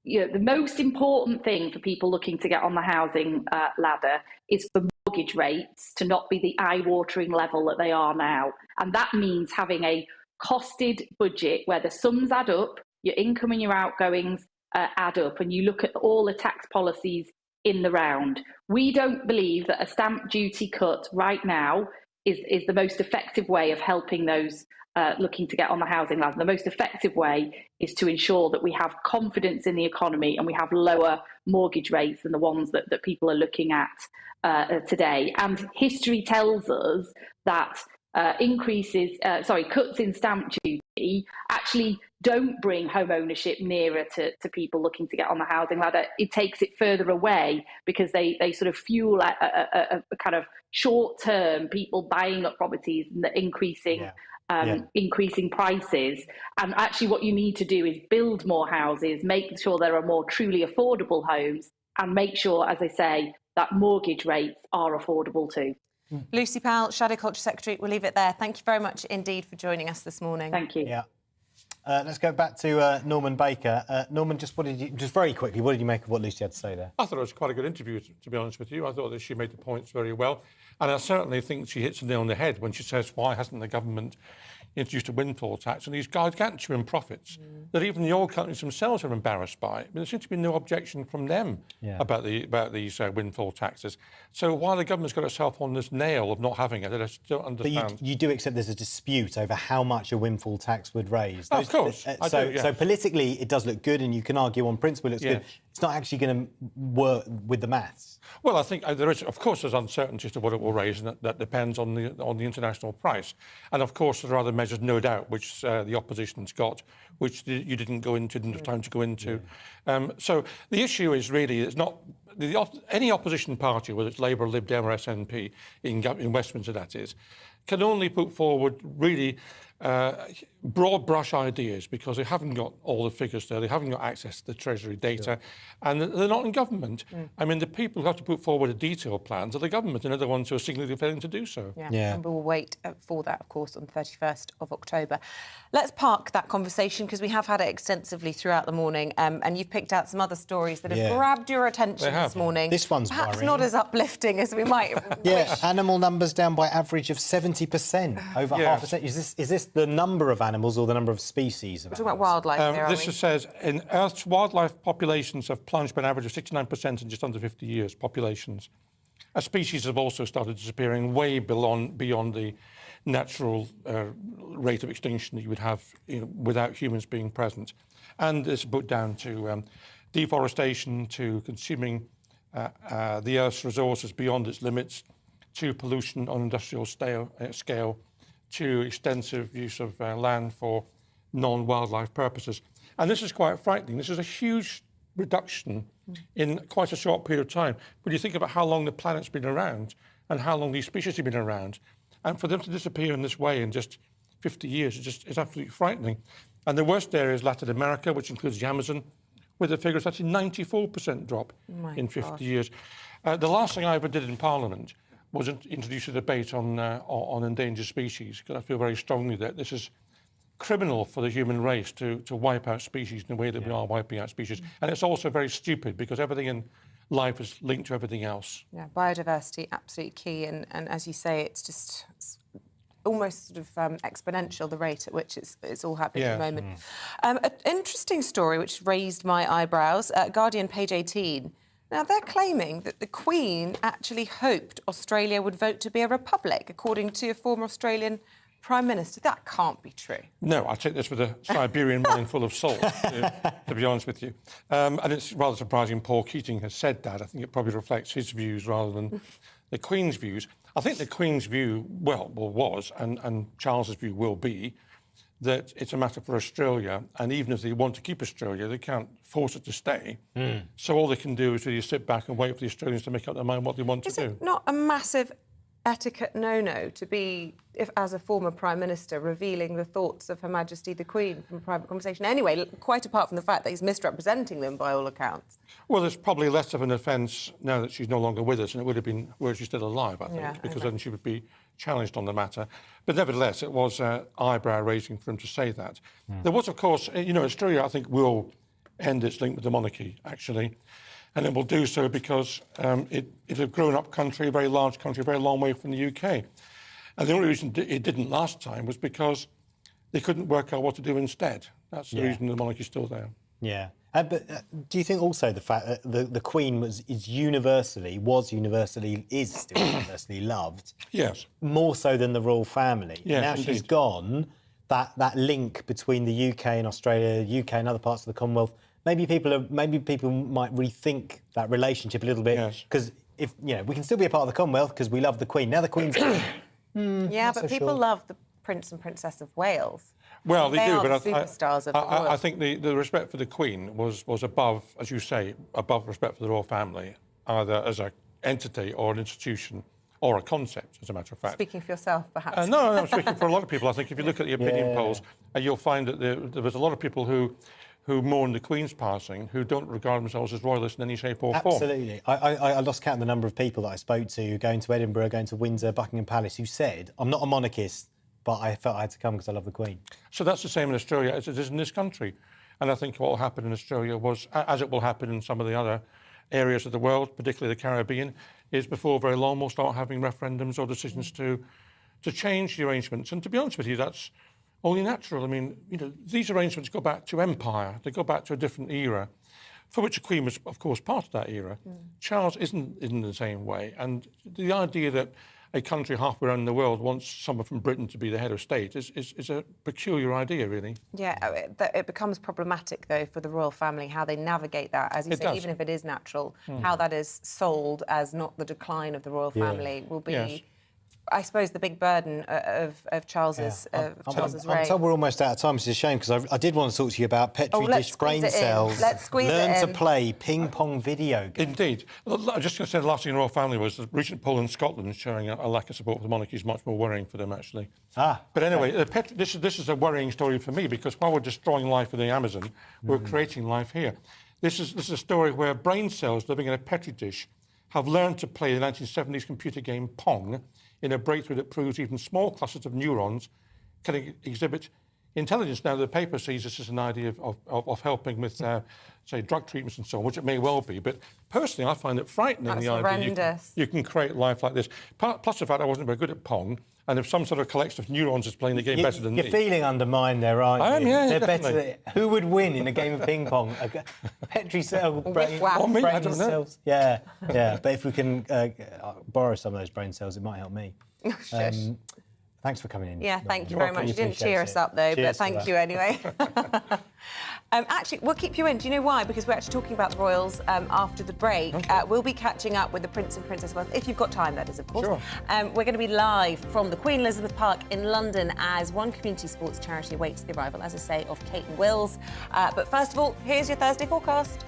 you know, the most important thing for people looking to get on the housing ladder is for mortgage rates to not be the eye-watering level that they are now. And that means having a costed budget where the sums add up, your income and your outgoings add up, and you look at all the tax policies in the round. We don't believe that a stamp duty cut right now is the most effective way of helping those looking to get on the housing ladder. The most effective way is to ensure that we have confidence in the economy and we have lower mortgage rates than the ones that people are looking at today. And history tells us that cuts in stamp duty actually don't bring home ownership nearer to people looking to get on the housing ladder. It takes it further away because they sort of fuel a kind of short-term people buying up properties and increasing prices. And actually what you need to do is build more houses, make sure there are more truly affordable homes, and make sure, as I say, that mortgage rates are affordable too. Lucy Powell, Shadow Culture Secretary, we'll leave it there. Thank you very much indeed for joining us this morning. Thank you. Yeah. Let's go back to Norman Baker. Norman, just very quickly, what did you make of what Lucy had to say there? I thought it was quite a good interview, to be honest with you. I thought that she made the points very well. And I certainly think she hits the nail on the head when she says, why hasn't the government introduced a windfall tax? And these gargantuan profits that even the oil companies themselves are embarrassed by. I mean, there seems to be no objection from them about these windfall taxes. So why the government's got itself on this nail of not having it, I just don't understand. But you do accept there's a dispute over how much a windfall tax would raise. Of course. So politically, it does look good, and you can argue on principle it's good. It's not actually going to work with the maths. Well, I think there is, of course, there's uncertainty as to what it will raise, and that depends on the international price. And of course, there are other measures, no doubt, which the opposition's got, which you didn't have time to go into. So the issue is really, it's not any opposition party, whether it's Labour, Lib Dem, or SNP in Westminster, that is, can only put forward really broad brush ideas because they haven't got all the figures there, they haven't got access to the Treasury data, and they're not in government. I mean, the people who have to put forward a detailed plans are the government, and they're the ones who are signalling failing to do so. And we'll wait for that, of course, on the 31st of October. Let's park that conversation because we have had it extensively throughout the morning, and you've picked out some other stories that have grabbed your attention this morning. This one's perhaps worrying. not as uplifting as we might wish. Animal numbers down by average of 70%, over half a century. Is this the number of animals or the number of species? We're talking about wildlife here, This says, in Earth's wildlife populations have plunged by an average of 69% in just under 50 years, populations. Species have also started disappearing way beyond the natural rate of extinction that you would have without humans being present. And this is put down to deforestation, to consuming the Earth's resources beyond its limits, to pollution on industrial scale, to extensive use of land for non-wildlife purposes. And this is quite frightening. This is a huge reduction in quite a short period of time. When you think about how long the planet's been around and how long these species have been around, and for them to disappear in this way in just 50 years is absolutely frightening. And the worst area is Latin America, which includes the Amazon, with the figure is actually 94% drop in 50 years. The last thing I ever did in Parliament was introduce a debate on endangered species, because I feel very strongly that this is criminal for the human race to wipe out species in the way that we are wiping out species. And it's also very stupid, because everything in life is linked to everything else. Yeah, biodiversity, absolutely key. And as you say, it's almost sort of exponential, the rate at which it's all happening at the moment. An interesting story which raised my eyebrows, Guardian, page 18. Now, they're claiming that the Queen actually hoped Australia would vote to be a republic, according to a former Australian Prime Minister. That can't be true. No, I take this with a Siberian mind full of salt, to be honest with you. And it's rather surprising Paul Keating has said that. I think it probably reflects his views rather than the Queen's views. I think the Queen's view, was, and Charles's view will be, that it's a matter for Australia, and even if they want to keep Australia, they can't force it to stay. So all they can do is really sit back and wait for the Australians to make up their mind what they want to do. Is it not a massive etiquette no-no to be, if as a former Prime Minister, revealing the thoughts of Her Majesty the Queen from a private conversation? Anyway, quite apart from the fact that he's misrepresenting them by all accounts. Well, there's probably less of an offence now that she's no longer with us, and it would have been were she still alive, I think, because then she would be challenged on the matter. But nevertheless, it was eyebrow-raising for him to say that. There was, of course, Australia, I think, will end its link with the monarchy, actually. And it will do so because it's a grown-up country, a very large country, a very long way from the UK. And the only reason it didn't last time was because they couldn't work out what to do instead. That's the reason the monarchy's still there. Yeah. But do you think also the fact that the Queen is still universally loved? Yes. More so than the royal family. Yes, now indeed. she's gone, that link between the UK and Australia, UK and other parts of the Commonwealth, maybe people might rethink that relationship a little bit, because if we can still be a part of the Commonwealth because we love the Queen. Now the Queen's yeah, but people love the Prince and Princess of Wales. Well, they do, but superstars of the world. I think the respect for the Queen was above, as you say, above respect for the royal family, either as an entity or an institution or a concept, as a matter of fact. Speaking for yourself, perhaps. No, I'm speaking for a lot of people. I think if you look at the opinion polls, you'll find that there was a lot of people who mourn the Queen's passing, who don't regard themselves as royalists in any shape or form. Absolutely. I lost count of the number of people that I spoke to going to Edinburgh, going to Windsor, Buckingham Palace, who said, I'm not a monarchist, but I felt I had to come because I love the Queen. So that's the same in Australia as it is in this country. And I think what will happen in Australia was, as it will happen in some of the other areas of the world, particularly the Caribbean, is before very long we'll start having referendums or decisions to change the arrangements. And to be honest with you, that's only natural. I mean, these arrangements go back to empire. They go back to a different era, for which the Queen was, of course, part of that era. Charles isn't in the same way. And the idea that a country halfway around the world wants someone from Britain to be the head of state is a peculiar idea, really. Yeah, it becomes problematic, though, for the royal family, how they navigate that. As you say, even if it is natural, how that is sold as not the decline of the royal family will be... I suppose the big burden of Charles's reign. I'm told we're almost out of time, which is a shame, because I did want to talk to you about Petri dish brain cells. Let's squeeze Learn it in. to play ping pong video games. Indeed. I'm just going to say the last thing in the royal family was the recent poll in Scotland showing a lack of support for the monarchy is much more worrying for them, actually. But anyway, this is a worrying story for me, because while we're destroying life in the Amazon, we're creating life here. This is a story where brain cells living in a Petri dish have learned to play the 1970s computer game Pong in a breakthrough that proves even small clusters of neurons can exhibit intelligence. Now, the paper sees this as an idea of helping with, say, drug treatments and so on, which it may well be. But personally, I find it frightening, That's the idea horrendous. you can create life like this. Plus the fact I wasn't very good at Pong, and if some sort of collection of neurons is playing the game better than me... You're feeling undermined there, aren't you? I am, yeah, They're definitely. better. Who would win in a game of ping pong? A Petri cell brain I don't know. cells? Yeah. But if we can borrow some of those brain cells, it might help me. Thanks for coming in. Yeah, thank you very much. You didn't cheer us up, though, but thank you anyway. Actually, we'll keep you in. Do you know why? Because we're actually talking about the royals after the break. Okay. We'll be catching up with the Prince and Princess of Wales, if you've got time, that is, of course. Sure. We're going to be live from the Queen Elizabeth Park in London as one community sports charity awaits the arrival, as I say, of Kate and Wills. But first of all, here's your Thursday forecast.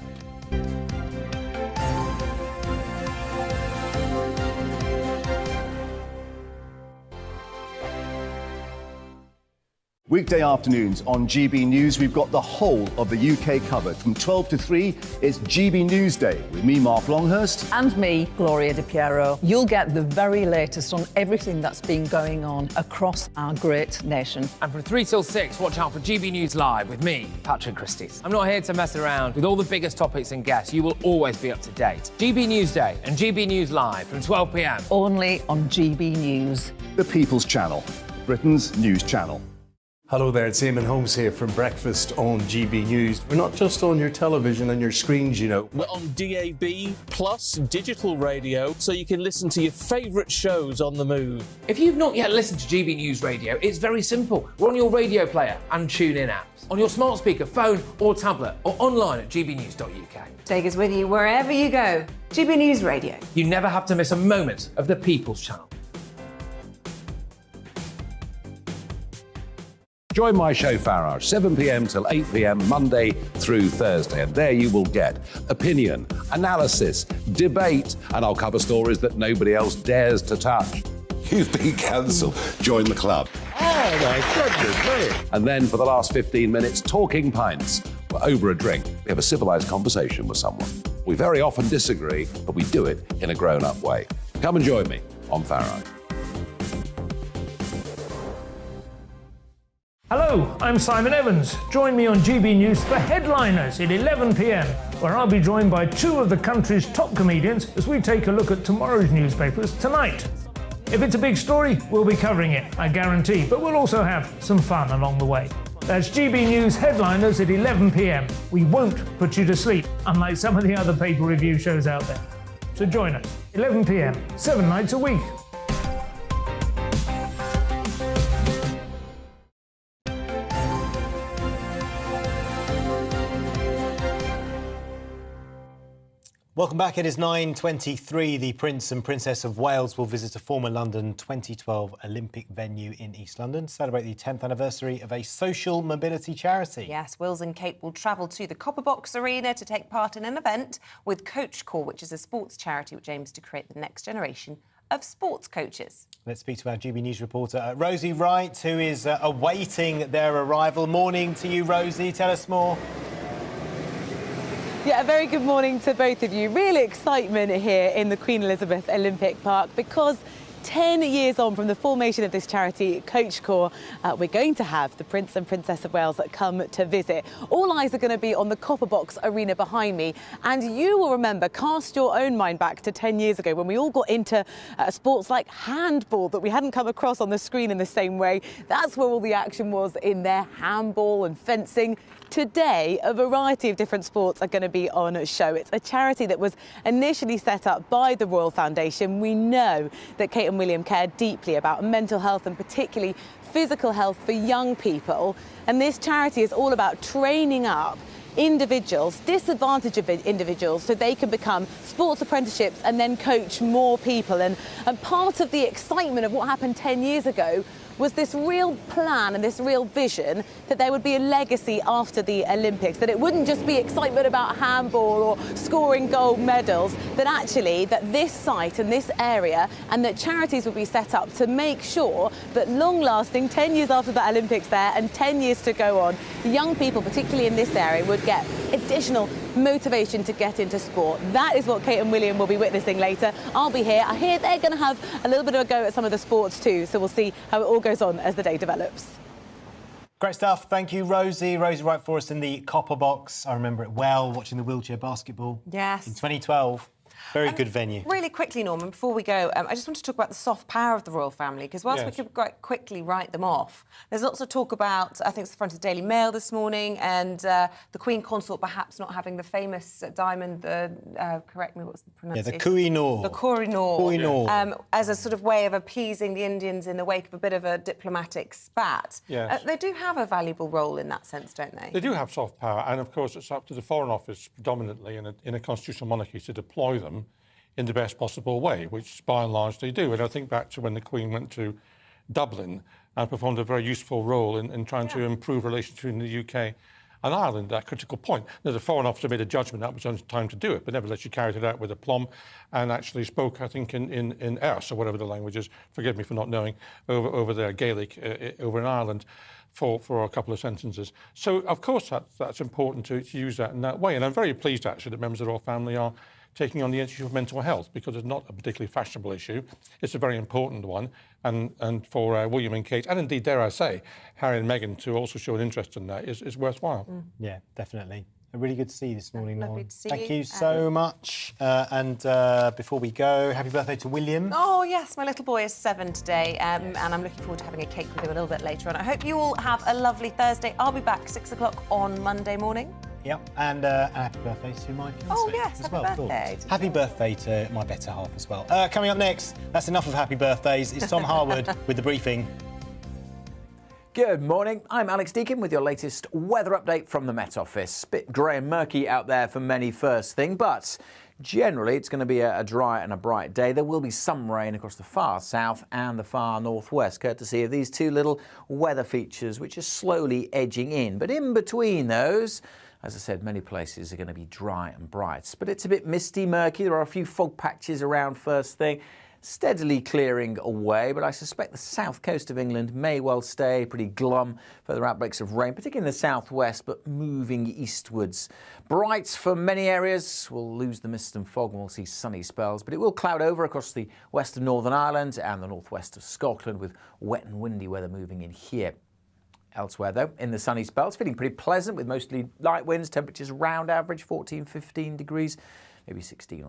Weekday afternoons on GB News, we've got the whole of the UK covered. From 12 to 3, it's GB News Day with me, Mark Longhurst. And me, Gloria Di Piero. You'll get the very latest on everything that's been going on across our great nation. And from 3 till 6, watch out for GB News Live with me, Patrick Christys. I'm not here to mess around with all the biggest topics and guests. You will always be up to date. GB News Day and GB News Live from 12 p.m. Only on GB News. The People's Channel, Britain's news channel. Hello there, it's Eamonn Holmes here from Breakfast on GB News. We're not just on your television and your screens, you know. We're on DAB plus digital radio, so you can listen to your favourite shows on the move. If you've not yet listened to GB News Radio, it's very simple. We're on your radio player and tune-in apps, on your smart speaker, phone or tablet, or online at gbnews.uk. Take us with you wherever you go. GB News Radio. You never have to miss a moment of the People's Channel. Join my show Farage, 7 p.m. till 8 p.m. Monday through Thursday, and there you will get opinion, analysis, debate, and I'll cover stories that nobody else dares to touch. You've been cancelled. Join the club. Oh my goodness me. And then for the last 15 minutes, talking pints. We're over a drink. We have a civilised conversation with someone. We very often disagree, but we do it in a grown-up way. Come and join me on Farage. Hello, I'm Simon Evans. Join me on GB News for Headliners at 11 p.m, where I'll be joined by two of the country's top comedians as we take a look at tomorrow's newspapers tonight. If it's a big story, we'll be covering it, I guarantee, but we'll also have some fun along the way. That's GB News Headliners at 11 p.m. We won't put you to sleep, unlike some of the other paper review shows out there. So join us, 11 p.m, 7 nights a week. Welcome back. It is 9:23. The Prince and Princess of Wales will visit a former London 2012 Olympic venue in East London to celebrate the 10th anniversary of a social mobility charity. Yes, Wills and Kate will travel to the Copper Box Arena to take part in an event with Coach Corps, which is a sports charity which aims to create the next generation of sports coaches. Let's speak to our GB News reporter, Rosie Wright, who is awaiting their arrival. Morning to you, Rosie. Tell us more. Yeah, a very good morning to both of you. Real excitement here in the Queen Elizabeth Olympic Park because 10 years on from the formation of this charity, Coach Corps, we're going to have the Prince and Princess of Wales come to visit. All eyes are going to be on the Copper Box Arena behind me. And you will remember, cast your own mind back to 10 years ago when we all got into sports like handball that we hadn't come across on the screen in the same way. That's where all the action was in there, handball and fencing. Today, a variety of different sports are going to be on show. It's a charity that was initially set up by the Royal Foundation. We know that Kate and William care deeply about mental health and particularly physical health for young people. And this charity is all about training up individuals, disadvantaged individuals, so they can become sports apprenticeships and then coach more people. And part of the excitement of what happened 10 years ago was this real plan and this real vision that there would be a legacy after the Olympics, that it wouldn't just be excitement about handball or scoring gold medals, that actually that this site and this area and that charities would be set up to make sure that long-lasting, 10 years after the Olympics there and 10 years to go on, young people, particularly in this area, would get additional motivation to get into sport. That is what Kate and William will be witnessing later. I'll be here. I hear they're going to have a little bit of a go at some of the sports too, so we'll see how it all goes on as the day develops. Great stuff. Thank you, Rosie. Rosie Wright for us in the Copper Box. I remember it well, watching the wheelchair basketball. Yes. In 2012. Very good venue. Really quickly, Norman, before we go, I just want to talk about the soft power of the royal family, because whilst we Yes. could quite quickly write them off, there's lots of talk about, I think it's the front of the Daily Mail this morning, and the Queen Consort perhaps not having the famous diamond, correct me, what's the pronunciation? the Koh-i-Noor. The Koh-i-Noor. Koh-i-Noor. As a sort of way of appeasing the Indians in the wake of a bit of a diplomatic spat. Yes. They do have a valuable role in that sense, don't they? They do have soft power, and of course it's up to the Foreign Office predominantly in a constitutional monarchy to deploy them in the best possible way, which by and large they do. And I think back to when the Queen went to Dublin and performed a very useful role in trying to improve relations between the UK and Ireland at that critical point. Now, the Foreign Office made a judgment that was on time to do it, but nevertheless she carried it out with aplomb and actually spoke, I think, in Erse, or whatever the language is, forgive me for not knowing, over there, Gaelic, over in Ireland, for a couple of sentences. So, of course, that's important to use that in that way. And I'm very pleased, actually, that members of the royal family are taking on the issue of mental health, because it's not a particularly fashionable issue. It's a very important one. And for William and Kate, and indeed, dare I say, Harry and Meghan, to also show an interest in that is worthwhile. Yeah, definitely. Really good to see you this morning, Lovely Lauren. to see Thank you. you so much. And before we go, happy birthday to William. Oh, yes, my little boy is 7 today, and I'm looking forward to having a cake with him a little bit later on. I hope you all have a lovely Thursday. I'll be back 6 o'clock on Monday morning. Yep, and happy birthday to my fiancée. Oh, yes, as happy well. birthday. Cool. Happy birthday to my better half as well. Coming up next, that's enough of happy birthdays. It's Tom Harwood with the briefing. Good morning, I'm Alex Deakin with your latest weather update from the Met Office. Bit grey and murky out there for many first thing, but generally it's going to be a dry and a bright day. There will be some rain across the far south and the far northwest, courtesy of these two little weather features which are slowly edging in. But in between those, as I said, many places are going to be dry and bright. But it's a bit misty, murky. There are a few fog patches around first thing. Steadily clearing away, but I suspect the south coast of England may well stay pretty glum. Further outbreaks of rain, particularly in the southwest, but moving eastwards. Bright for many areas. We'll lose the mist and fog and we'll see sunny spells, but it will cloud over across the west of Northern Ireland and the northwest of Scotland, with wet and windy weather moving in here. Elsewhere, though, in the sunny spells, feeling pretty pleasant with mostly light winds, temperatures around average, 14, 15 degrees, maybe 16